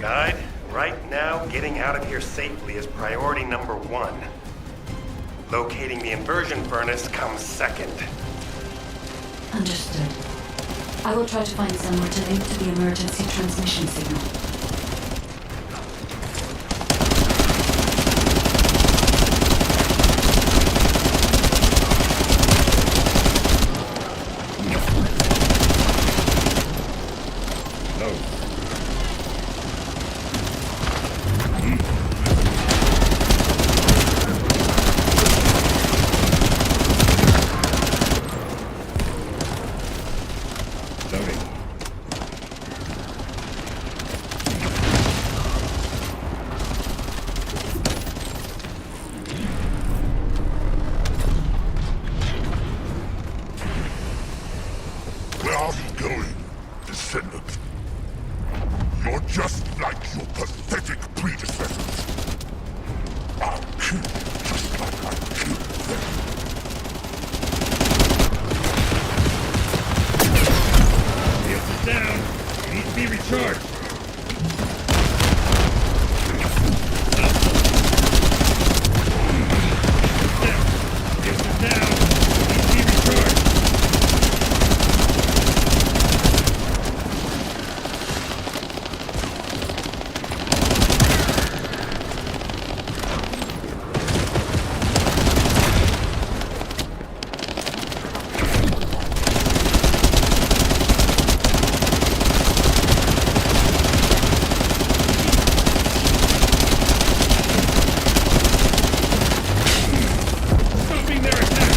Guide, Right now, getting out of here safely is priority number 1. Locating the inversion furnace comes second. Understood. I will try to find somewhere to link to the emergency transmission signal. Where are you going, Descendant? You're just like your pathetic predecessors. I'll kill you just like I killed them. Shields is down. You need to be recharged. Shields is down. You need to be recharged. Stopping their attack.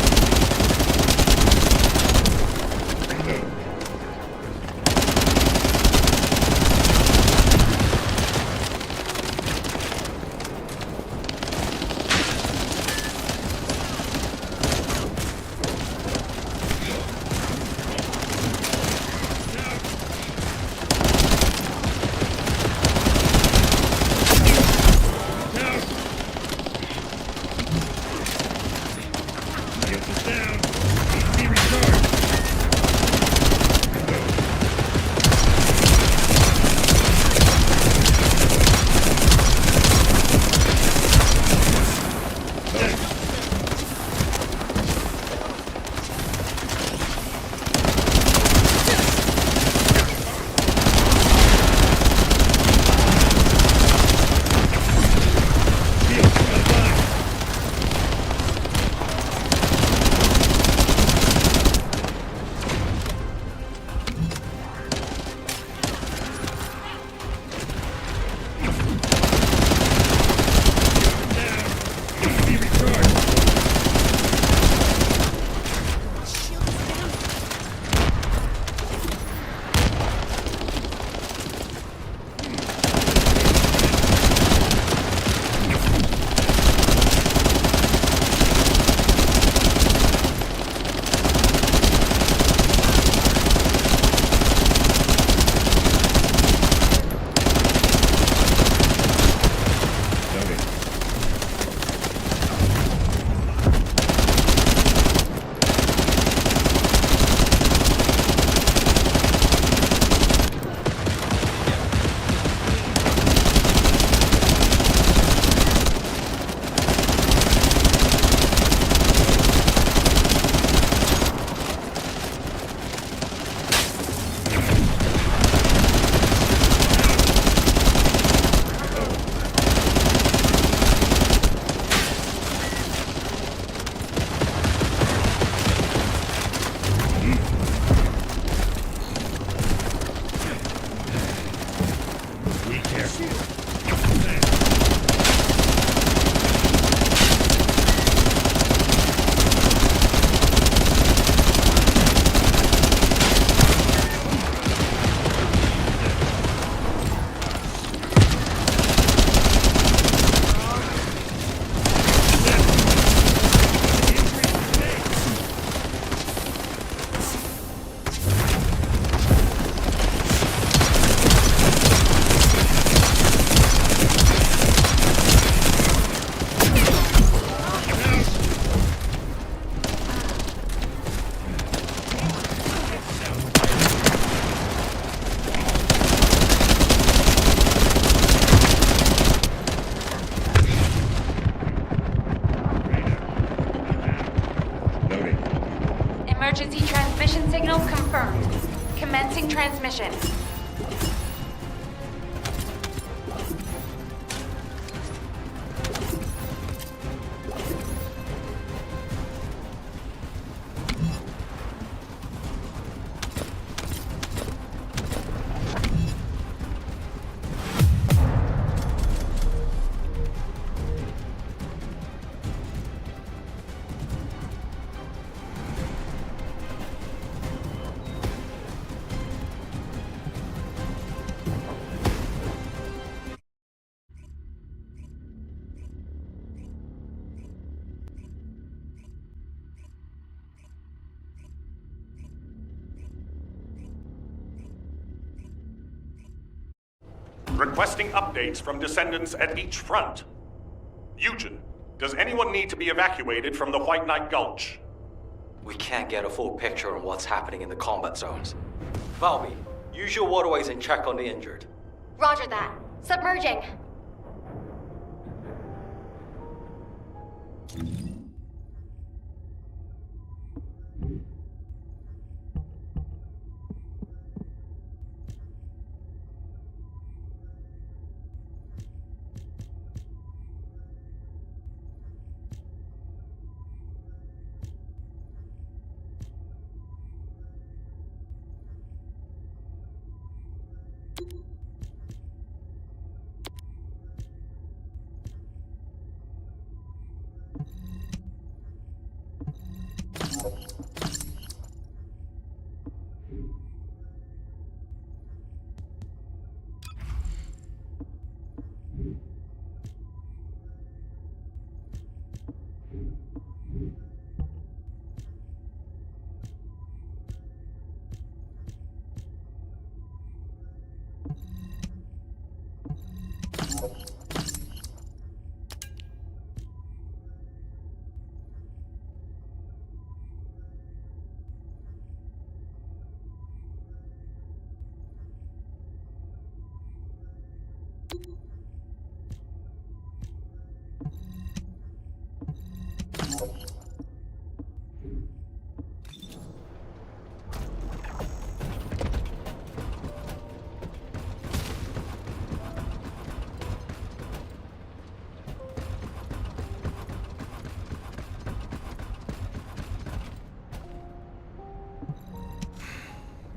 Shields is down. Need to be recharged. Shields online. Emergency transmission signal confirmed. Commencing transmission. Requesting updates from Descendants at each front. Eugen, does anyone need to be evacuated from the White Knight Gulch? We can't get a full picture of what's happening in the combat zones. Valby, use your waterways and check on the injured. Roger that. Submerging.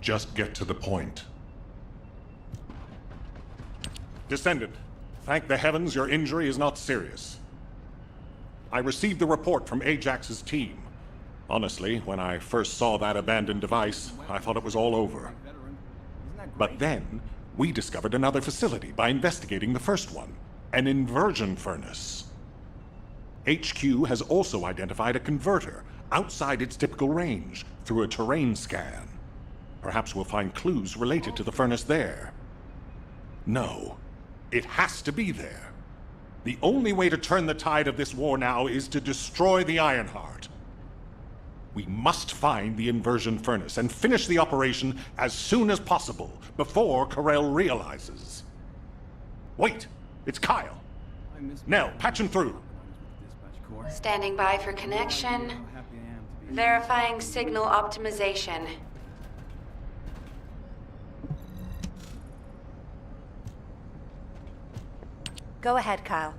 Just get to the point. Descendant, thank the heavens your injury is not serious. I received the report from Ajax's team. Honestly, when I first saw that abandoned device, I thought it was all over. But then, we discovered another facility by investigating the first one, an inversion furnace. HQ has also identified a converter outside its typical range through a terrain scan. Perhaps we'll find clues related to the furnace there. No, it has to be there. The only way to turn the tide of this war now is to destroy the Ironheart. We must find the inversion furnace and finish the operation as soon as possible, before Karel realizes. Wait, it's Kyle. Nell, patch him through. Standing by for connection. Verifying signal optimization. Go ahead, Kyle.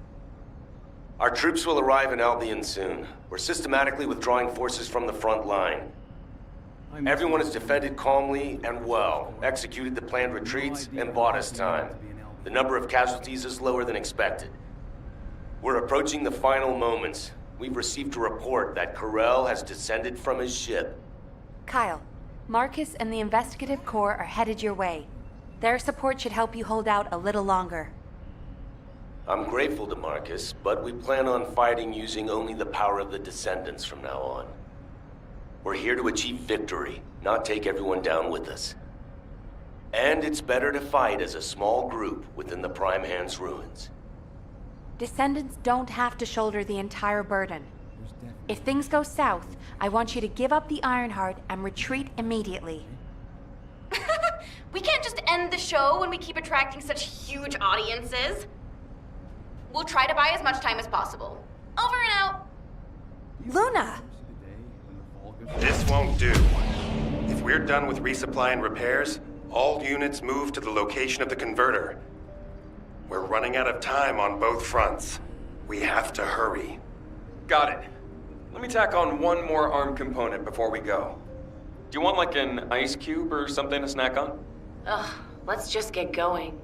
Our troops will arrive in Albion soon. We're systematically withdrawing forces from the front line. Everyone has defended calmly and well, executed the planned retreats, and bought us time. The number of casualties is lower than expected. We're approaching the final moments. We've received a report that Karel has descended from his ship. Kyle, Marcus and the Investigative Corps are headed your way. Their support should help you hold out a little longer. I'm grateful to Marcus, but we plan on fighting using only the power of the Descendants from now on. We're here to achieve victory, not take everyone down with us. And it's better to fight as a small group within the Prime Hand's ruins. Descendants don't have to shoulder the entire burden. If things go south, I want you to give up the Ironheart and retreat immediately. We can't just end the show when we keep attracting such huge audiences. We'll try to buy as much time as possible. Over and out. Luna! This won't do. If we're done with resupply and repairs, all units move to the location of the converter. We're running out of time on both fronts. We have to hurry. Got it. Let me tack on one more arm component before we go. Do you want like an ice cube or something to snack on? Ugh, let's just get going.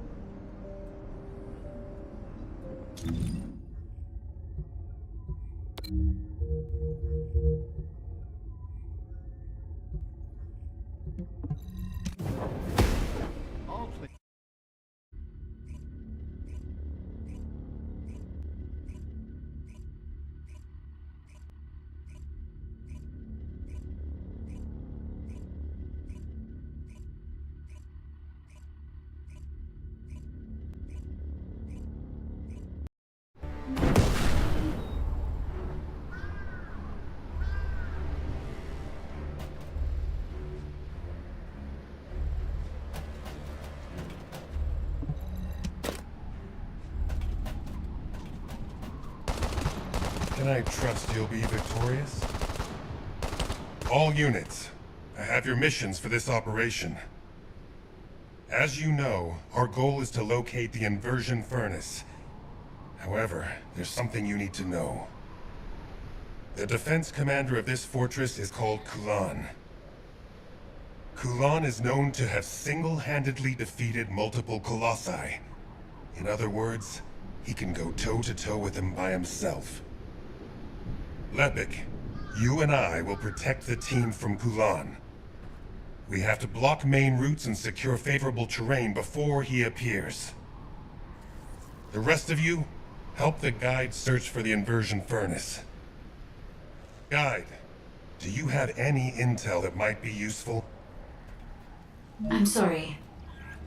Can I trust you'll be victorious? All units, I have your missions for this operation. As you know, our goal is to locate the inversion furnace. However, there's something you need to know. The defense commander of this fortress is called Kulan. Kulan is known to have single-handedly defeated multiple colossi. In other words, he can go toe-to-toe with them by himself. Lepik, you and I will protect the team from Kulan. We have to block main routes and secure favorable terrain before he appears. The rest of you, help the guide search for the inversion furnace. Guide, do you have any intel that might be useful? I'm sorry.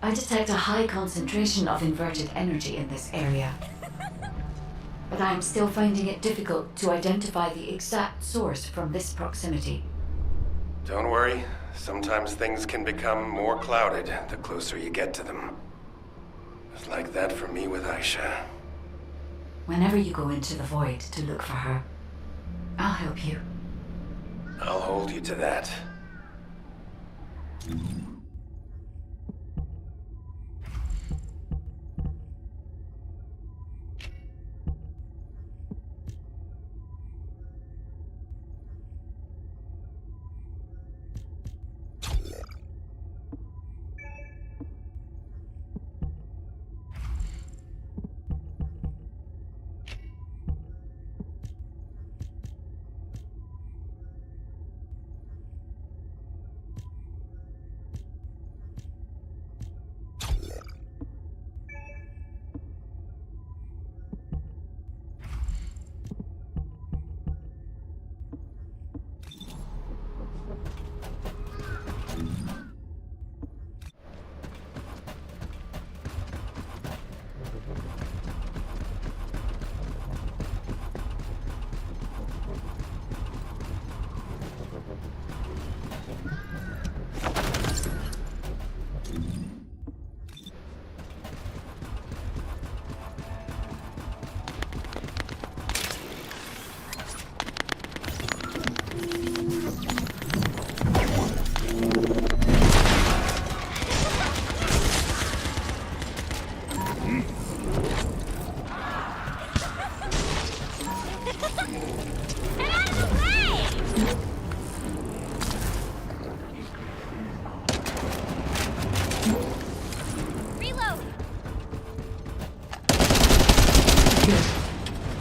I detect a high concentration of inverted energy in this area. But I'm still finding it difficult to identify the exact source from this proximity. Don't worry. Sometimes things can become more clouded the closer you get to them. It's like that for me with Aisha. Whenever you go into the void to look for her, I'll help you. I'll hold you to that.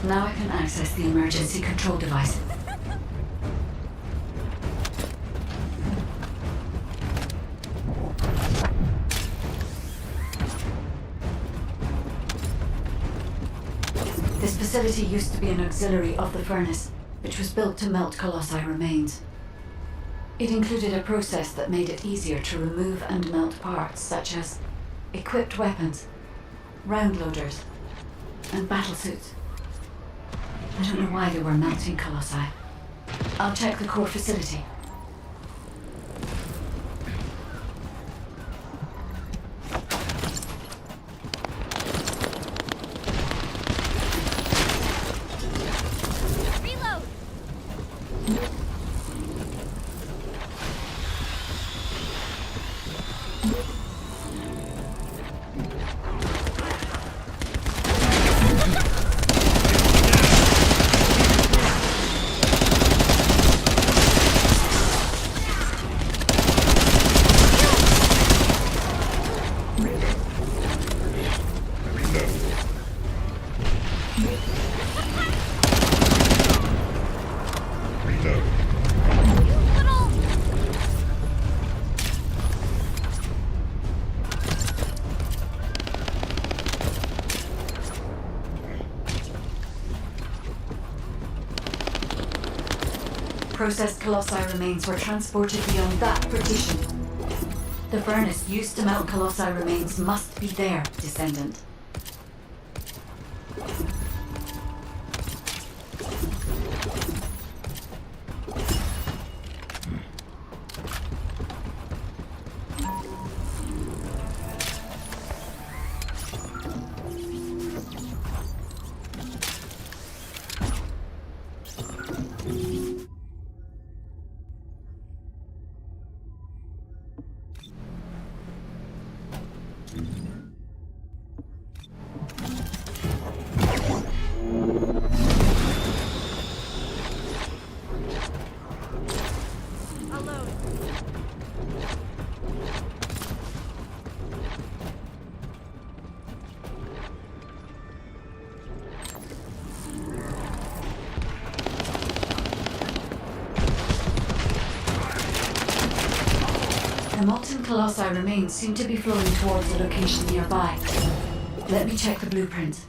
Now I can access the emergency control device. This facility used to be an auxiliary of the furnace, which was built to melt colossi remains. It included a process that made it easier to remove and melt parts such as equipped weapons, round loaders, and battlesuits. I don't know why they were melting colossi. I'll check the core facility. processed colossi remains were transported beyond that partition. The furnace used to melt colossi remains must be there, Descendant. The molten colossi remains seem to be flowing towards a location nearby. Let me check the blueprint.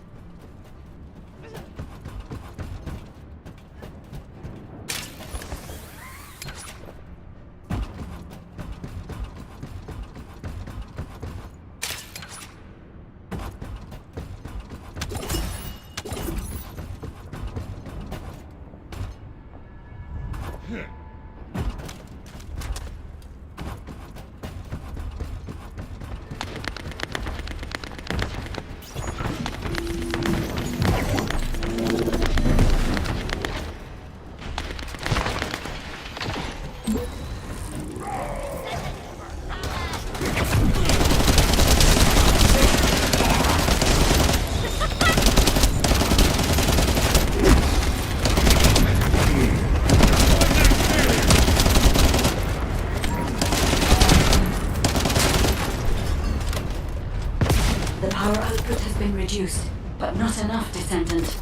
The power output has been reduced, but not enough, Descendant.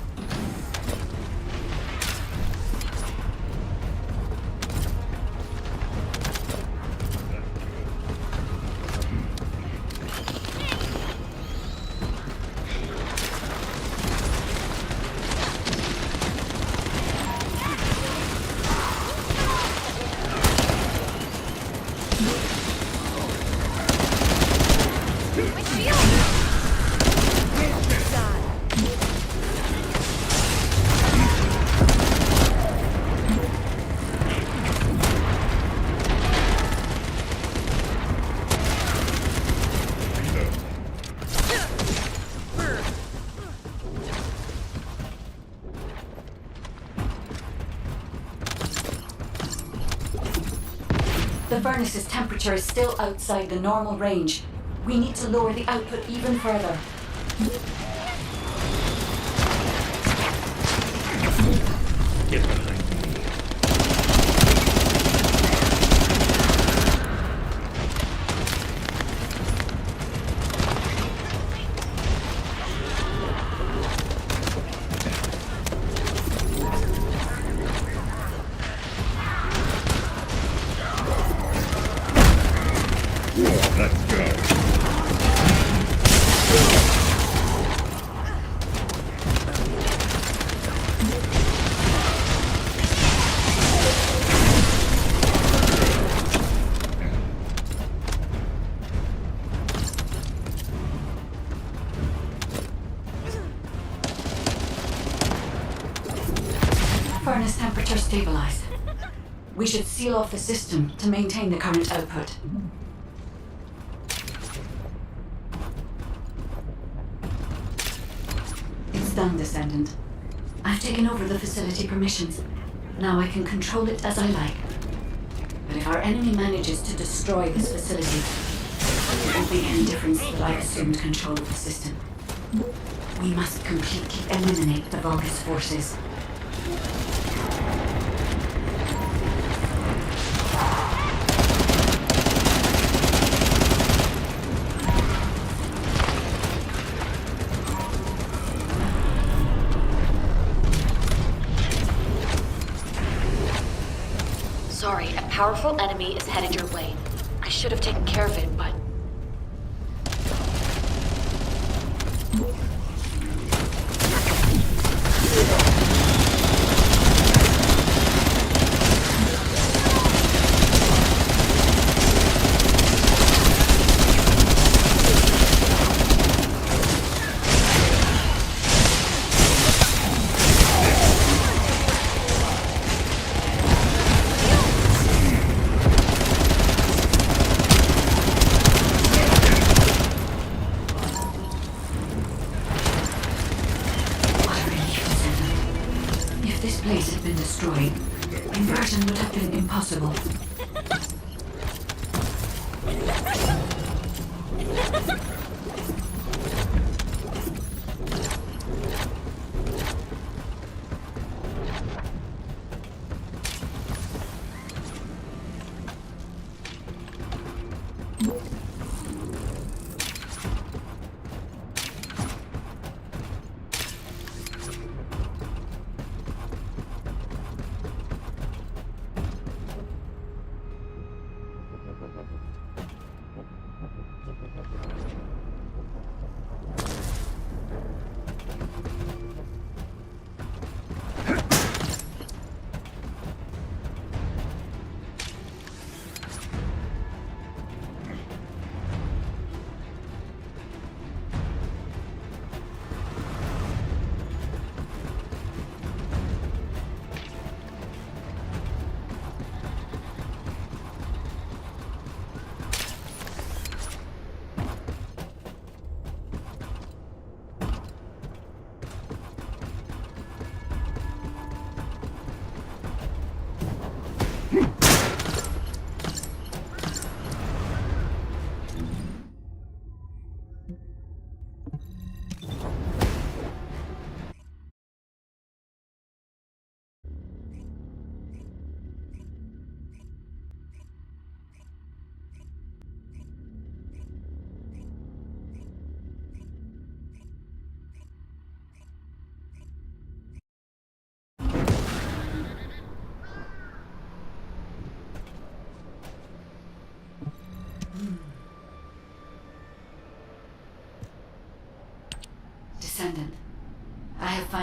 The furnace's temperature is still outside the normal range. We need to lower the output even further. Get behind me. Let's go. Furnace temperature stabilized. We should seal off the system to maintain the current output. It's done, Descendant. I've taken over the facility permissions. Now I can control it as I like. But if our enemy manages to destroy this facility, it won't make any difference that I've assumed control of the system. We must completely eliminate the Vulgus forces. Sorry, a powerful enemy is headed your way. I should have taken care of it, but...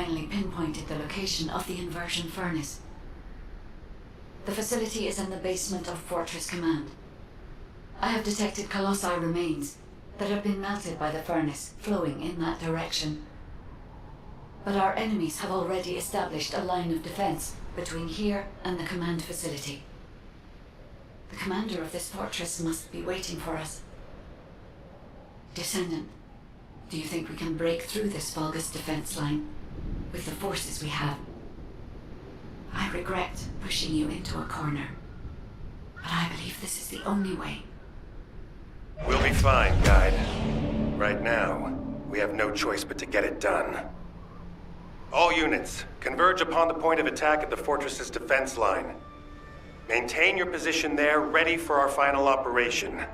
finally pinpointed the location of the inversion furnace. The facility is in the basement of Fortress Command. I have detected colossi remains that have been melted by the furnace flowing in that direction. But our enemies have already established a line of defense between here and the command facility. The commander of this fortress must be waiting for us. Descendant, do you think we can break through this Vulgus defense line with the forces we have? I regret pushing you into a corner, but I believe this is the only way. We'll be fine, Guide. Right now, we have no choice but to get it done. All units, converge upon the point of attack at the fortress's defense line. Maintain your position there, ready for our final operation.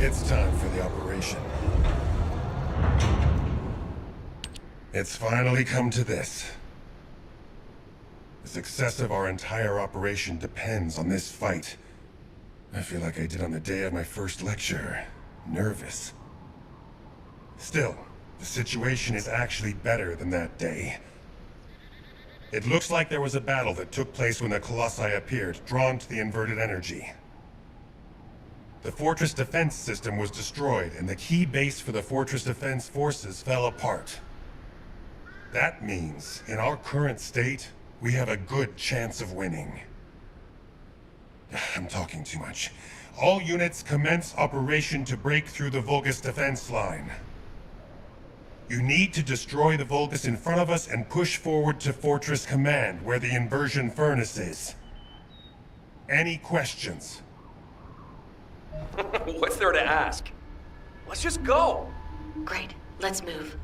It's time for the operation. It's finally come to this. The success of our entire operation depends on this fight. I feel like I did on the day of my first lecture. Nervous. Still, the situation is actually better than that day. It looks like there was a battle that took place when the Colossi appeared, drawn to the inverted energy. The fortress defense system was destroyed, and the key base for the fortress defense forces fell apart. That means, in our current state, we have a good chance of winning. I'm talking too much. All units commence operation to break through the Vulgus defense line. You need to destroy the Vulgus in front of us and push forward to Fortress Command, where the inversion furnace is. Any questions? What's there to ask? Let's just go! Great. Let's move.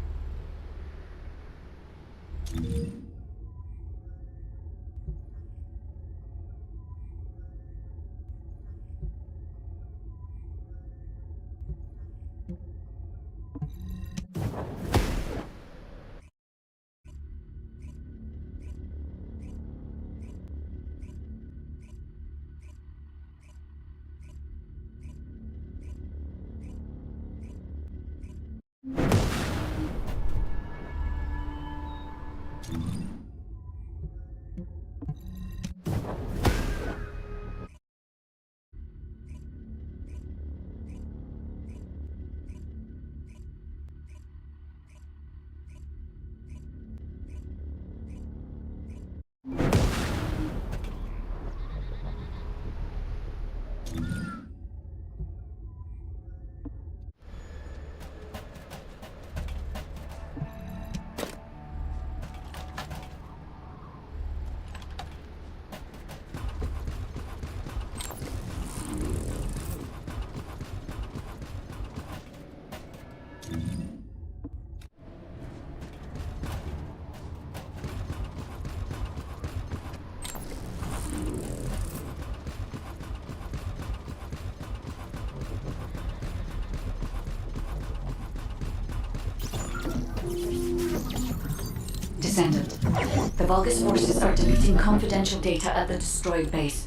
Vulgus forces are deleting confidential data at the destroyed base.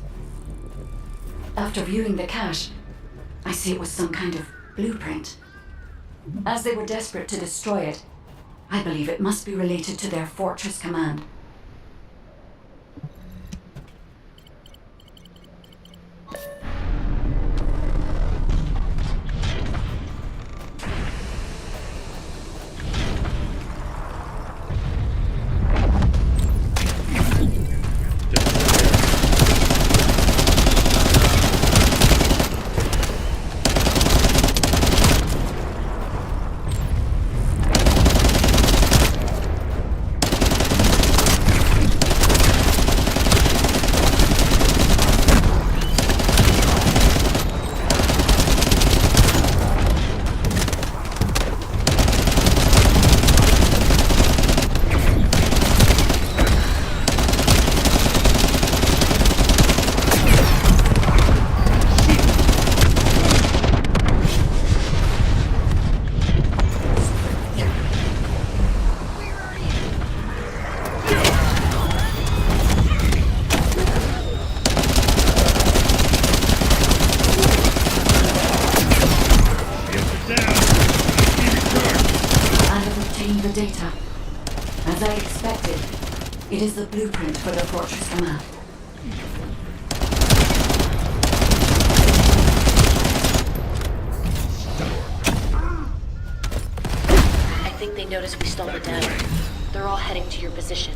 After viewing the cache, I see it was some kind of blueprint. As they were desperate to destroy it, I believe it must be related to their fortress command. Data. As I expected, it is the blueprint for the fortress command. I think they noticed we stole the data. They're all heading to your position.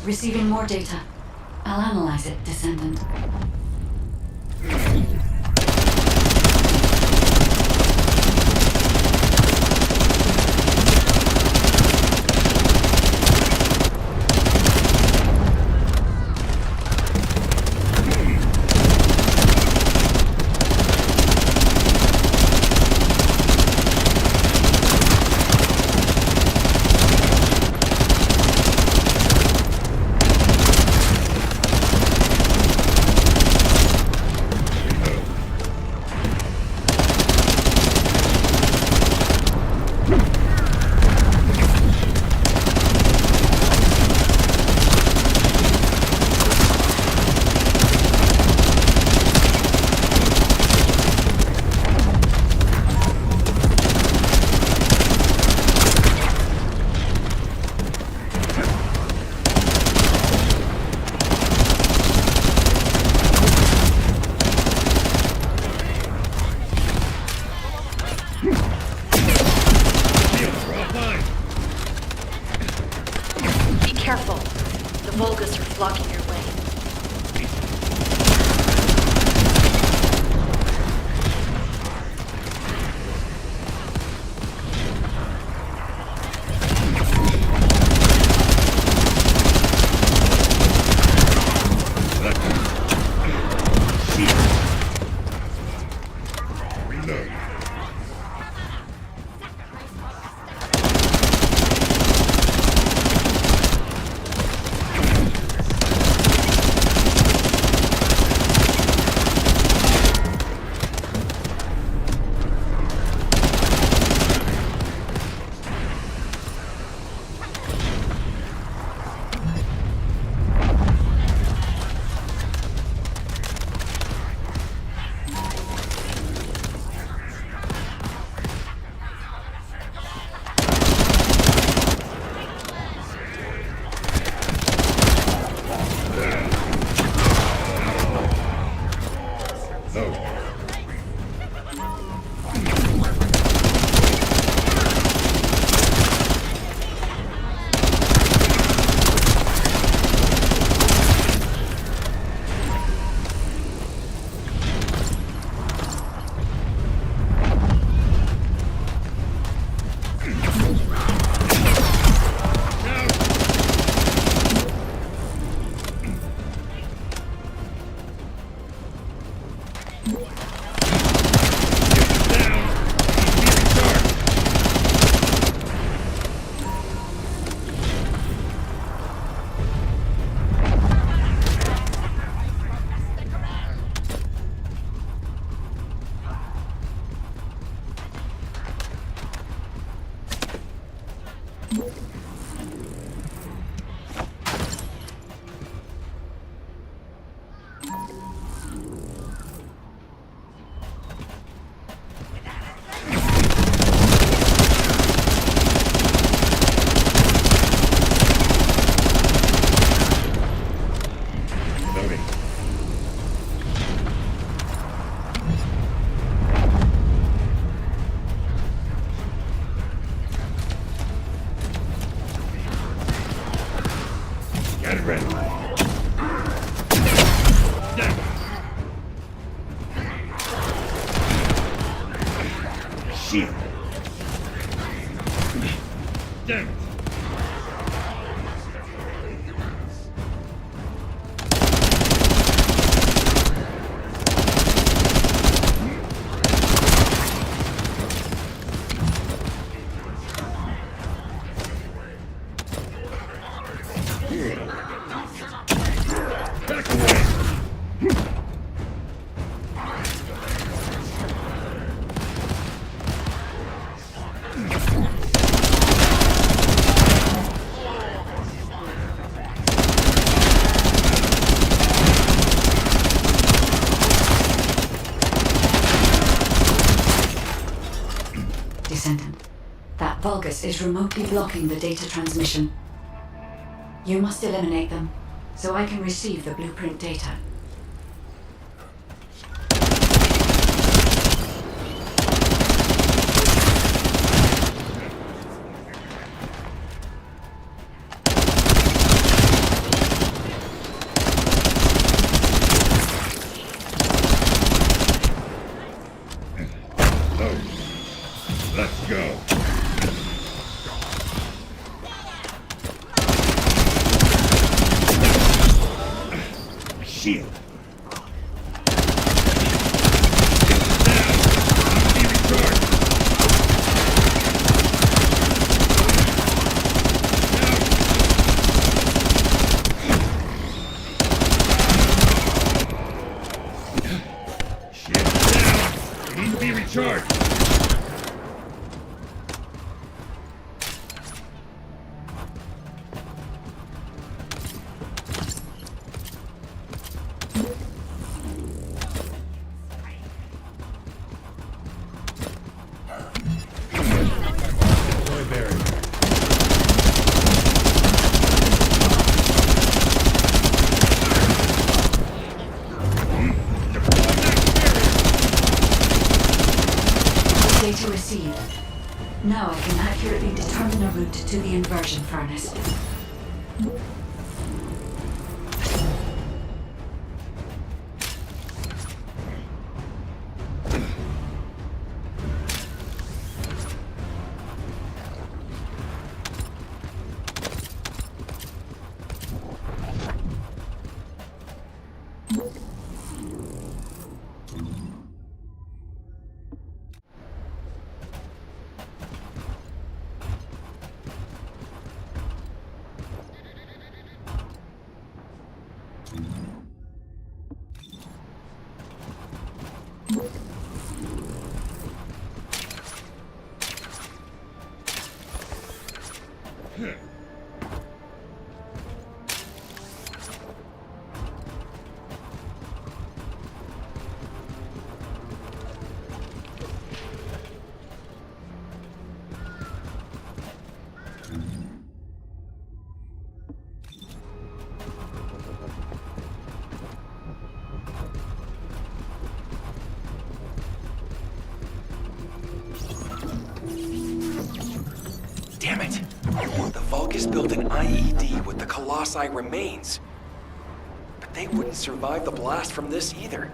Receiving more data. I'll analyze it, Descendant. That Vulgus is remotely blocking the data transmission. You must eliminate them, so I can receive the blueprint data. Let's go. Shield. Need to be recharged. Data received. Now I can accurately determine a route to the inversion furnace. Damn it! The Vulgus built an IED with the Colossi remains. But they wouldn't survive the blast from this either.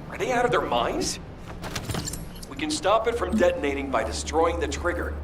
Are they out of their minds? We can stop it from detonating by destroying the trigger.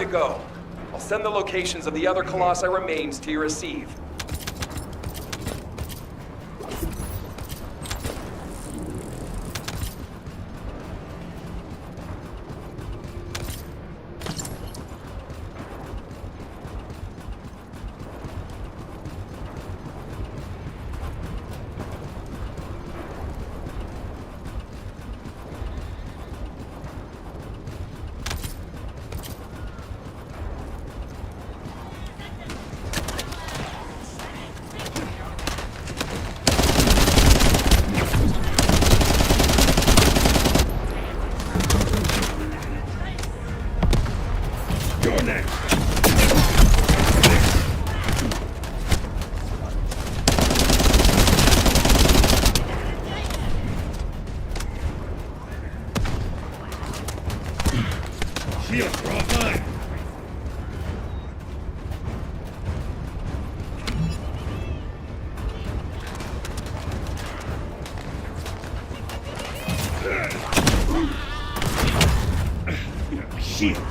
to go. I'll send the locations of the other Colossi remains to your receive. You're next. Shields are offline. Shield.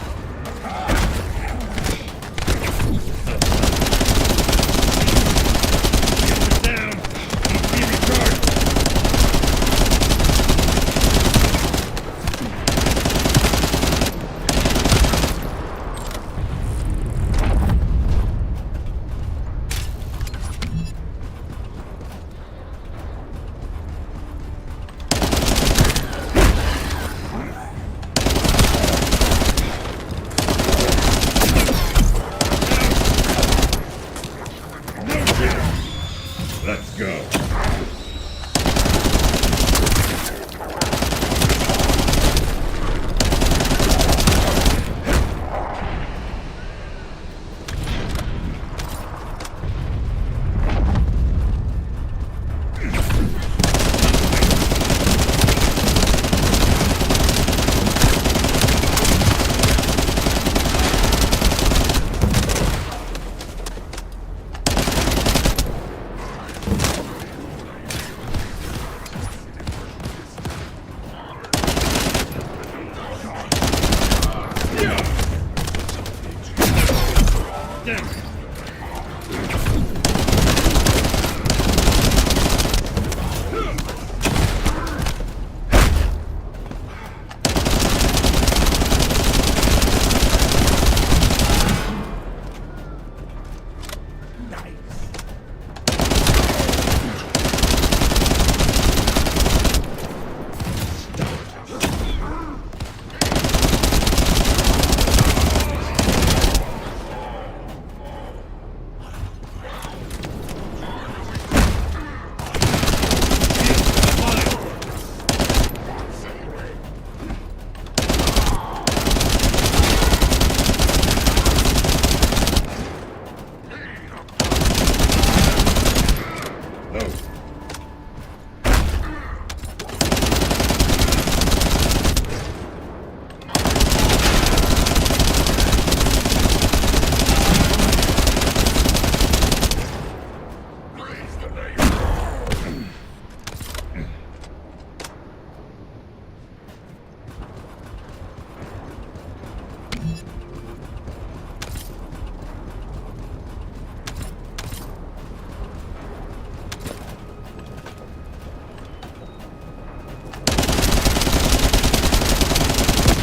Let's go.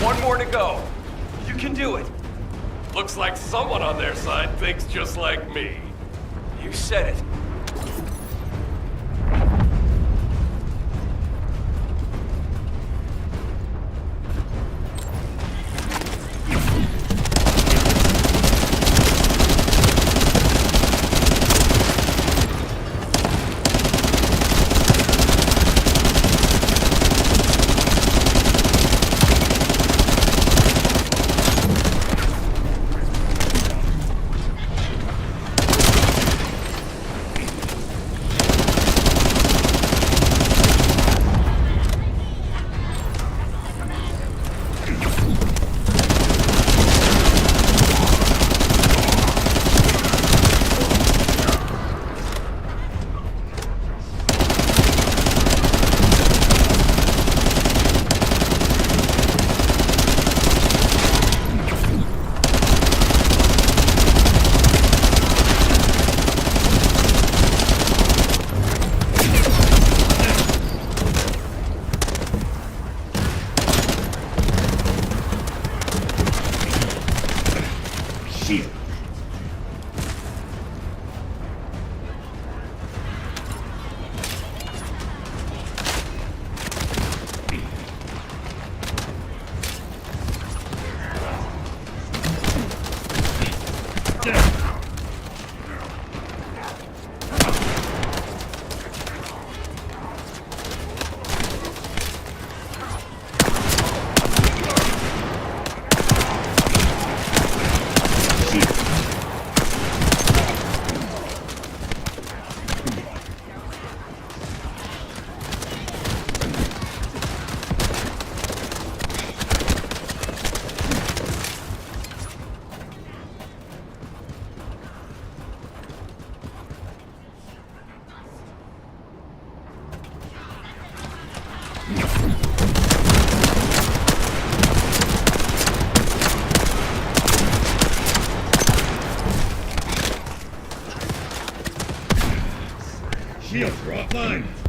One more to go. You can do it. Looks like someone on their side thinks just like me. You said it. shields are offline.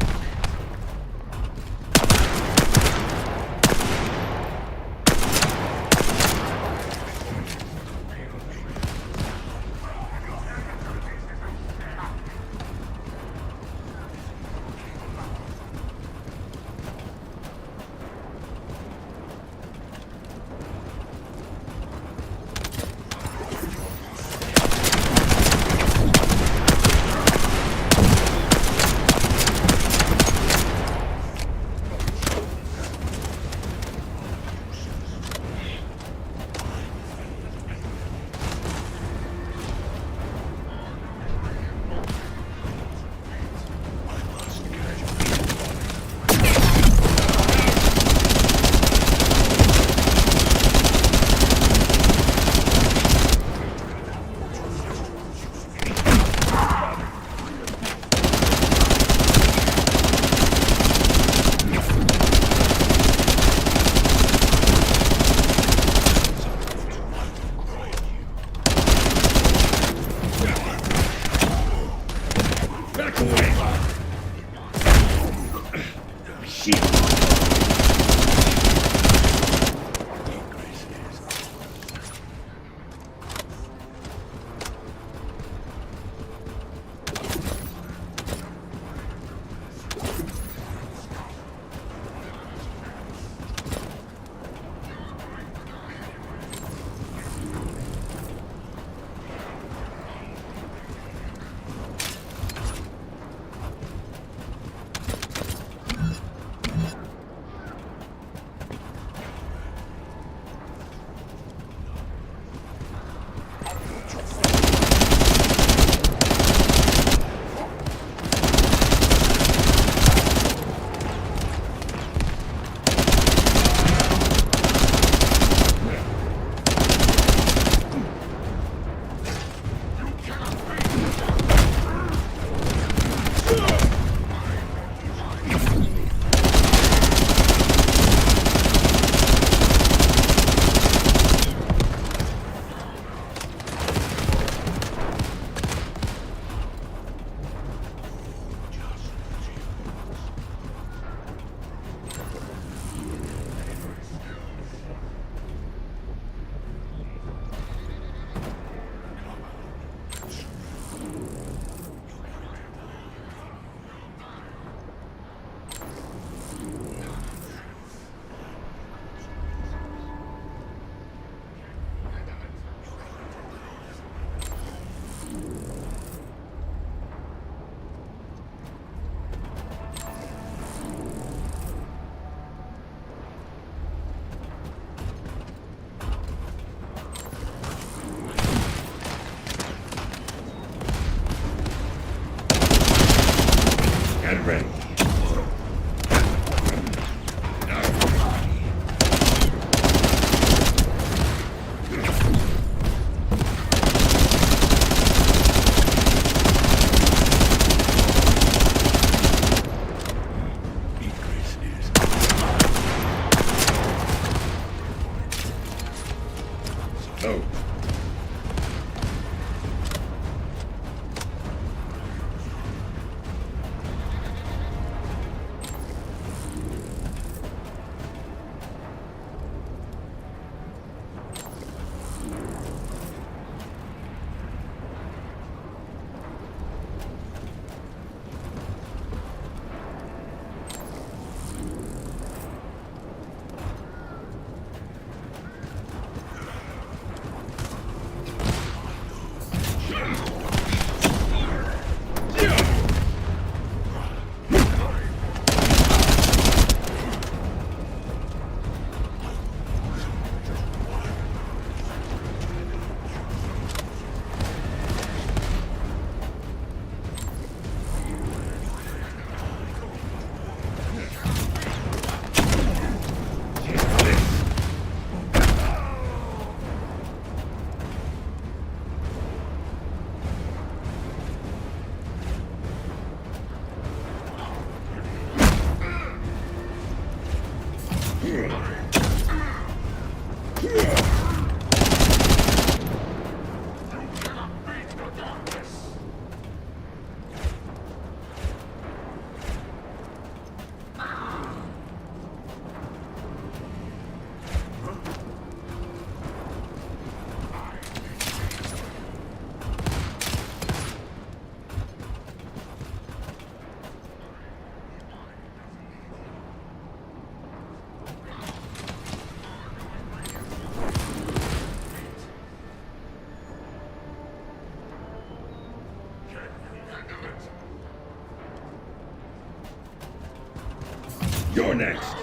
You're next.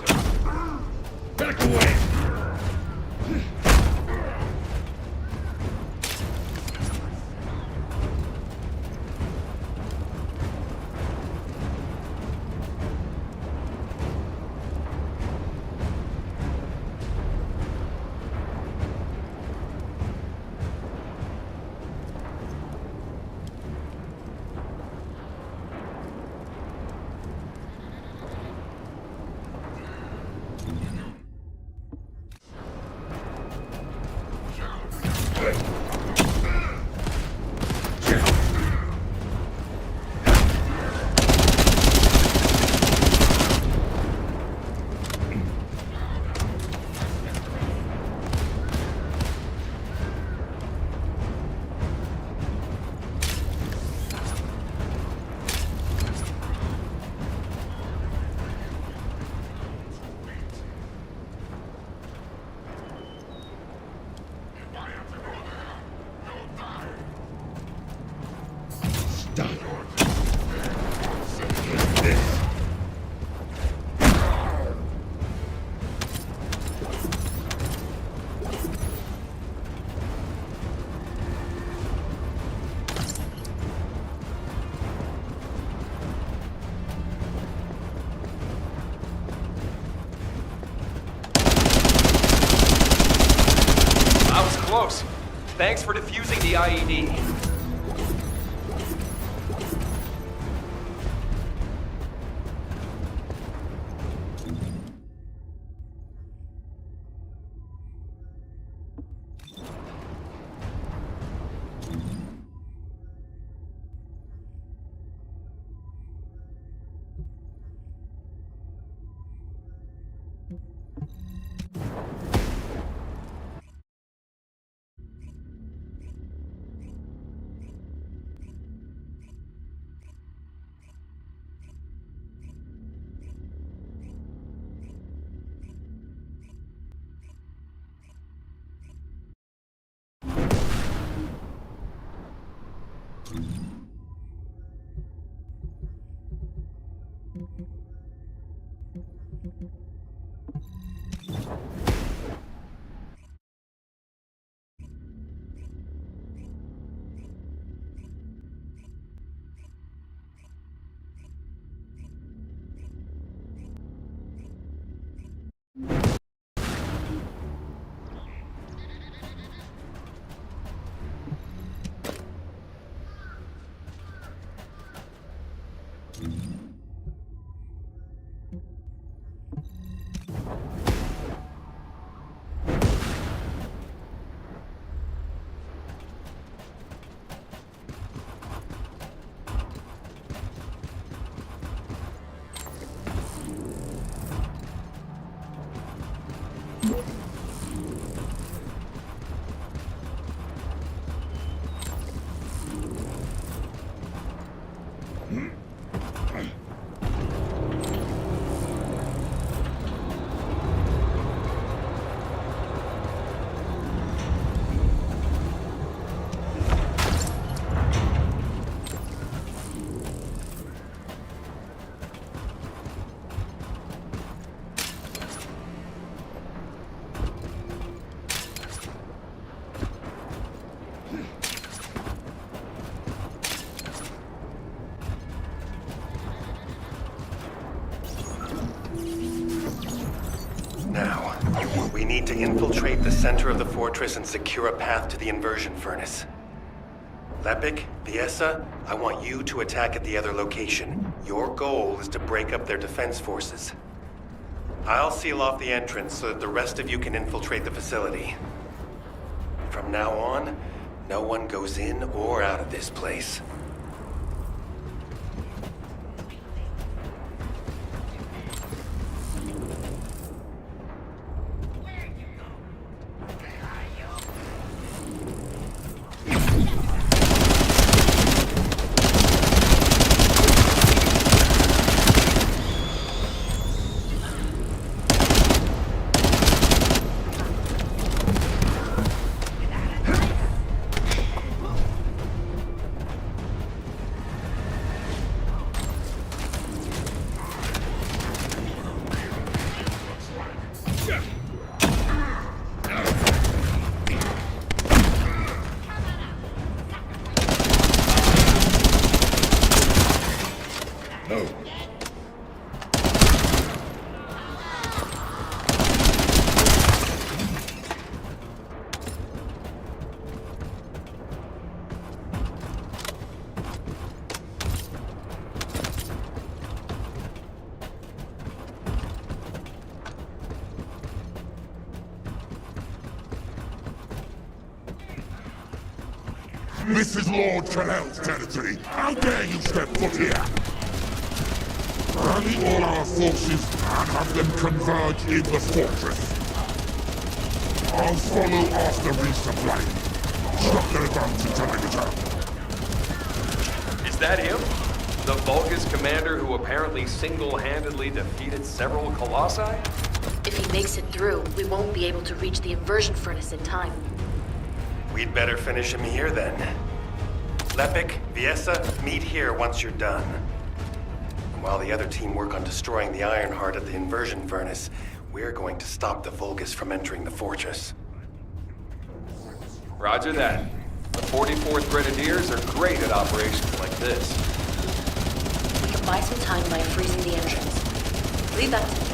Back away. Close. Thanks for defusing the IED. We need to infiltrate the center of the fortress and secure a path to the inversion furnace. Lepic, Viesa, I want you to attack at the other location. Your goal is to break up their defense forces. I'll seal off the entrance so that the rest of you can infiltrate the facility. From now on, no one goes in or out of this place. No. This is Lord Kalel's territory. How dare you step foot here? Rally all our forces and have them converge in the fortress. I'll follow after resupplying. Stop their guns until I return. Is that him? The Vulgus commander who apparently single-handedly defeated several Colossi? If he makes it through, we won't be able to reach the inversion furnace in time. We'd better finish him here then. Lepic, Viesa, meet here once you're done. And while the other team work on destroying the Ironheart at the inversion furnace, we're going to stop the Vulgus from entering the fortress. Roger that. The 44th Grenadiers are great at operations like this. We can buy some time by freezing the entrance. Leave that to me.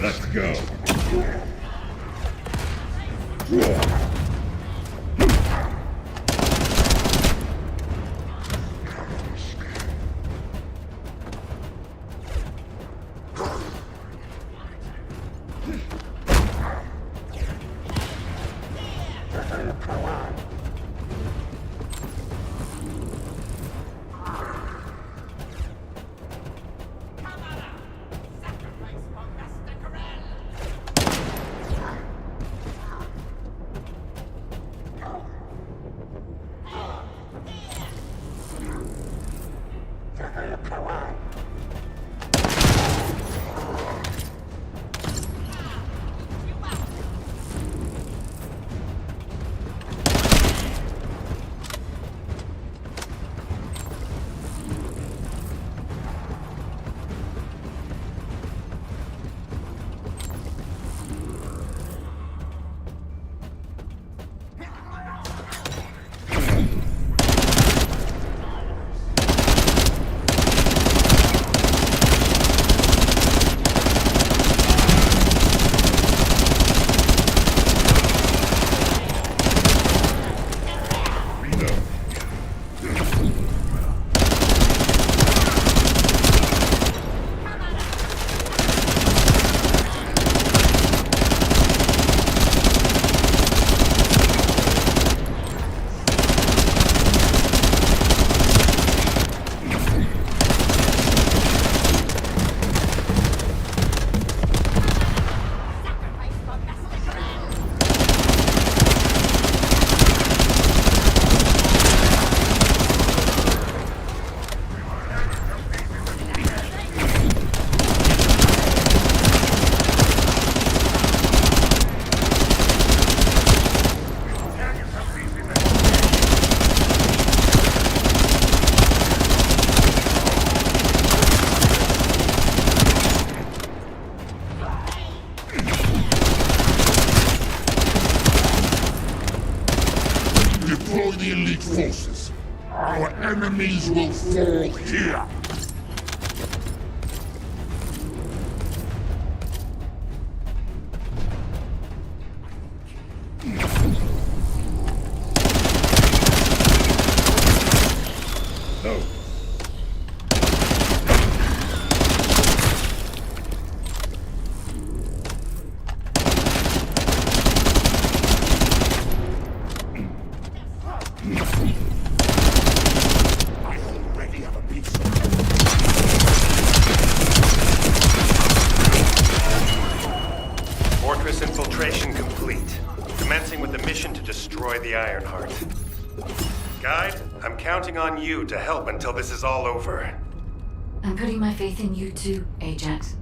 Let's go. Deploy the elite forces. Our enemies will fall here. No. Fortress infiltration complete. Commencing with the mission to destroy the Ironheart. Guide, I'm counting on you to help until this is all over. I'm putting my faith in you too, Ajax.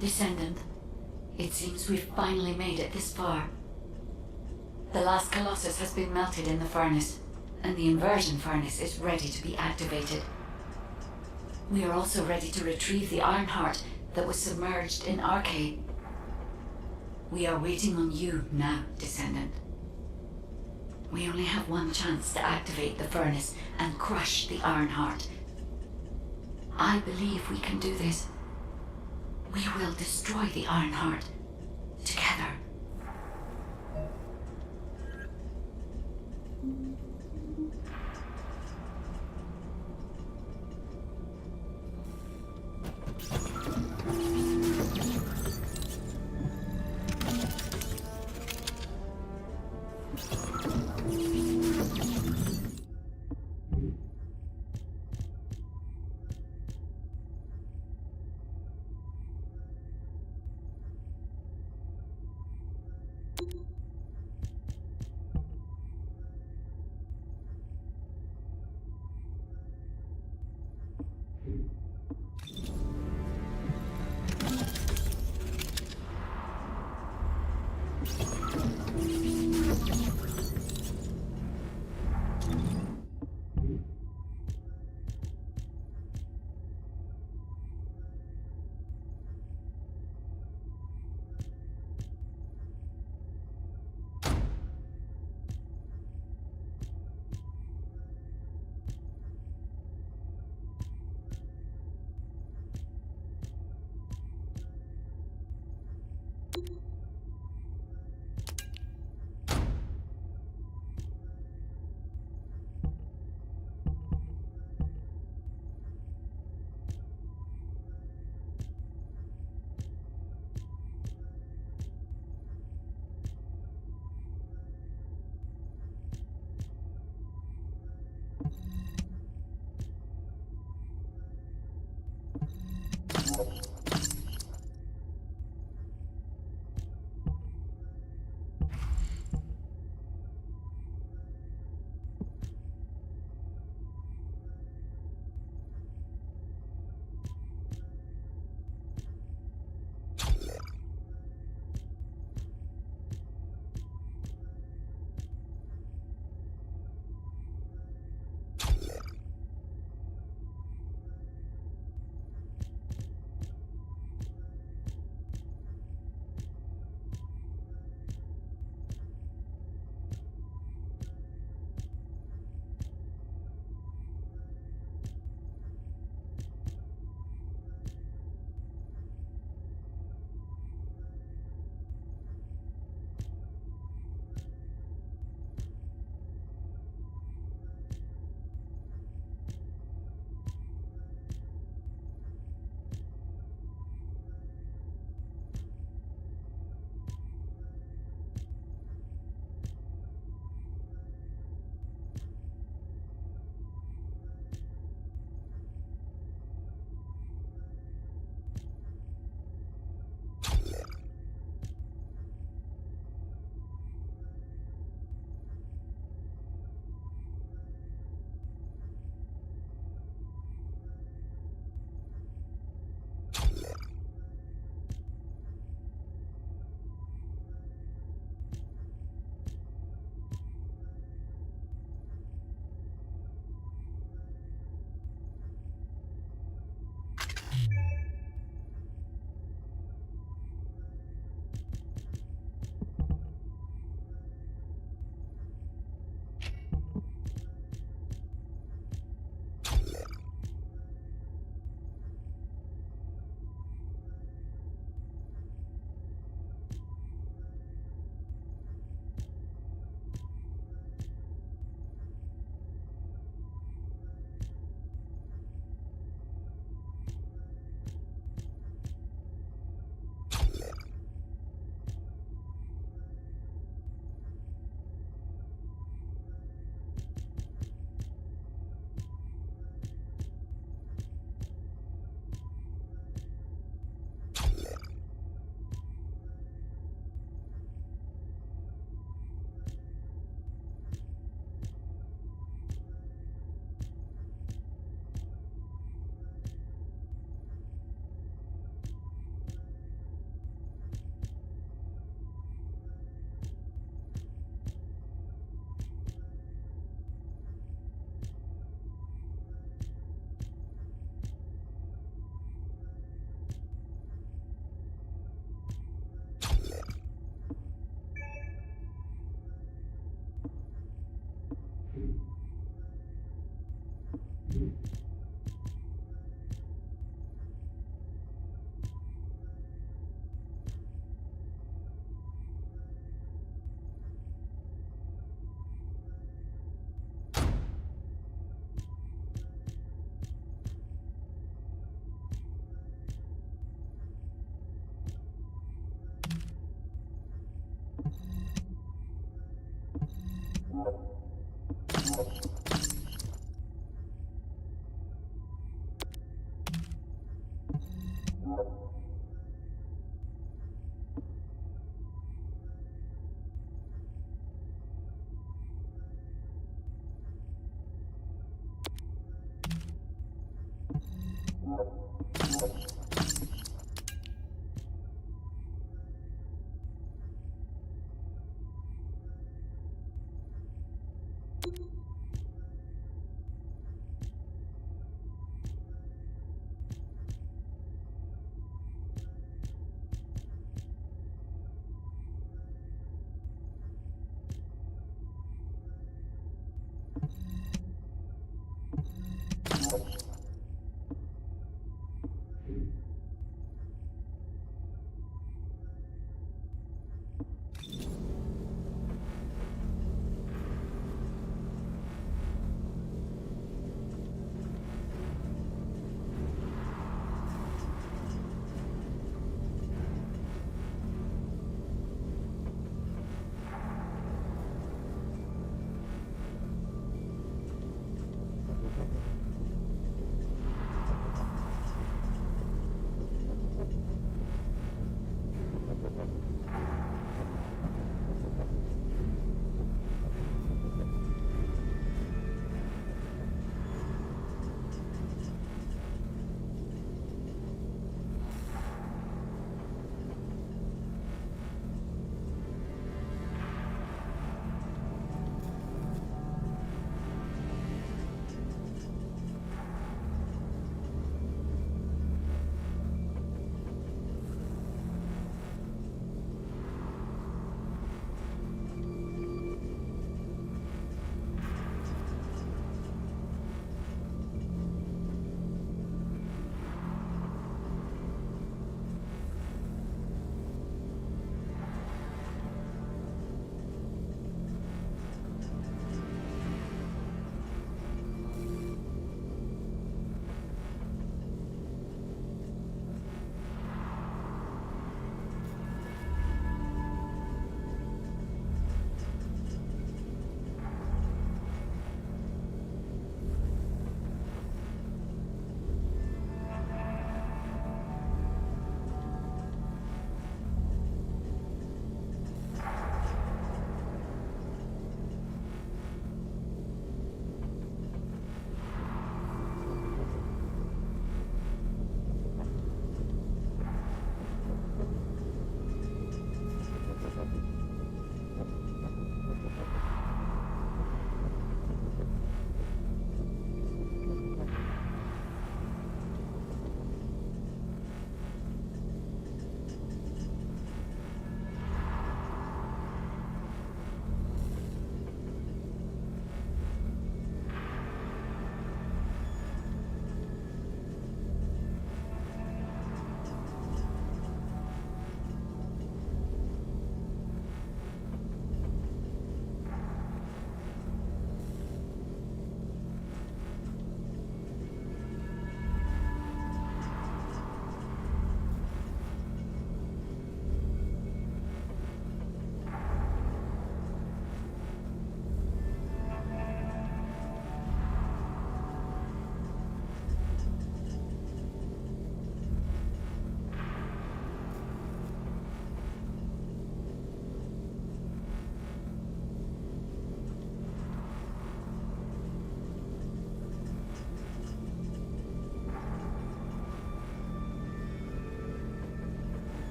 Descendant, it seems we've finally made it this far. The last Colossus has been melted in the furnace, and the inversion furnace is ready to be activated. We are also ready to retrieve the Ironheart that was submerged in Arcade. We are waiting on you now, Descendant. We only have one chance to activate the furnace and crush the Ironheart. I believe we can do this. We will destroy the Ironheart together.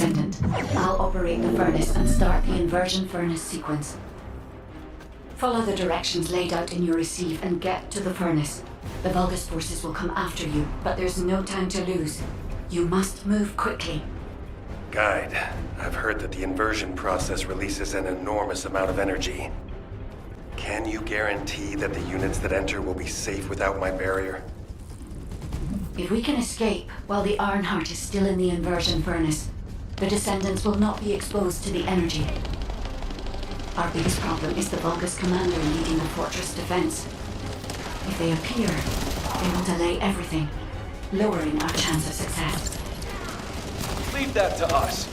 Descendant. I'll operate the furnace and start the inversion furnace sequence. Follow the directions laid out in your receive and get to the furnace. The Vulgus forces will come after you, but there's no time to lose. You must move quickly. Guide, I've heard that the inversion process releases an enormous amount of energy. Can you guarantee that the units that enter will be safe without my barrier? If we can escape while the Ironheart is still in the inversion furnace, the Descendants will not be exposed to the energy. Our biggest problem is the Vulgus commander leading the fortress defense. If they appear, they will delay everything, lowering our chance of success. Leave that to us.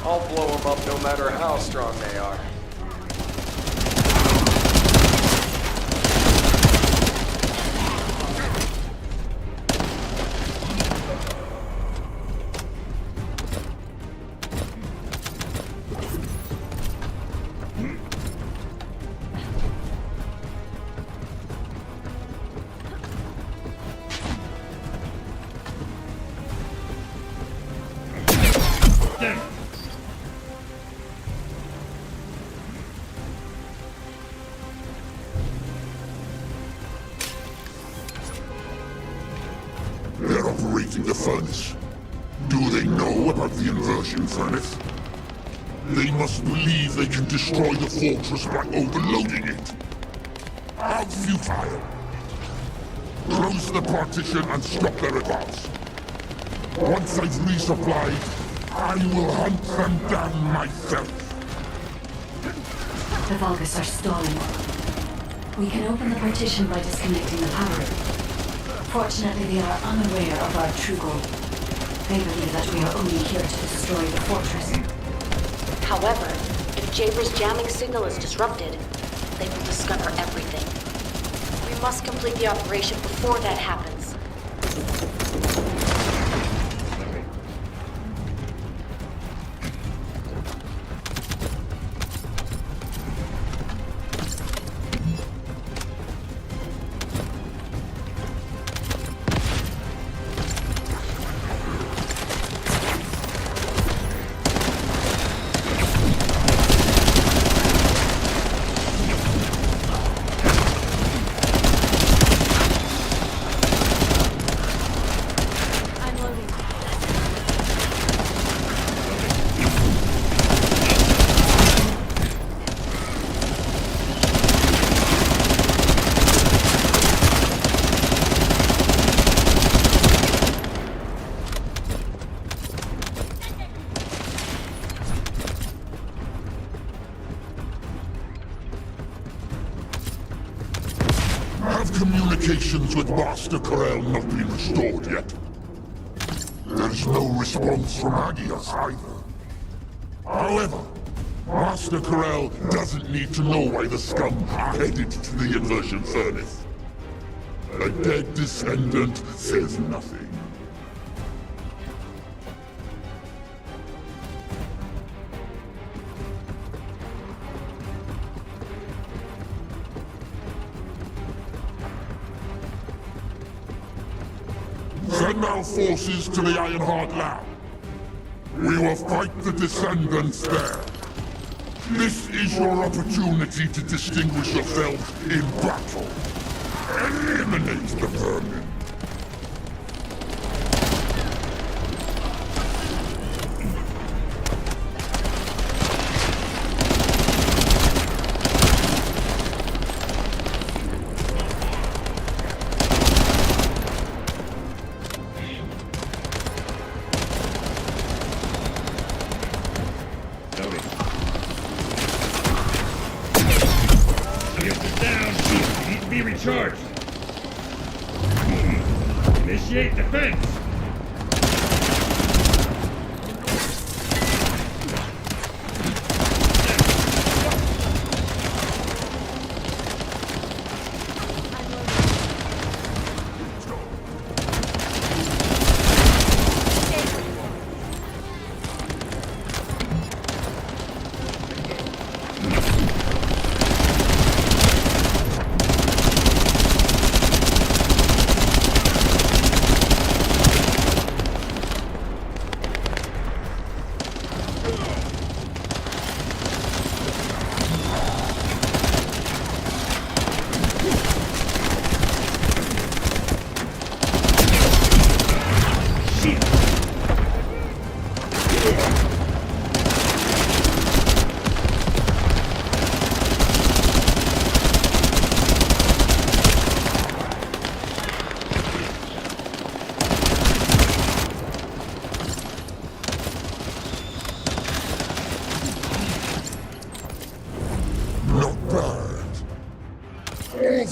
I'll blow them up no matter how strong they are. They're operating the furnace. Do they know about the inversion furnace? They must believe they can destroy the fortress by overloading it. How futile! Close the partition and stop their advance. Once I've resupplied, I will hunt them down myself. The Vulgus are stalling. We can open the partition by disconnecting the power. Fortunately, they are unaware of our true goal. They believe that we are only here to destroy the fortress. However, if Jaber's jamming signal is disrupted, they will discover everything. We must complete the operation before that happens. Communications with Master Corel not been restored yet. There is no response from Agios either. However, Master Corel doesn't need to know why the scum are headed to the inversion furnace. A dead Descendant says nothing. Send our forces to the Ironheart lab. We will fight the Descendants there. This is your opportunity to distinguish yourselves in battle. Eliminate the vermin. Recharged. Initiate defense.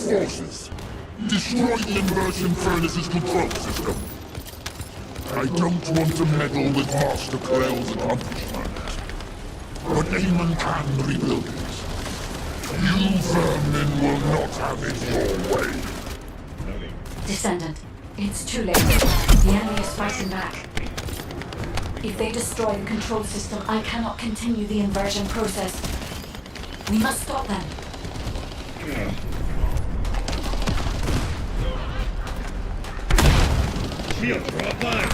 forces. Destroy the inversion furnace's control system. I don't want to meddle with Master Krell's accomplishments, but Eamon can rebuild it. You vermin will not have it your way. Descendant, it's too late. The enemy is fighting back. If they destroy the control system, I cannot continue the inversion process. We must stop them. Shields are offline.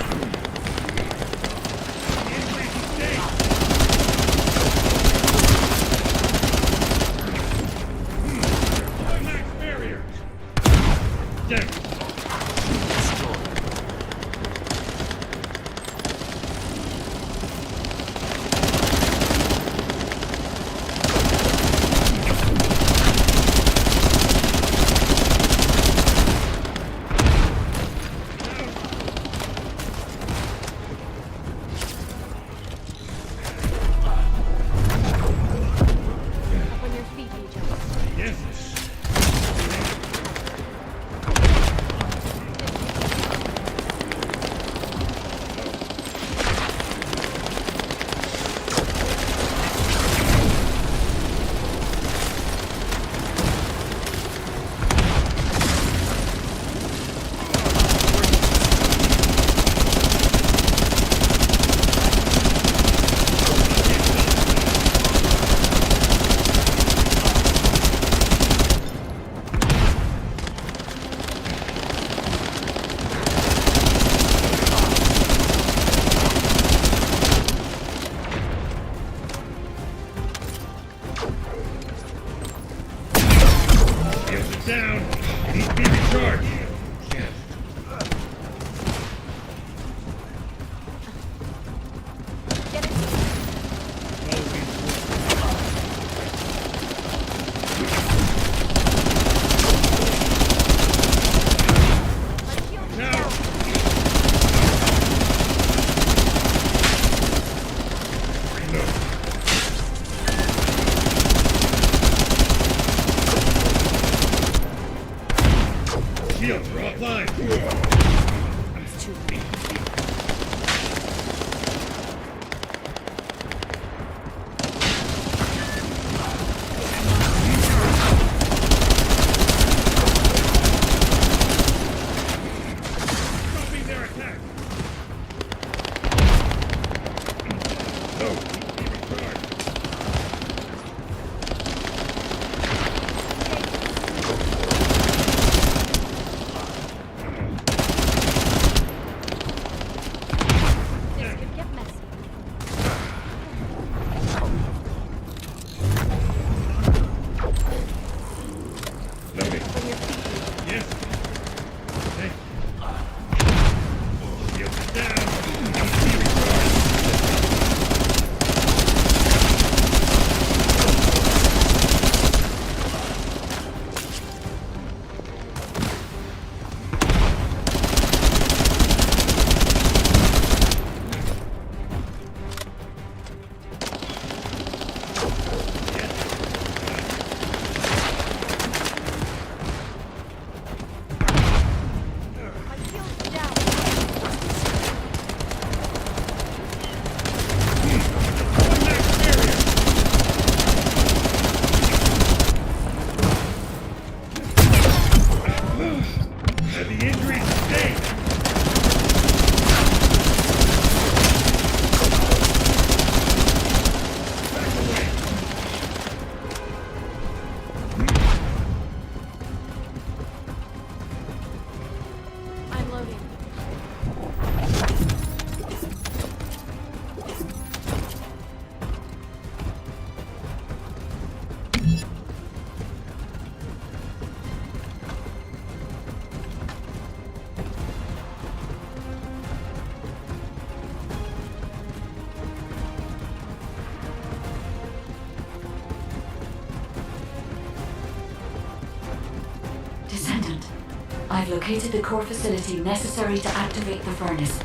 Down. He's being recharged. Shields are offline. It's too late. Stopping their attack. No, be recharged. I've located the core facility necessary to activate the furnace.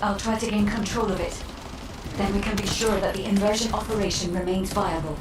I'll try to gain control of it. Then we can be sure that the inversion operation remains viable.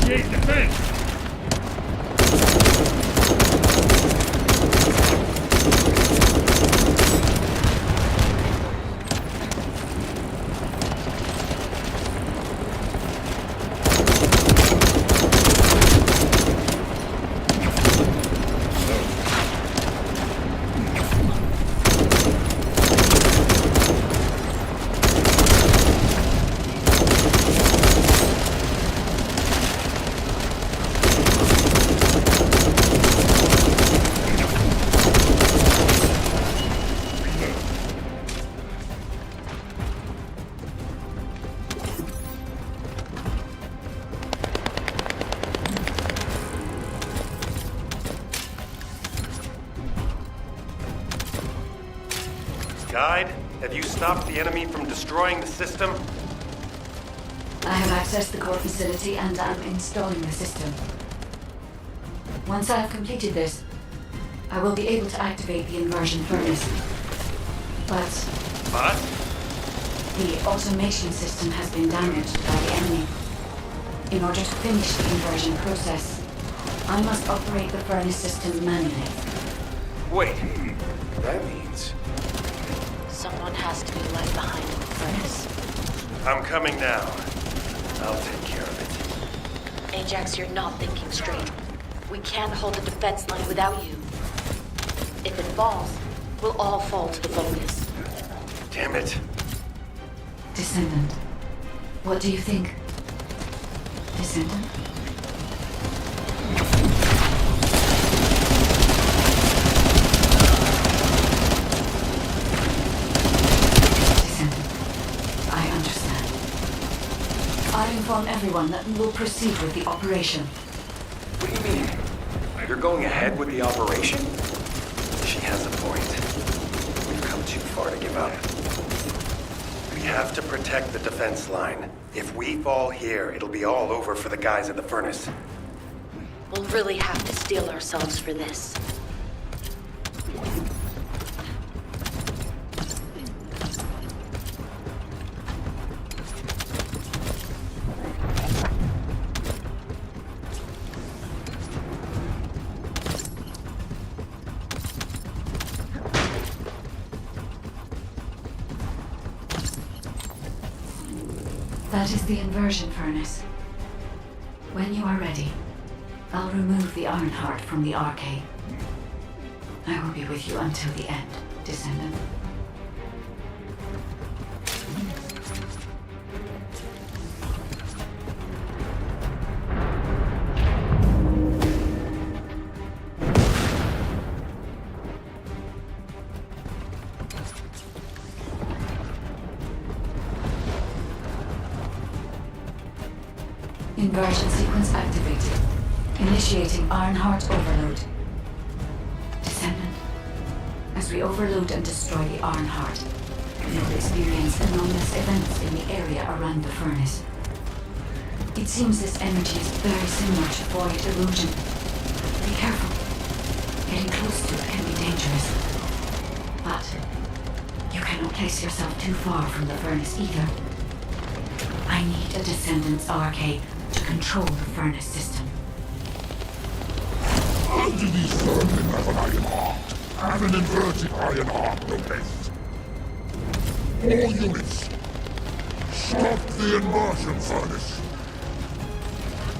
Initiate defense! Guide, have you stopped the enemy from destroying the system? I have accessed the core facility and am installing the system. Once I have completed this, I will be able to activate the inversion furnace. But the automation system has been damaged by the enemy. In order to finish the inversion process, I must operate the furnace system manually. Wait, that means... Someone has to be left behind in the furnace. I'm coming now. I'll take care of it. Ajax, you're not thinking straight. We can't hold the defense line without you. If it falls, we'll all fall to the Vulgus. Damn it. Descendant. What do you think? Descendant? I understand. I inform everyone that we will proceed with the operation. What do you mean? You're going ahead with the operation? She has a point. We've come too far to give up. We have to protect the defense line. If we fall here, it'll be all over for the guys at the furnace. We'll really have to steel ourselves for this. That is the inversion furnace. When you are ready, I'll remove the Ironheart from the arcade. I will be with you until the end, Descendant. Inversion sequence activated. Initiating Ironheart overload. Descendant. As we overload and destroy the Ironheart, you will experience anomalous events in the area around the furnace. It seems this energy is very similar to void illusion. Be careful. Getting close to it can be dangerous. But you cannot place yourself too far from the furnace either. I need a Descendant's RK to control the furnace system. How do these vermin have an iron heart? Have an inverted iron heart, no less. All units, stop the inversion furnace.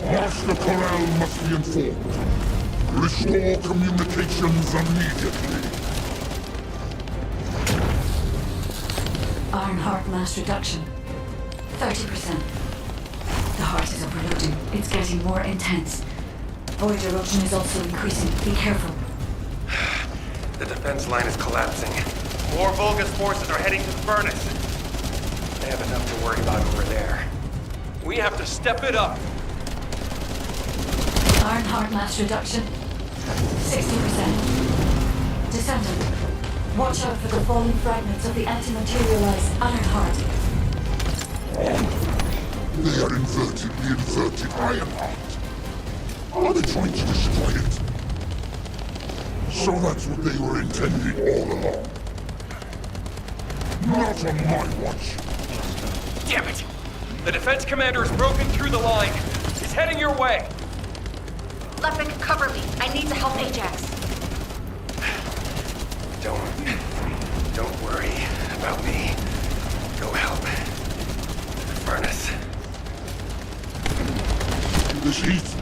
Master Corral must be informed. Restore communications immediately. Ironheart mass reduction. 30%. The heart is overloading. It's getting more intense. Void erosion is also increasing. Be careful. The defense line is collapsing. More Vulgus forces are heading to the furnace. They have enough to worry about over there. We have to step it up. Ironheart mass reduction. 60%. Descendant. Watch out for the falling fragments of the anti-materialized Ironheart. They are inverting the inverted Ironheart. Are they trying to destroy it? So that's what they were intending all along. Not on my watch. Damn it! The defense commander has broken through the line. He's heading your way! Lepic, cover me. I need to help Ajax. Don't worry about me. Go help. Furnace. This heat.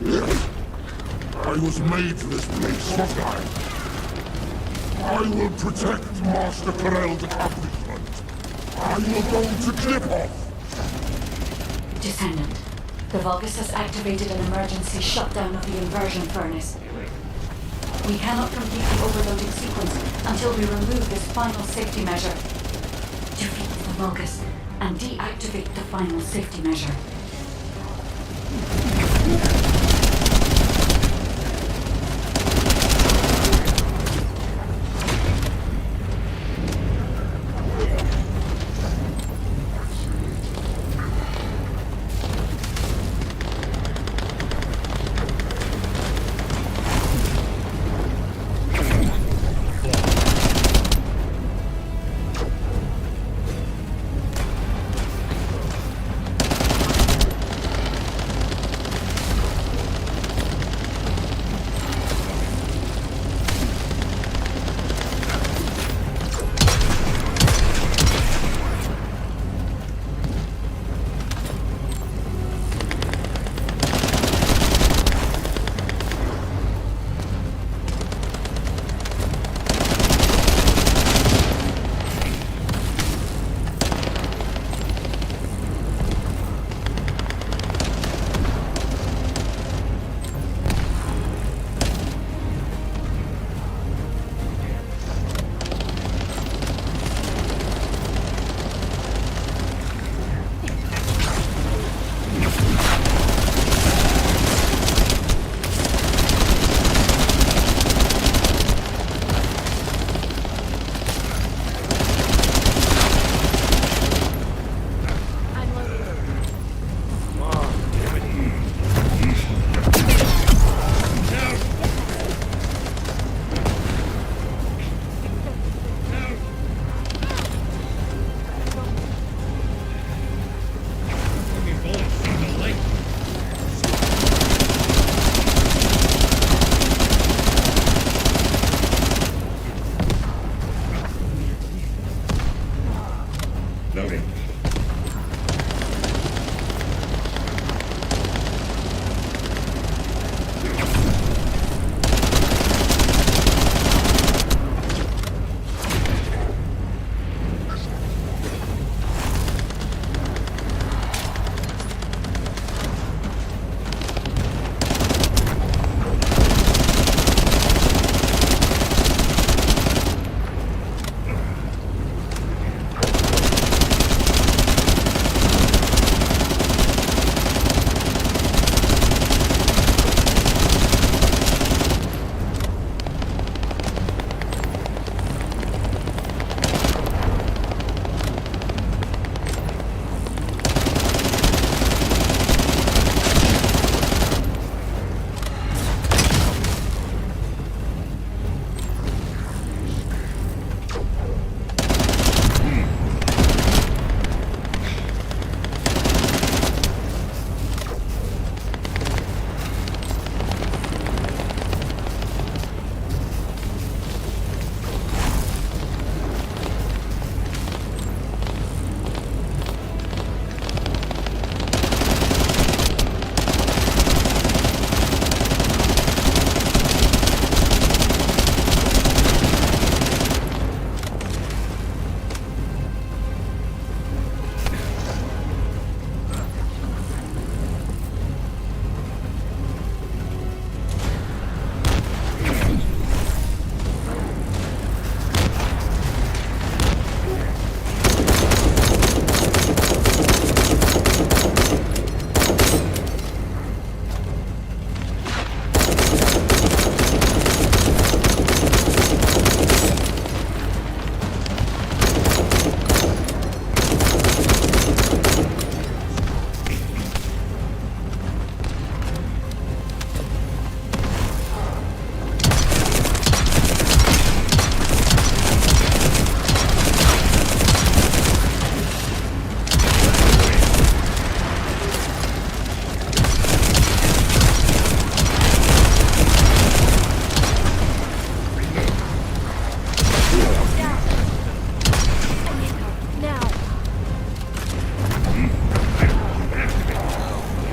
Yes. I was made for this place, wasn't I will protect Master Corell's accomplishment. I will go to Clip-Off. Descendant, the Vulgus has activated an emergency shutdown of the inversion furnace. We cannot complete the overloading sequence until we remove this final safety measure. Defeat the Vulgus and deactivate the final safety measure.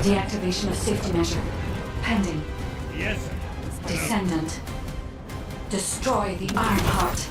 Deactivation of safety measure. Pending. Yes. Descendant. Destroy the Ironheart.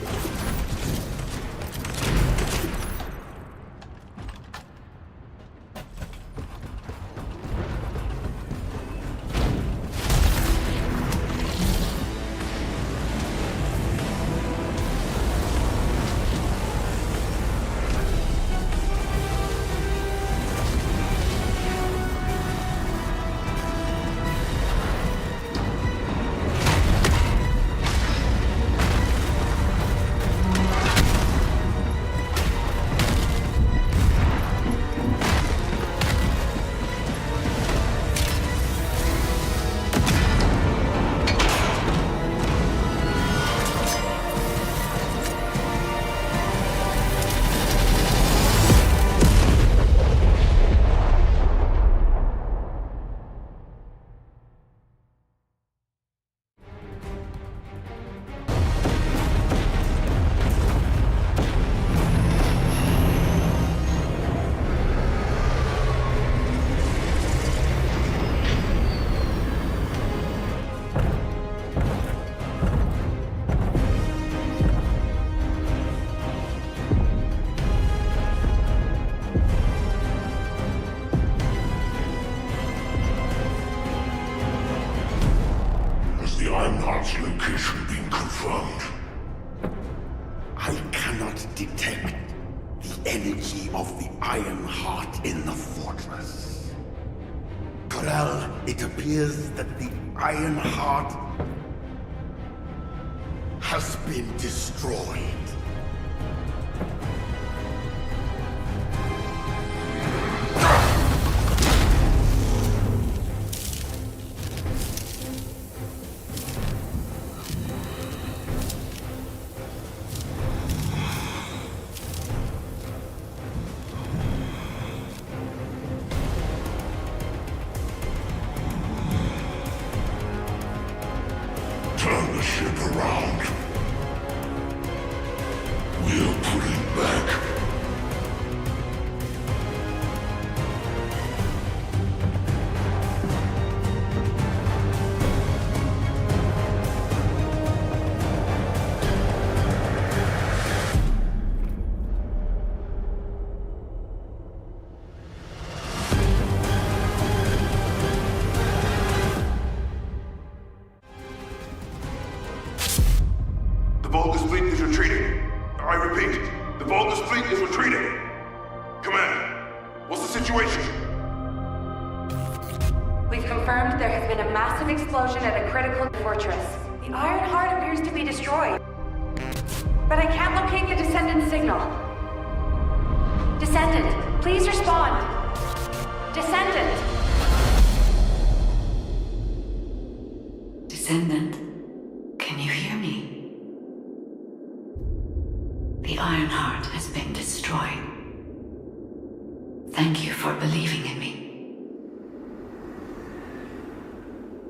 Ironheart's location been confirmed? I cannot detect the energy of the Ironheart in the fortress. Corel, it appears that the Ironheart has been destroyed. Turn the ship around. We're pulling back. The Vulgus fleet is retreating. I repeat, the Vulgus fleet is retreating. Commander, what's the situation? We've confirmed there has been a massive explosion at a critical fortress. The Ironheart appears to be destroyed. But I can't locate the Descendant signal. Descendant, please respond. Descendant! Descendant, can you hear me? The Ironheart has been destroyed. Thank you for believing in me.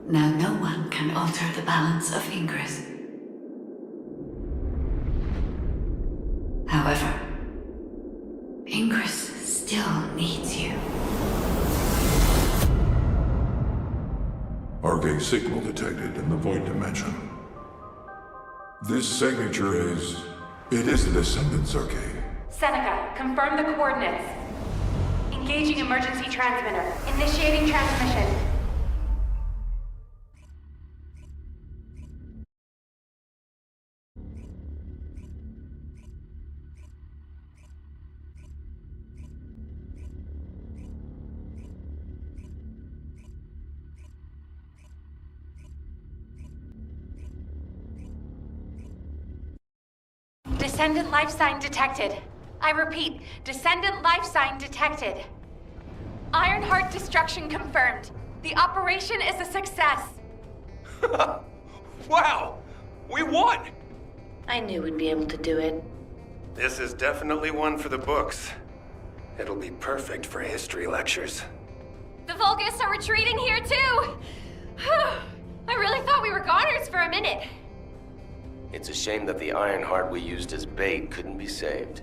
Now no one can alter the balance of Ingress. However, Ingress still needs you. Arcane signal detected in the void dimension. This signature is... it is the Descendant's arcane. Seneca, confirm the coordinates. Engaging emergency transmitter. Initiating transmission. Descendant life sign detected. I repeat, Descendant life sign detected. Ironheart destruction confirmed. The operation is a success. Wow! We won! I knew we'd be able to do it. This is definitely one for the books. It'll be perfect for history lectures. The Vulgus are retreating here too! I really thought we were goners for a minute. It's a shame that the Ironheart we used as bait couldn't be saved.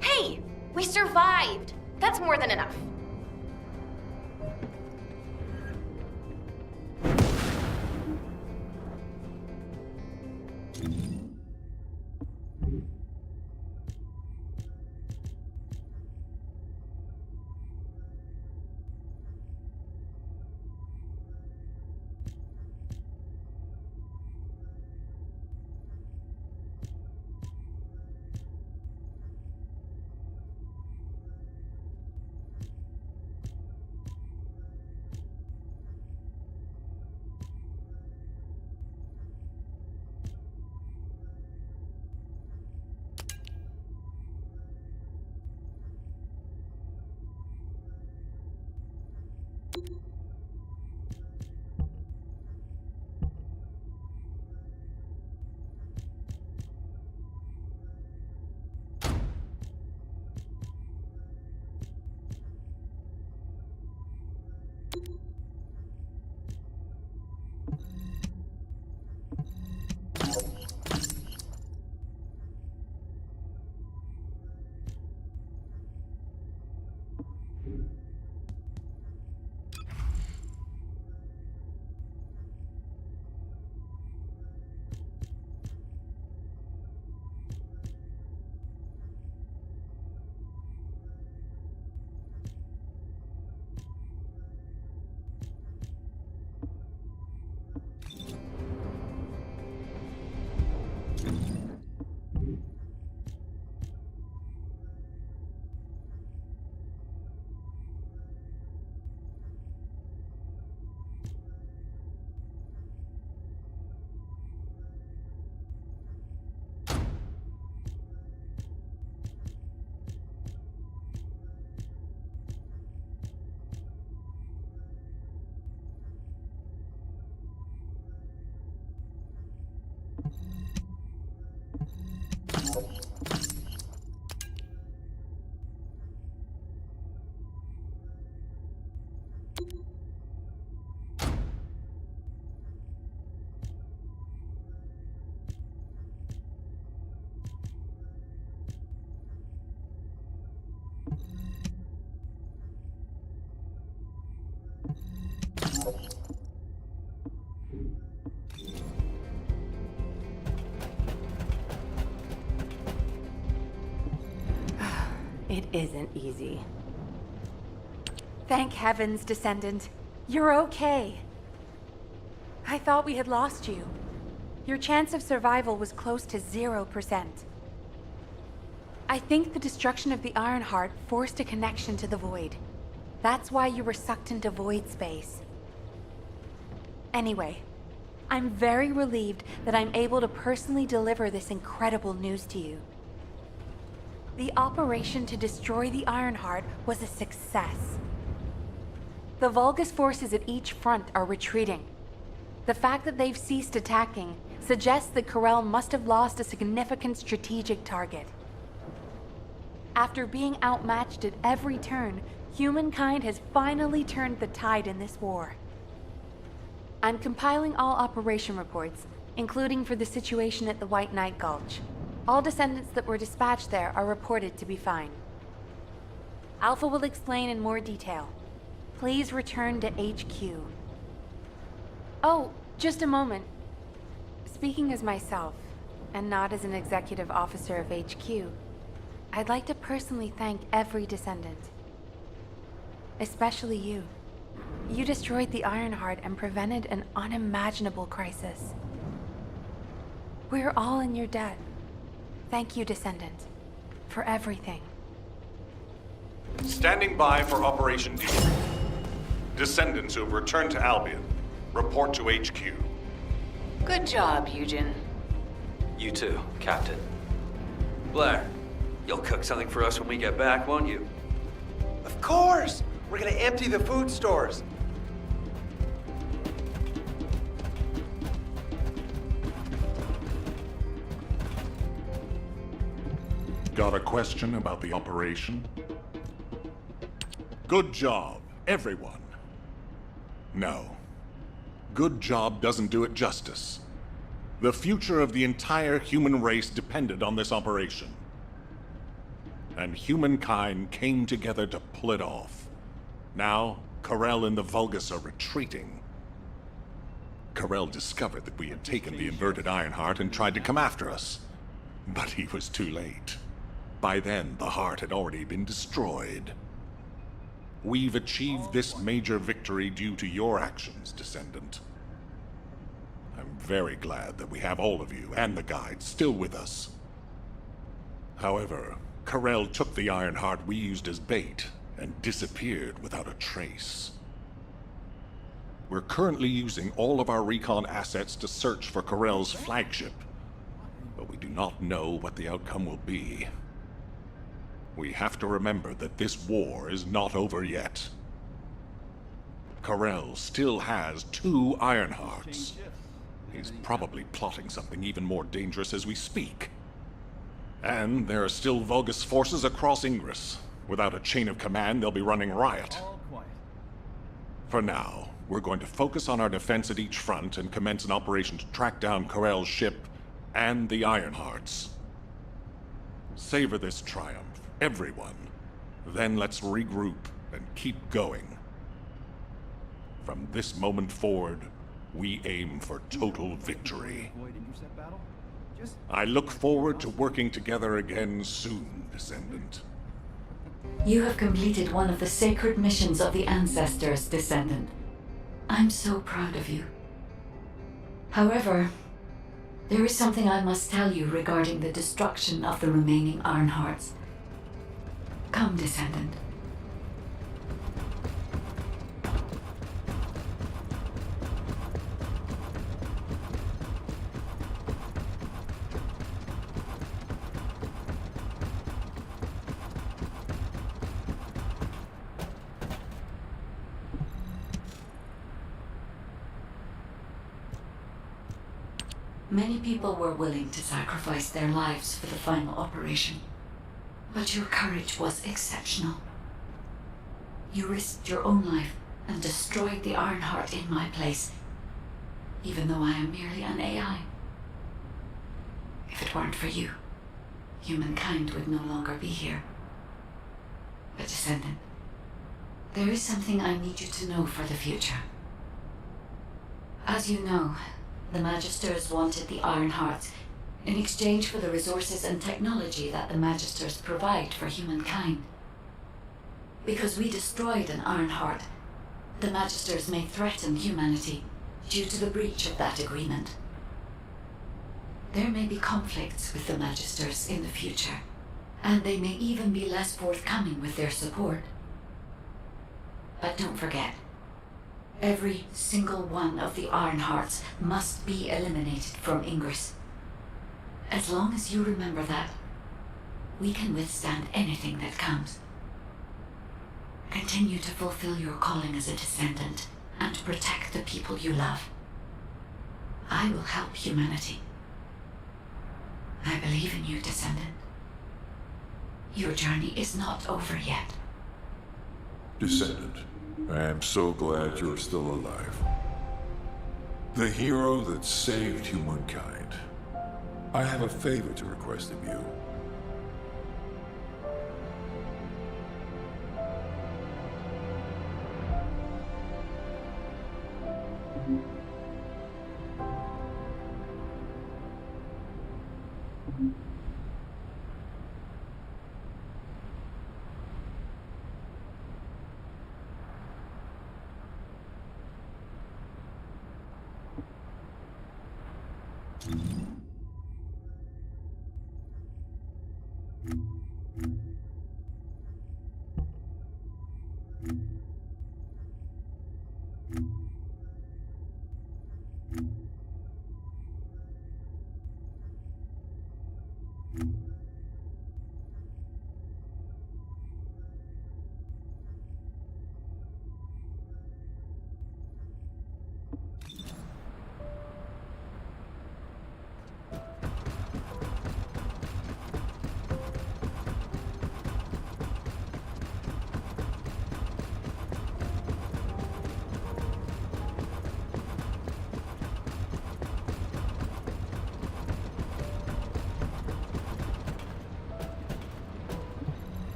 Hey, we survived. That's more than enough. It isn't easy. Thank heavens, Descendant. You're okay. I thought we had lost you. Your chance of survival was close to 0%. I think the destruction of the Ironheart forced a connection to the Void. That's why you were sucked into void space. Anyway, I'm very relieved that I'm able to personally deliver this incredible news to you. The operation to destroy the Ironheart was a success. The Vulgus forces at each front are retreating. The fact that they've ceased attacking suggests that Corel must have lost a significant strategic target. After being outmatched at every turn, humankind has finally turned the tide in this war. I'm compiling all operation reports, including for the situation at the White Knight Gulch. All descendants that were dispatched there are reported to be fine. Alpha will explain in more detail. Please return to HQ. Oh, just a moment. Speaking as myself, and not as an executive officer of HQ, I'd like to personally thank every descendant. Especially you. You destroyed the Ironheart and prevented an unimaginable crisis. We're all in your debt. Thank you, Descendant, for everything. Standing by for Operation D. Descendants who have returned to Albion, report to HQ. Good job, Eugen. You too, Captain. Blair, you'll cook something for us when we get back, won't you? Of course! We're gonna empty the food stores. Got a question about the operation? Good job, everyone. No. Good job doesn't do it justice. The future of the entire human race depended on this operation. And humankind came together to pull it off. Now, Corel and the Vulgus are retreating. Corel discovered that we had taken the inverted Ironheart and tried to come after us. But he was too late. By then, the heart had already been destroyed. We've achieved this major victory due to your actions, Descendant. I'm very glad that we have all of you and the guides still with us. However, Corel took the Ironheart we used as bait and disappeared without a trace. We're currently using all of our recon assets to search for Corel's flagship, but we do not know what the outcome will be. We have to remember that this war is not over yet. Karel still has 2 Ironhearts. He's probably plotting something even more dangerous as we speak. And there are still Vulgus forces across Ingress. Without a chain of command, they'll be running riot. For now, we're going to focus on our defense at each front and commence an operation to track down Karel's ship and the Ironhearts. Savor this triumph, everyone. Then let's regroup and keep going. From this moment forward, we aim for total victory. I look forward to working together again soon, Descendant. You have completed one of the sacred missions of the ancestors, Descendant. I'm so proud of you. However, there is something I must tell you regarding the destruction of the remaining Ironhearts. Come, Descendant. Many people were willing to sacrifice their lives for the final operation, but your courage was exceptional. You risked your own life and destroyed the Ironheart in my place, even though I am merely an AI. If it weren't for you, humankind would no longer be here. But Descendant, there is something I need you to know for the future. As you know, the Magisters wanted the Ironhearts in exchange for the resources and technology that the Magisters provide for humankind. Because we destroyed an Ironheart, the Magisters may threaten humanity due to the breach of that agreement. There may be conflicts with the Magisters in the future, and they may even be less forthcoming with their support. But don't forget, every single one of the Ironhearts must be eliminated from Ingress. As long as you remember that, we can withstand anything that comes. Continue to fulfill your calling as a Descendant and protect the people you love. I will help humanity. I believe in you, Descendant. Your journey is not over yet. Descendant, I am so glad you're still alive. The hero that saved humankind. I have a favor to request of you.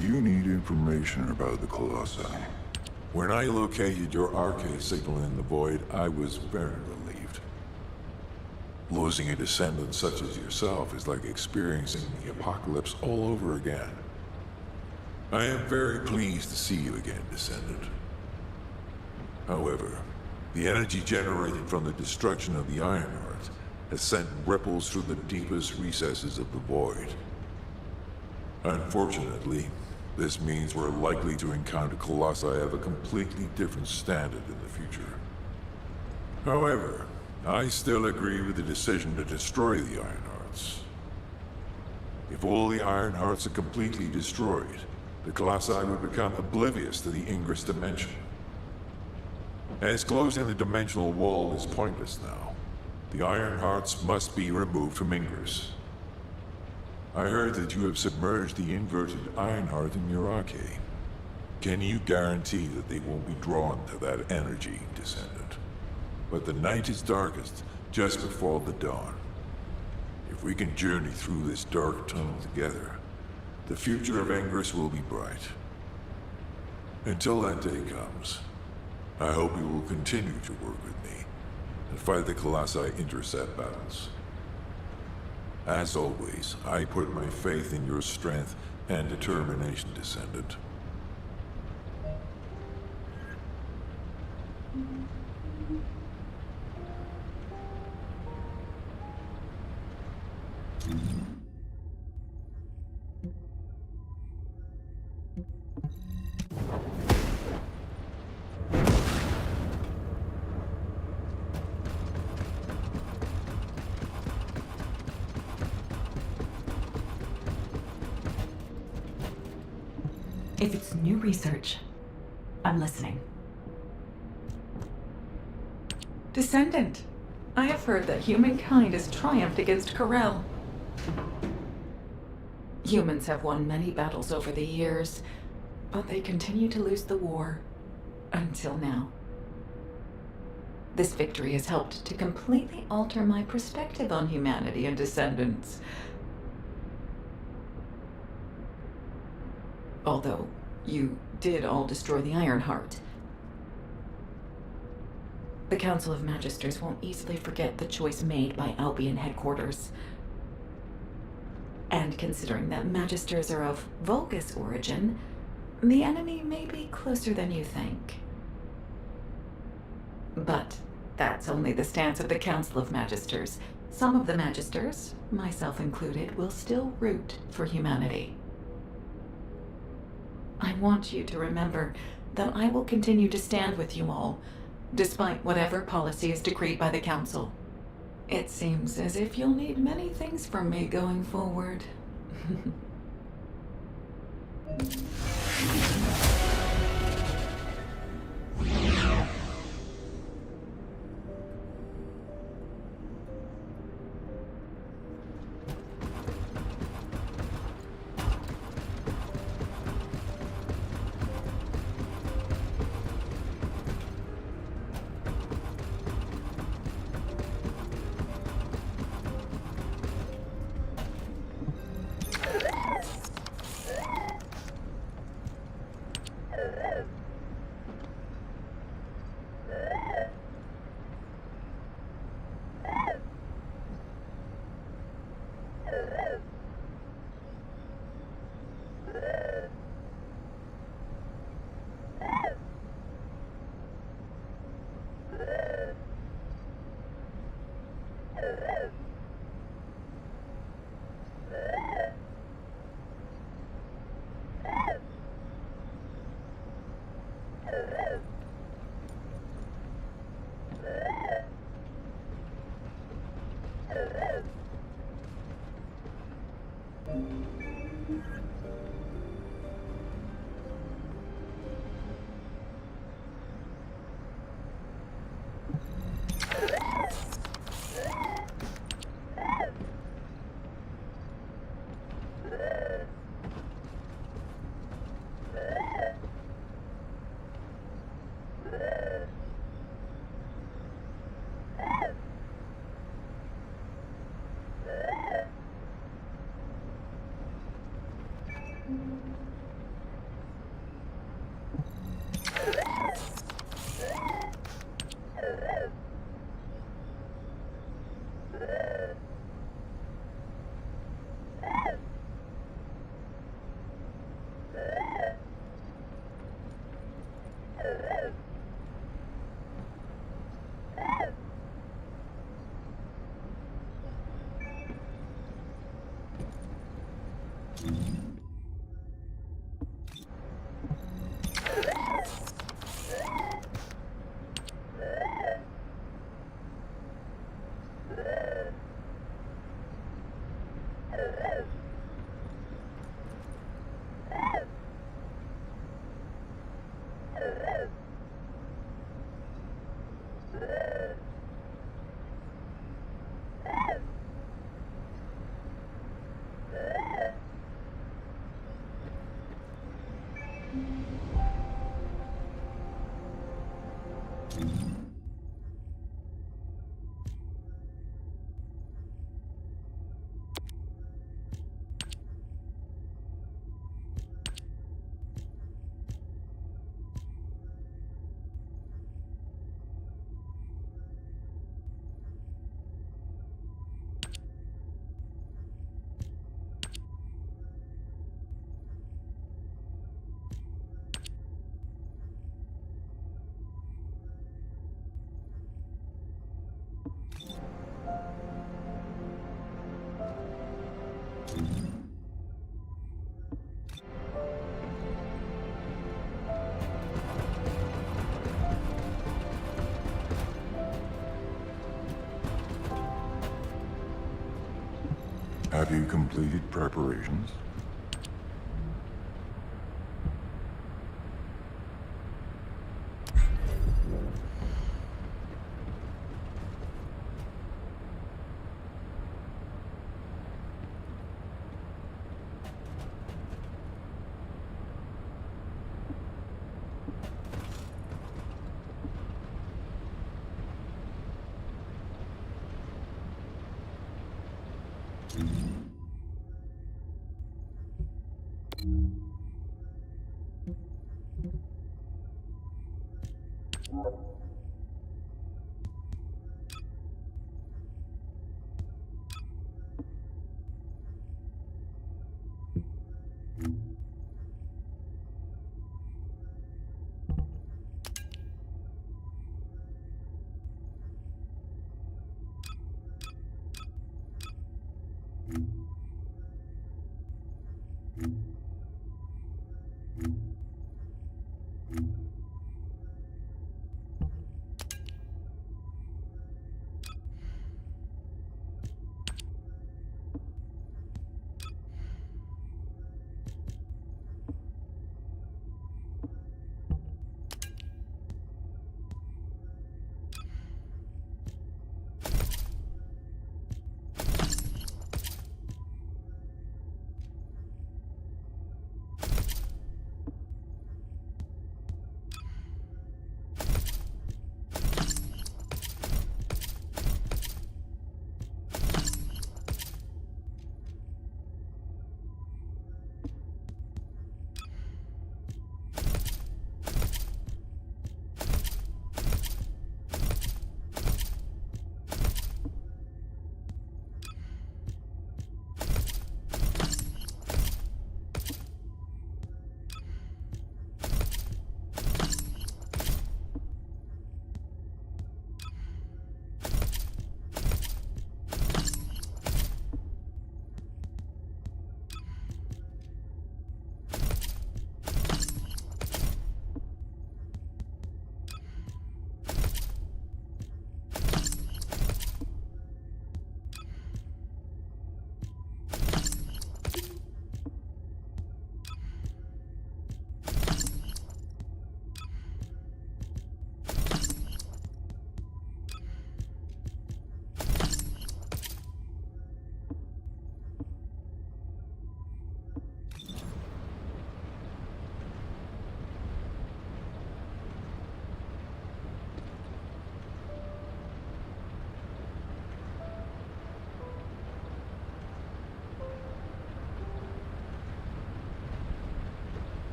You need information about the Colossi. When I located your arcade signal in the void, I was very relieved. Losing a descendant such as yourself is like experiencing the apocalypse all over again. I am very pleased to see you again, Descendant. However, the energy generated from the destruction of the Ironheart has sent ripples through the deepest recesses of the void. Unfortunately, this means we're likely to encounter Colossi of a completely different standard in the future. However, I still agree with the decision to destroy the Ironhearts. If all the Ironhearts are completely destroyed, the Colossi would become oblivious to the Ingress dimension. As closing the dimensional wall is pointless now, the Iron Hearts must be removed from Ingress. I heard that you have submerged the inverted Iron Heart in your arcade. Can you guarantee that they won't be drawn to that energy, Descendant? But the night is darkest just before the dawn. If we can journey through this dark tunnel together, the future of Ingress will be bright. Until that day comes, I hope you will continue to work with me and fight the Colossi intercept battles. As always, I put my faith in your strength and determination, Descendant. If it's new research, I'm listening. Descendant, I have heard that humankind has triumphed against Corel. Humans have won many battles over the years, but they continue to lose the war. Until now. This victory has helped to completely alter my perspective on humanity and Descendants. Although, you did all destroy the Ironheart. The Council of Magisters won't easily forget the choice made by Albion headquarters. And considering that Magisters are of Vulgus origin, the enemy may be closer than you think. But that's only the stance of the Council of Magisters. Some of the Magisters, myself included, will still root for humanity. I want you to remember that I will continue to stand with you all, despite whatever policy is decreed by the Council. It seems as if you'll need many things from me going forward. Have you completed preparations?